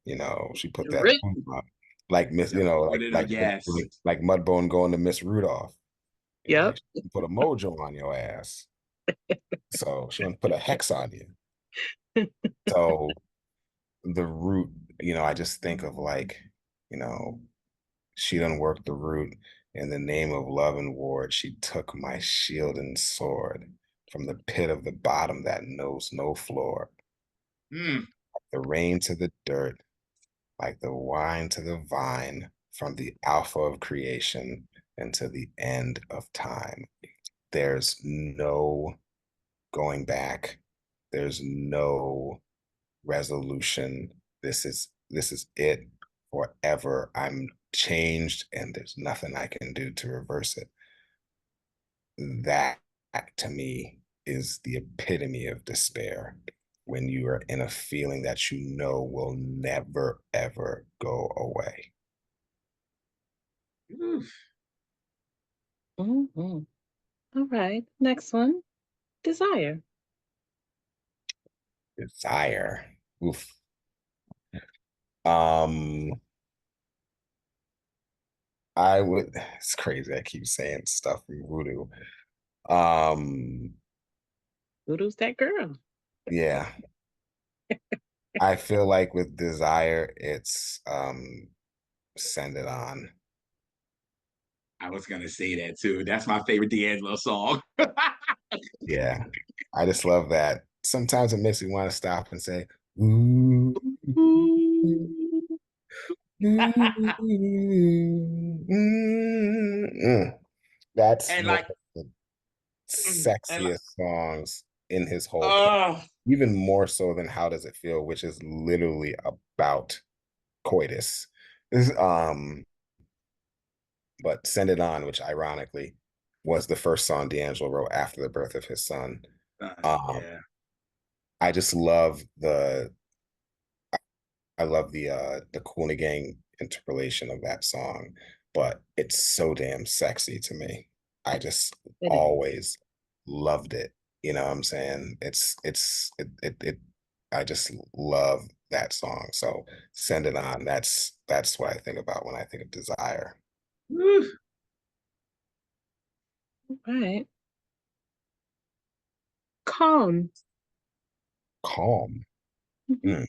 she put that voodoo on. Like Miss, yes. like Mudbone going to Miss Rudolph. Yep. She put a mojo on your ass. So she want to put a hex on you. So the root, I just think of like, she done worked the root. In the name of love and ward, she took my shield and sword from the pit of the bottom that knows no floor. Mm. The rain to the dirt, like the wine to the vine, from the alpha of creation into the end of time. There's no going back. There's no resolution. This is it forever. I'm changed, and there's nothing I can do to reverse it. That to me is the epitome of despair, when you are in a feeling that will never ever go away. Mm-hmm. All right. Next one. Desire. Desire. Oof. Um, it's crazy. I keep saying stuff from Voodoo. Voodoo's that girl. Yeah. I feel like with Desire, it's Send It On. I was gonna say that too. That's my favorite D'Angelo song. Yeah. I just love that. Sometimes it makes me want to stop and say, ooh, that's And one like, of the and like, sexiest songs in his whole career. Even more so than How Does It Feel, which is literally about coitus. But Send It On, which ironically was the first song D'Angelo wrote after the birth of his son. yeah. I just love the Cool Gang interpolation of that song, but it's so damn sexy to me. I just always loved it. You know what I'm saying? I just love that song. So Send It On. That's what I think about when I think of Desire. Woo. All right. Calm. Calm. Mm-hmm.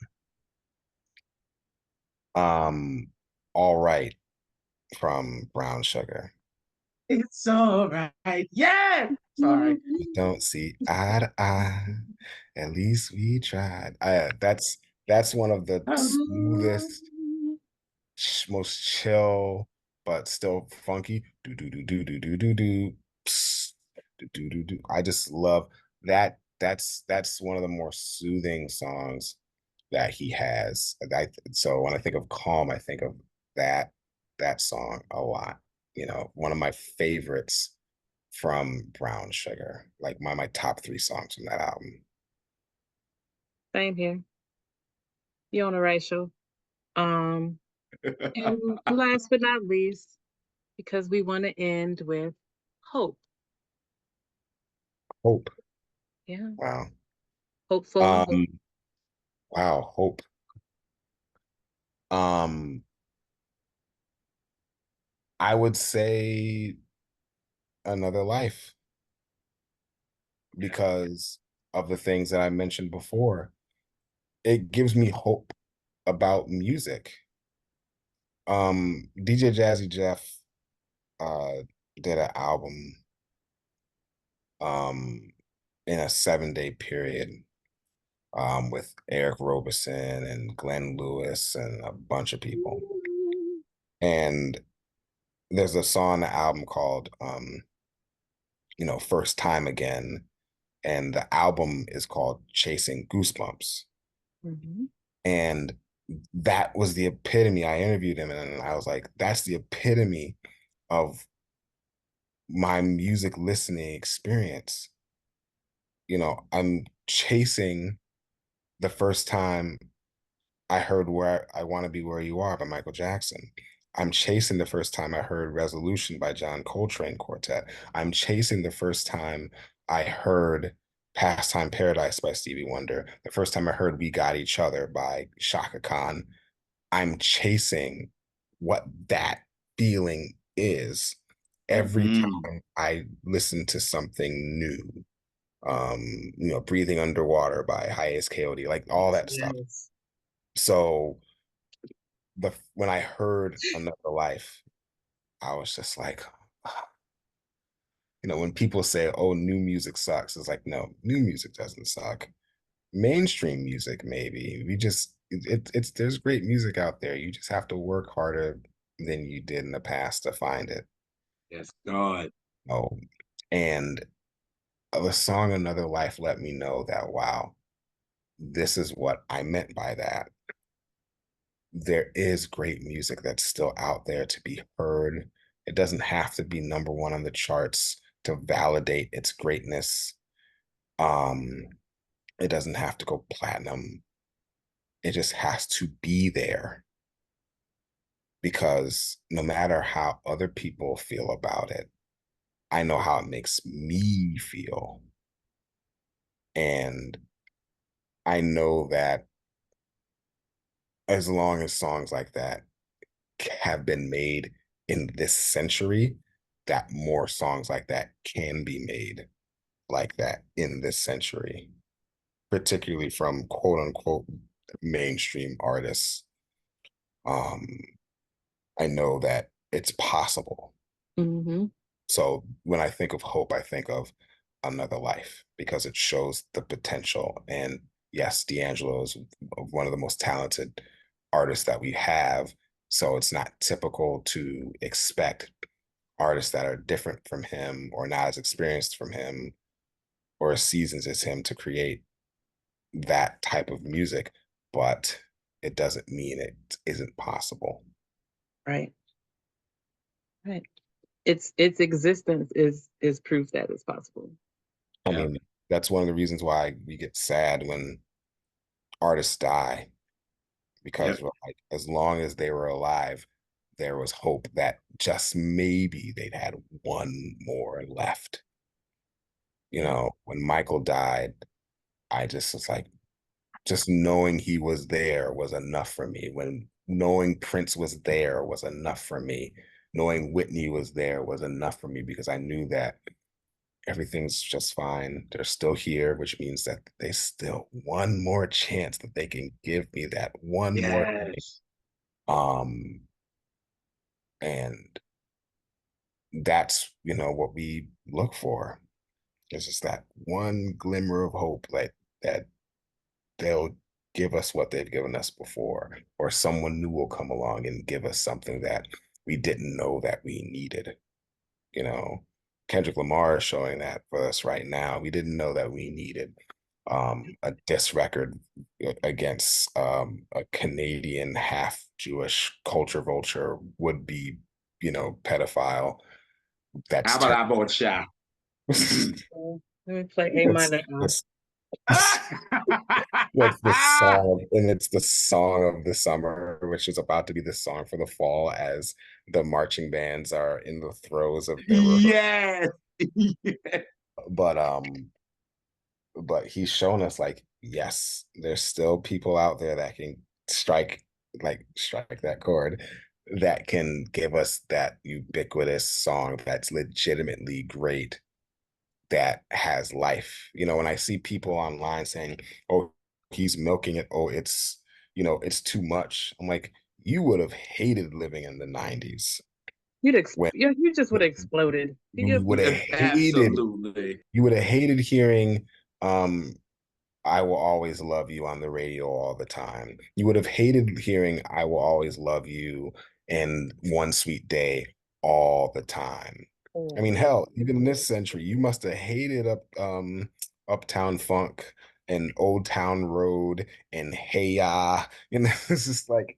All Right from Brown Sugar. It's all right. Yeah. Sorry. We don't see eye to eye. At least we tried. That's one of the smoothest, most chill, but still funky. Do do do do do do do do. Psst, do do do do. I just love that. That's one of the more soothing songs that he has. So when I think of calm, I think of that song a lot. One of my favorites from Brown Sugar. Like my top 3 songs from that album. Same here. You're on the right show. And last but not least, because we want to end with hope. Hope. Yeah. Wow. Hopeful. And hope. Wow, hope. I would say Another Life, because of the things that I mentioned before. It gives me hope about music. DJ Jazzy Jeff did an album in a 7-day period with Eric Roberson and Glenn Lewis and a bunch of people. And there's a song on the album called First Time Again, and the album is called Chasing Goosebumps. And that was the epitome. I interviewed him and I was like, that's the epitome of my music listening experience. I'm chasing the first time I heard Where I Want to Be Where You Are by Michael Jackson. I'm chasing the first time I heard Resolution by John Coltrane Quartet. I'm chasing the first time I heard Pastime Paradise by Stevie Wonder. The first time I heard We Got Each Other by Shaka Khan. I'm chasing what that feeling is every time I listen to something new. Breathing Underwater by Hiatus Coyote, like all that stuff. So when I heard Another Life, I was just like, when people say, oh, new music sucks, it's like, no, new music doesn't suck. Mainstream music, maybe. It's there's great music out there. You just have to work harder than you did in the past to find it. Yes, God. Oh, and the song Another Life let me know that, wow, this is what I meant by that. There is great music that's still out there to be heard. It doesn't have to be #1 on the charts to validate its greatness. It doesn't have to go platinum. It just has to be there. Because no matter how other people feel about it, I know how it makes me feel. And I know that as long as songs like that have been made in this century, that more songs like that can be made like that in this century, particularly from quote unquote mainstream artists. I know that it's possible. So when I think of hope, I think of Another Life because it shows the potential. And yes, D'Angelo is one of the most talented artists that we have. So it's not typical to expect artists that are different from him or not as experienced from him or as seasoned as him to create that type of music. But it doesn't mean it isn't possible. Right. Its existence is proof that it's possible. I mean, that's one of the reasons why we get sad when artists die, because like, as long as they were alive, there was hope that just maybe they'd had one more left. When Michael died, I just was like, just knowing he was there was enough for me. When knowing Prince was there was enough for me. Knowing Whitney was there was enough for me because I knew that everything's just fine. They're still here, which means that there's still one more chance that they can give me that one more thing. And that's, what we look for. It's just that one glimmer of hope, like that they'll give us what they've given us before, or someone new will come along and give us something that we didn't know that we needed. Kendrick Lamar is showing that for us right now. We didn't know that we needed a diss record against a Canadian half Jewish culture vulture would be, pedophile. That's Let me play A minor. What's the song? And it's the song of the summer, which is about to be the song for the fall as the marching bands are in the throes of their Yes. but he's shown us like, yes, there's still people out there that can strike that chord, that can give us that ubiquitous song that's legitimately great, that has life. You know, when I see people online saying, oh, he's milking it, oh, it's, you know, it's too much, I'm like, you would have hated living in the 90s. You just would have exploded. You would have Absolutely. hated hearing I will always love you on the radio all the time. You would have hated hearing I will always love you and One Sweet Day all the time. I mean, hell, even in this century, you must have hated Uptown Funk and Old Town Road and Hey Ya. You know, it's just like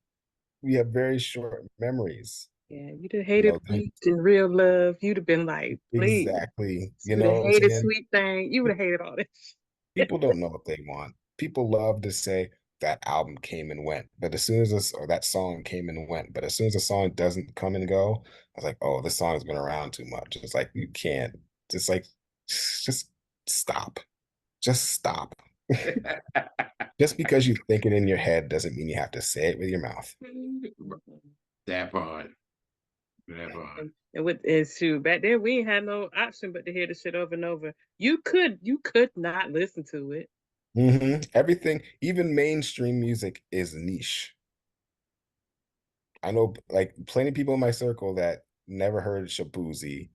we have very short memories. Yeah, you'd have hated Weak and Real Love. You'd have been like, please. Exactly. You would have hated Sweet Thing. You would have hated all this. People don't know what they want. People love to say that album came and went, but as soon as this or that song came and went, but as soon as a song doesn't come and go, I was like, oh, this song's been around too much. It's like you can't. Just like, just stop. Just stop. Just because you think it in your head doesn't mean you have to say it with your mouth. That part. That part. It's true. Back then we ain't had no option but to hear the shit over and over. You could not listen to it. Everything, even mainstream music, is niche. I know like plenty of people in my circle that never heard Shabuzi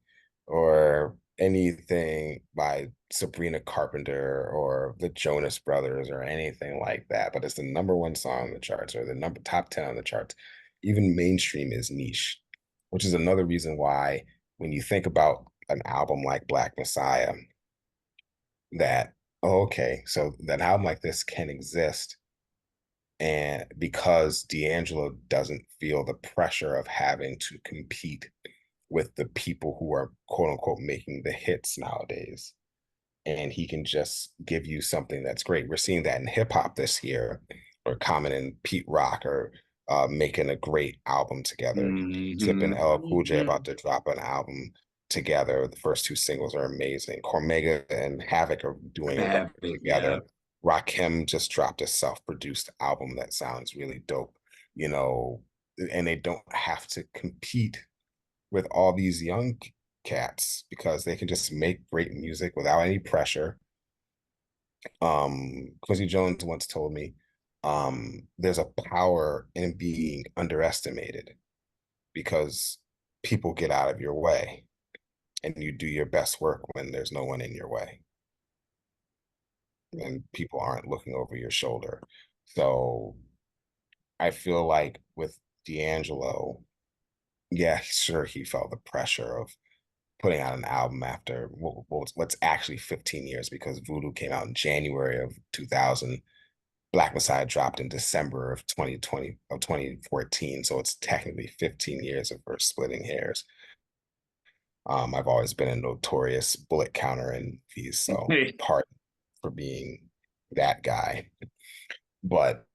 or anything by Sabrina Carpenter or the Jonas Brothers or anything like that, but it's the #1 song on the charts or the top 10 on the charts. Even mainstream is niche, which is another reason why when you think about an album like Black Messiah, that, oh, okay, so that album like this can exist, and because D'Angelo doesn't feel the pressure of having to compete with the people who are quote unquote making the hits nowadays. And he can just give you something that's great. We're seeing that in hip hop this year, or Common and Pete Rock are making a great album together. Tip and LL Cool J about to drop an album together. The first 2 singles are amazing. Cormega and Havoc are doing a record together. Yeah. Rakim just dropped a self-produced album that sounds really dope, you know, and they don't have to compete with all these young cats because they can just make great music without any pressure. Quincy Jones once told me, there's a power in being underestimated because people get out of your way and you do your best work when there's no one in your way and people aren't looking over your shoulder. So I feel like with D'Angelo, yeah, sure, he felt the pressure of putting out an album after what's actually 15 years, because Voodoo came out in January of 2000. Black Messiah dropped in December of 2014. So it's technically 15 years of her splitting hairs. I've always been a notorious bullet counter in these, so pardon for being that guy. But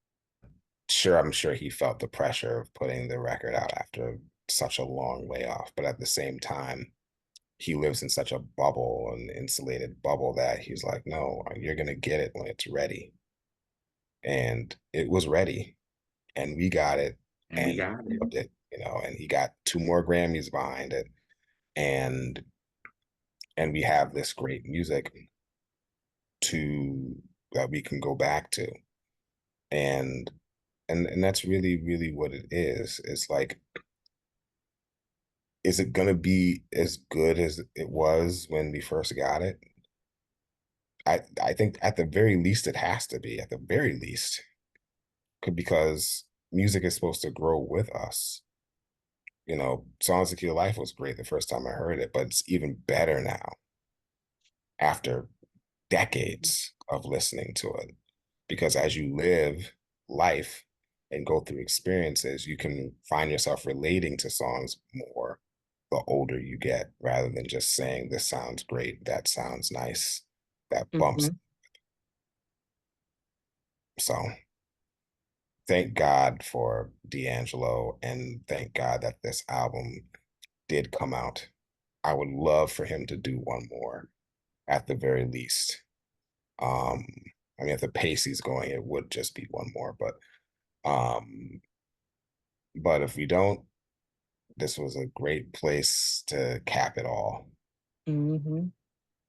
sure, I'm sure he felt the pressure of putting the record out after such a long layoff. But at the same time, he lives in such a bubble, an insulated bubble, that he's like, no, you're going to get it when it's ready. And it was ready, and we got it, and we got it, you know, and he got 2 more Grammys behind it. And we have this great music that we can go back to. And that's really, really what it is. It's like, is it going to be as good as it was when we first got it? I think at the very least, it has to be, at the very least, because music is supposed to grow with us. You know, Songs to Kill Life was great the first time I heard it, but it's even better now after decades of listening to it. Because as you live life and go through experiences, you can find yourself relating to songs more the older you get, rather than just saying this sounds great, that sounds nice, that bumps. So thank God for D'Angelo, and thank God that this album did come out. I would love for him to do one more at the very least. I mean, at the pace he's going, it would just be one more, but if we don't, this was a great place to cap it all.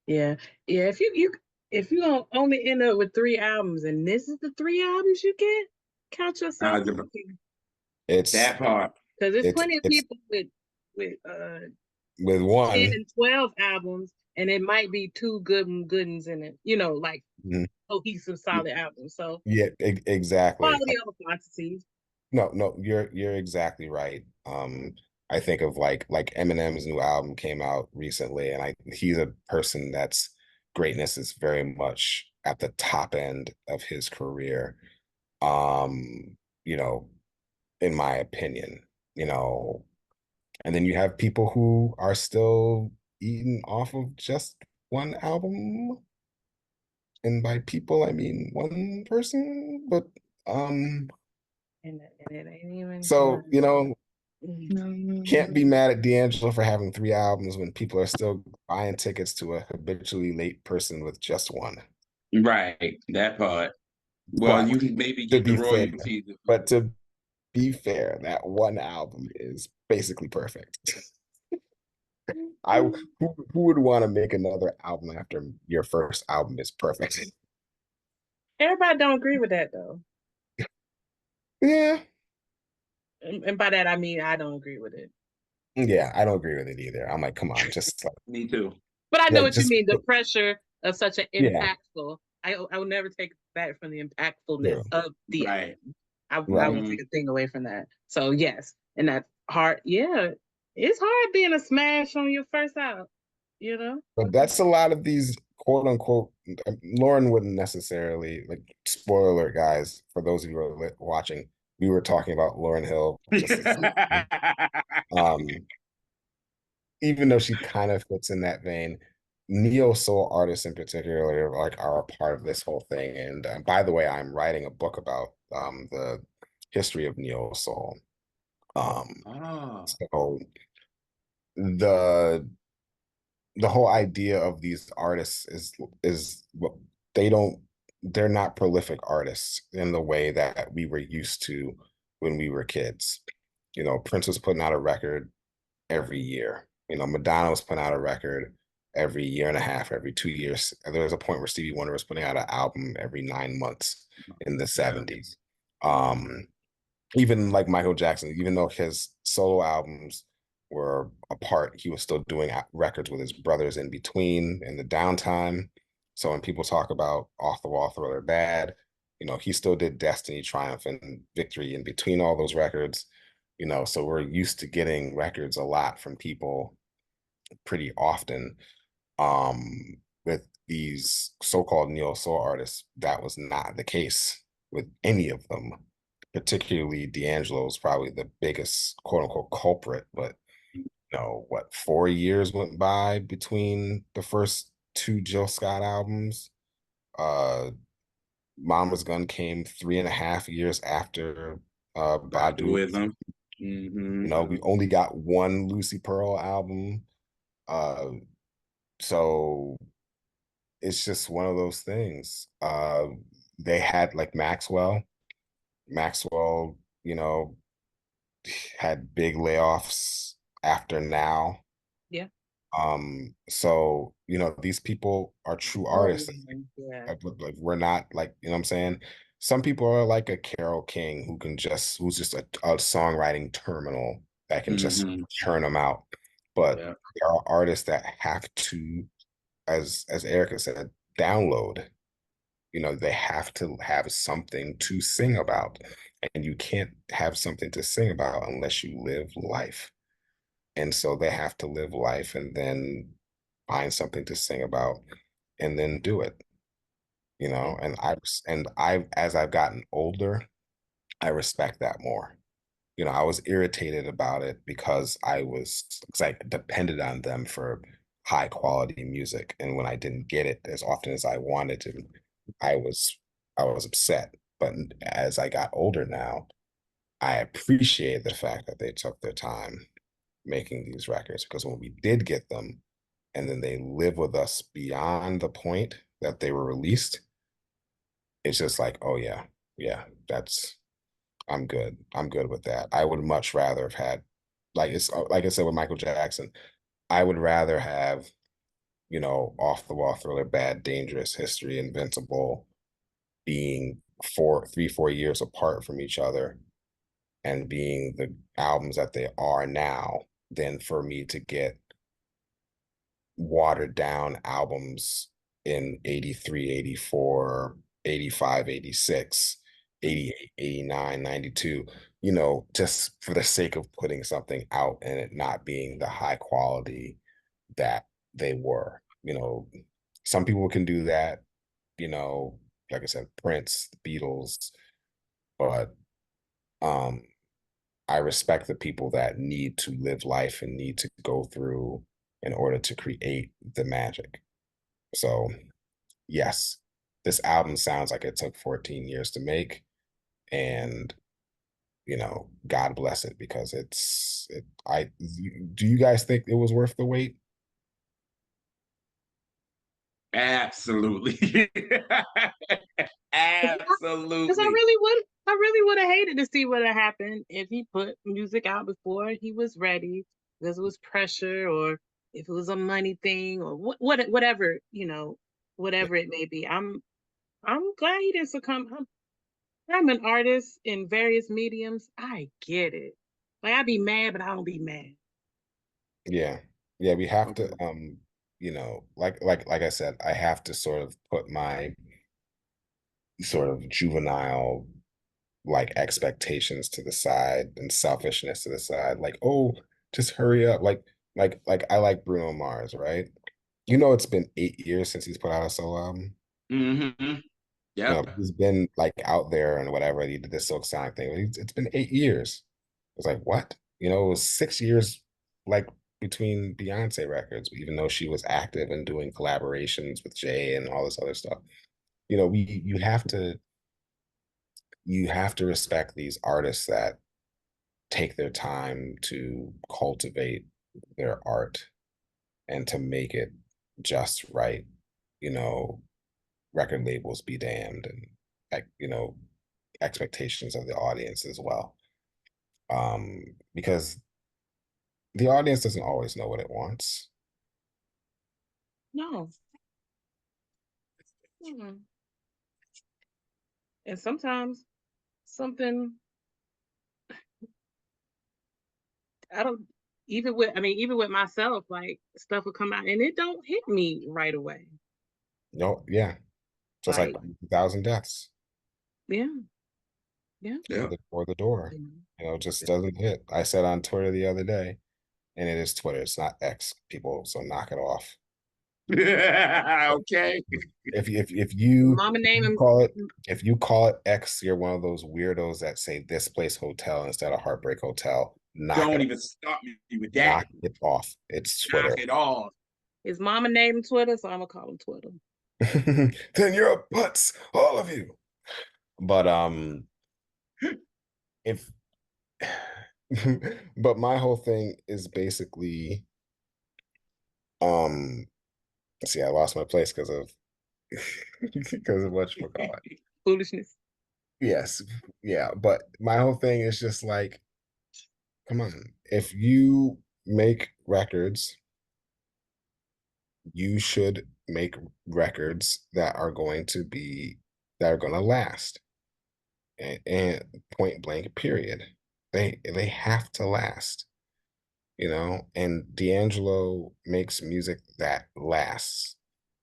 Yeah. If you don't only end up with 3 albums and this is the 3 albums you get, count yourself lucky. It's that part. Because there's plenty of people with with 10 and 12 albums, and it might be 2 good ones in it, you know, like cohesive solid albums. So yeah, exactly. Quality over quantity. No, you're exactly right. I think of like Eminem's new album came out recently, and he's a person that's greatness is very much at the top end of his career. You know, in my opinion, you know, and then you have people who are still eating off of just one album. And by people, I mean one person, but and it ain't even so, you know, can't be mad at D'Angelo for having 3 albums when people are still buying tickets to a habitually late person with just one. Right, that part. Well, But you can maybe to get the be fair, royalties. but to be fair, that one album is basically perfect. Who would want to make another album after your first album is perfect? Everybody don't agree with that though. Yeah. And by that I mean I don't agree with it. Yeah, I don't agree with it either. I'm like, come on, just like Me too. But I know like, what you mean. The pressure of such an impactful. I will never take back from the impactfulness of the album. I won't take a thing away from that. So yes, and that's hard. Yeah, it's hard being a smash on your first album. You know, but that's a lot of these quote unquote. Lauren wouldn't necessarily like. Spoiler alert, guys. For those of you who are watching, we were talking about Lauryn Hill. Even though she kind of fits in that vein, neo soul artists in particular like are a part of this whole thing. And by the way, I'm writing a book about the history of neo soul. So the whole idea of these artists is they're not prolific artists in the way that we were used to when we were kids. You know, Prince was putting out a record every year. You know, Madonna was putting out a record every year and a half, every 2 years. And there was a point where Stevie Wonder was putting out an album every 9 months in the 70s. Even like Michael Jackson, even though his solo albums were apart, he was still doing records with his brothers in between in the downtime. So when people talk about Off the Wall Thriller Bad, you know, he still did Destiny, Triumph, and Victory in between all those records. You know, so we're used to getting records a lot from people pretty often. With these so-called neo soul artists, that was not the case with any of them. Particularly D'Angelo is probably the biggest quote unquote culprit, but you know, what, 4 years went by between the first 2 Jill Scott albums. Mama's Gun came 3.5 years after Badu. You know, we only got 1 Lucy Pearl album. So it's just one of those things. They had like Maxwell, you know, had big layoffs after Now. Yeah. So, you know, these people are true artists. Like we're not like, you know what I'm saying? Some people are like a Carole King who's just a songwriting terminal that can just churn them out. But there are artists that have to, as Erica said, download. You know, they have to have something to sing about. And you can't have something to sing about unless you live life. And so they have to live life and then find something to sing about and then do it. You know, and I as I've gotten older, I respect that more. I was irritated about it because I depended on them for high quality music. And when I didn't get it as often as I wanted to, I was I was upset. But as I got older now, I appreciate the fact that they took their time making these records, because when we did get them and then they live with us beyond the point that they were released, it's just like, oh yeah, yeah, I'm good. I'm good with that. I would much rather have had, like I said with Michael Jackson, I would rather have, Off the Wall, Thriller, Bad, Dangerous, History, Invincible being 4 years apart from each other and being the albums that they are now than for me to get watered down albums in 83, 84, 85, 86, 88, 89, 92, just for the sake of putting something out and it not being the high quality that they were. Some people can do that, you know, like I said, Prince, the Beatles, but um I respect the people that need to live life and need to go through in order to create the magic. So, yes, this album sounds like it took 14 years to make, and God bless it, because do you guys think it was worth the wait? Absolutely. Because Absolutely. I really would have hated to see what had happened if he put music out before he was ready, because it was pressure, or if it was a money thing, or whatever, whatever it may be. I'm glad he didn't succumb. I'm an artist in various mediums. I get it. Like, I'd be mad, but I don't be mad. Yeah. Yeah, we have Okay. to like I said, I have to sort of put my sort of juvenile like expectations to the side and selfishness to the side. Like, oh, just hurry up. Like I like Bruno Mars, right? It's been 8 years since he's put out a solo album. Mm-hmm. Yep. He's been like out there and whatever. He did the Silk Sonic thing. It's been 8 years. It's like, what? It was 6 years like between Beyonce records, even though she was active and doing collaborations with Jay and all this other stuff. We you have to respect these artists that take their time to cultivate their art and to make it just right. You know, Record labels be damned, and like, expectations of the audience as well. Because the audience doesn't always know what it wants. No. Mm. And sometimes something I don't even with myself, like, stuff will come out and it don't hit me right away. No, yeah. Just like Like, 1,000 deaths yeah, yeah. Yeah. or the door. Just doesn't hit. I said on Twitter the other day, and it is Twitter, it's not X, people, so knock it off. Okay. If you Mama name him. call it if you call it X, you're one of those weirdos that say This Place Hotel instead of Heartbreak Hotel. Don't even stop me with that. Knock it off. It's Knock Twitter. it off. His mama named him Twitter, so I'm gonna call him Twitter. Then you're butts, all of you. But if but my whole thing is basically see, I lost my place because of because of what you call it. Foolishness. Yes, yeah, but my whole thing is just like, come on, if you make records, you should make records that are going to last, and point blank, period. They have to last, and D'Angelo makes music that lasts.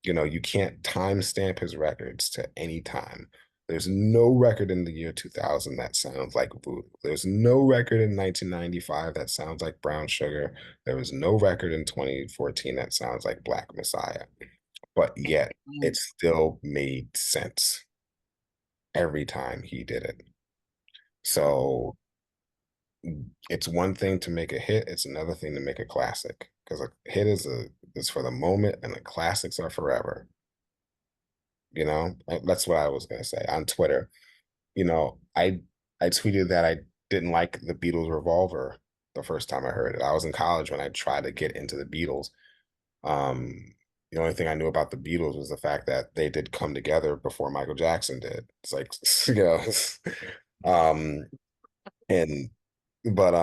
You can't timestamp his records to any time. There's no record in the year 2000 that sounds like Voodoo. There's no record in 1995 that sounds like Brown Sugar. There was no record in 2014 that sounds like Black Messiah. But yet it still made sense every time he did it. So it's one thing to make a hit, it's another thing to make a classic. Because a hit is for the moment, and the classics are forever. You know, that's what I was gonna say on Twitter. You know, I tweeted that I didn't like the Beatles Revolver the first time I heard it. I was in college when I tried to get into the Beatles. The only thing I knew about the Beatles was the fact that they did come together before Michael Jackson did. It's like, you know, um, and but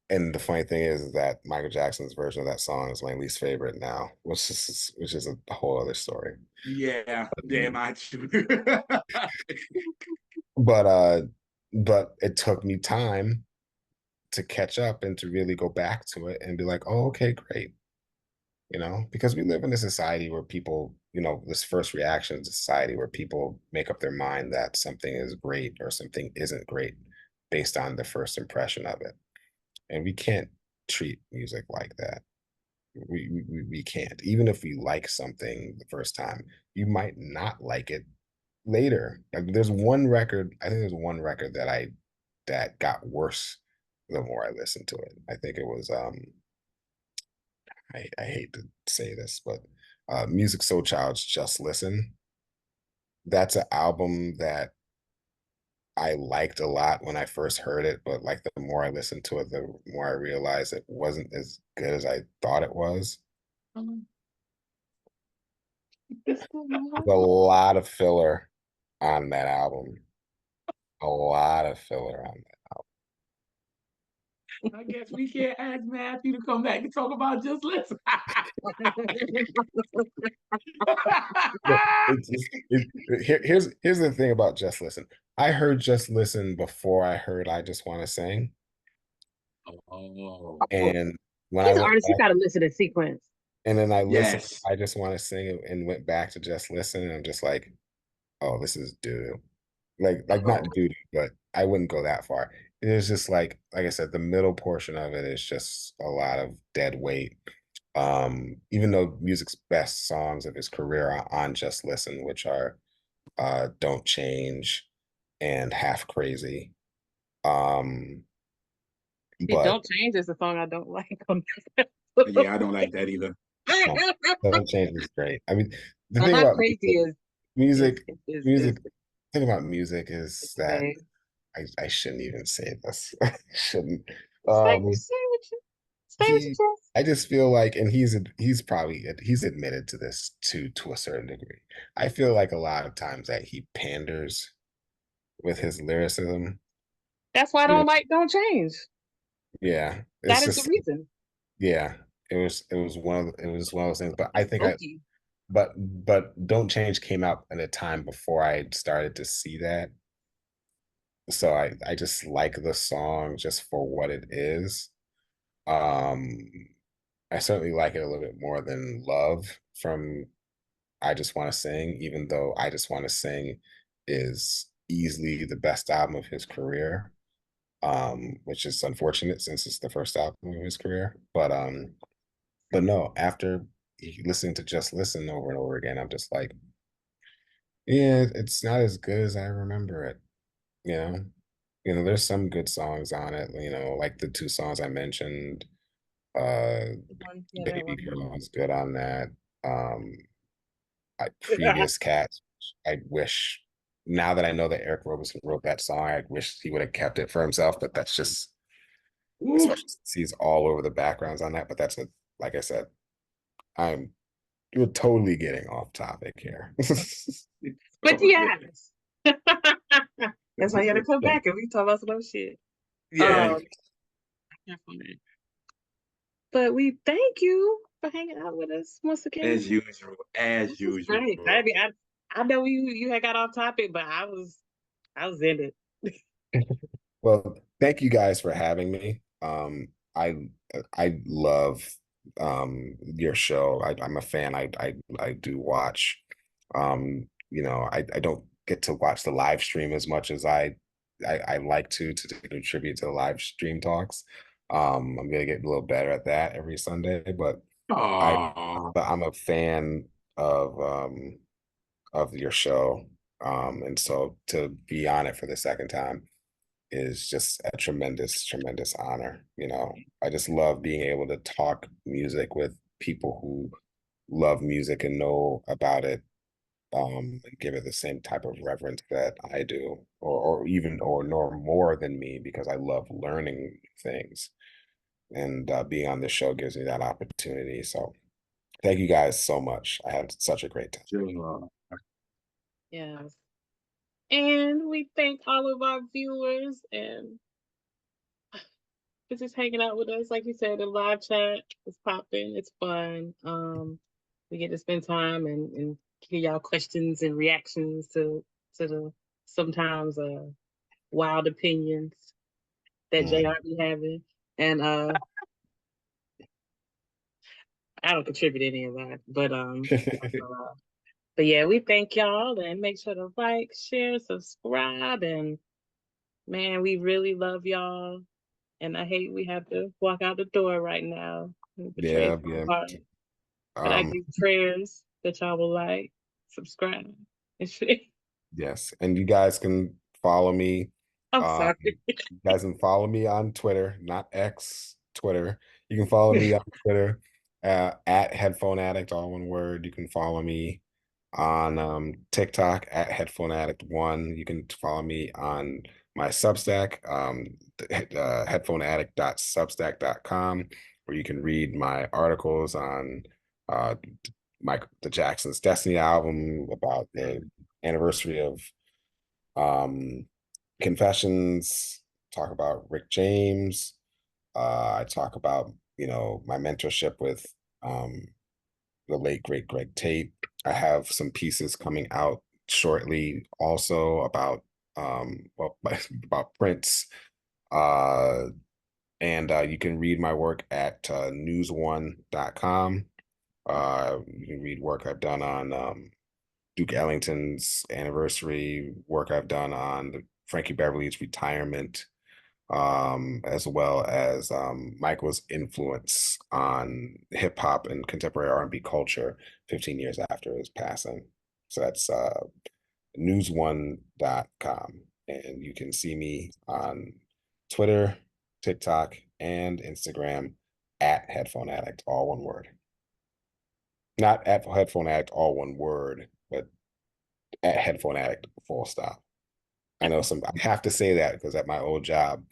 and the funny thing is that Michael Jackson's version of that song is my least favorite now, which is a whole other story. Yeah, damn, I true. But but it took me time to catch up and to really go back to it and be like, oh, okay, great. You know, because we live in a society where people, you know, this first reaction is a society where people make up their mind that something is great or something isn't great based on the first impression of it. And we can't treat music like that. We can't. Even if we like something the first time, you might not like it later. Like there's one record, I think there's one record that got worse the more I listened to it. I think it was I hate to say this, but Music Soul Child's Just Listen. That's an album that I liked a lot when I first heard it, but like the more I listened to it, the more I realized it wasn't as good as I thought it was. There's a lot of filler on that album. A lot of filler on I guess we can't ask Matthew to come back and talk about Just Listen. Here's the thing about Just Listen. I heard Just Listen before I heard I Just Want to Sing. Oh. And when He's I an went artist, you back, gotta listen in sequence. and then I listened, Yes. I Just Want to Sing and went back to Just Listen, and I'm just like, oh, this is doo. Like not doo, but I wouldn't go that far. It was just like I said, the middle portion of it is just a lot of dead weight. Even though music's best songs of his career are on Just Listen, which are Don't Change and Half Crazy. But Don't Change is a song I don't like. Yeah, I don't like that either. Don't Change is great. I mean, the But thing How about Crazy music, is music, thing about music is that okay. I shouldn't even say this. I shouldn't. Stay Um, with your chest. I just feel like, and he's admitted to this to a certain degree. I feel like a lot of times that he panders with his lyricism. That's why I You know, don't like Don't Change. yeah, That it's is the just reason. yeah. It was one of those things. But I It's think hokey. but Don't Change came out at a time before I started to see that. So I just like the song just for what it is. Um, I certainly like it a little bit more than Love from I Just Want to Sing, even though I Just Want to Sing is easily the best album of his career, which is unfortunate since it's the first album of his career. But no, after listening to Just Listen over and over again, I'm just like, yeah, it's not as good as I remember it, you know? You know, there's some good songs on it, you know, like the two songs I mentioned. Yeah, that Baby one. Girl was good on that. Um, Previous Cats. I wish now that I know that Eric Roberson wrote that song, I wish he would have kept it for himself, but that's just especially since he's all over the backgrounds on that. But that's like I said, I'm you're totally getting off topic here. But yes. That's why you gotta come back and we talk about some other shit. Yeah. But we thank you for hanging out with us once again. As usual. As usual. Right. I know you had got off topic, but I was in it. Well, thank you guys for having me. I love your show. I'm a fan. I do watch. You know, I don't get to watch the live stream as much as I like to contribute to the live stream talks. I'm gonna get a little better at that every Sunday, but I'm a fan of your show. And so to be on it for the second time is just a tremendous, tremendous honor. You know, I just love being able to talk music with people who love music and know about it, and give it the same type of reverence that I do, or even or nor more than me, because I love learning things. And being on this show gives me that opportunity. So thank you guys so much. I had such a great time. Sure. Yes. And we thank all of our viewers and for just hanging out with us. Like you said, the live chat is popping. It's fun. We get to spend time and hear y'all questions and reactions to the sometimes wild opinions that JR be having. And I don't contribute any of that. But yeah, we thank y'all and make sure to like, share, subscribe, and man, we really love y'all. And I hate we have to walk out the door right now. Yeah, My yeah. heart. But I give prayers that y'all will like, subscribe, and share. Yes, and you guys can follow me. I'm sorry. You guys can follow me on Twitter, not X, Twitter. You can follow me on Twitter at Headphone Addict, all one word. You can follow me on TikTok at Headphone Addict 1. You can follow me on my Substack, headphoneaddict.substack.com, where you can read my articles on the Jackson's Destiny album, about the anniversary of Confessions, talk about Rick James. I talk about, my mentorship with the late great Greg Tate. I have some pieces coming out shortly also about about Prince. And you can read my work at newsone.com. You can read work I've done on Duke Ellington's anniversary, work I've done on Frankie Beverly's retirement, as well as Michael's influence on hip hop and contemporary R&B culture 15 years after his passing. So that's newsone.com. And you can see me on Twitter, TikTok, and Instagram at Headphone Addict, all one word. Not at Headphone Addict, all one word, but at Headphone Addict, full stop. I know I have to say that because at my old job,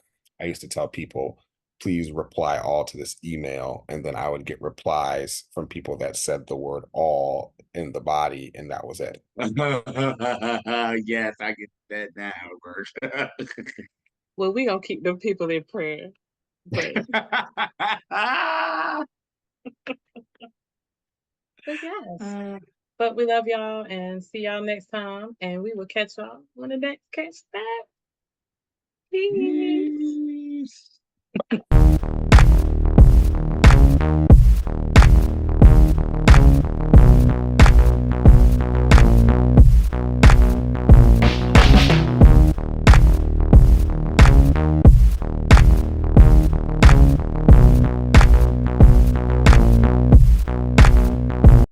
I used to tell people, please reply all to this email. And then I would get replies from people that said the word all in the body, and that was it. Yes, I get that now, Bert. Well, we gonna keep them people in prayer. But yes. But we love y'all and see y'all next time. And we will catch y'all on the next Catch That. Peace.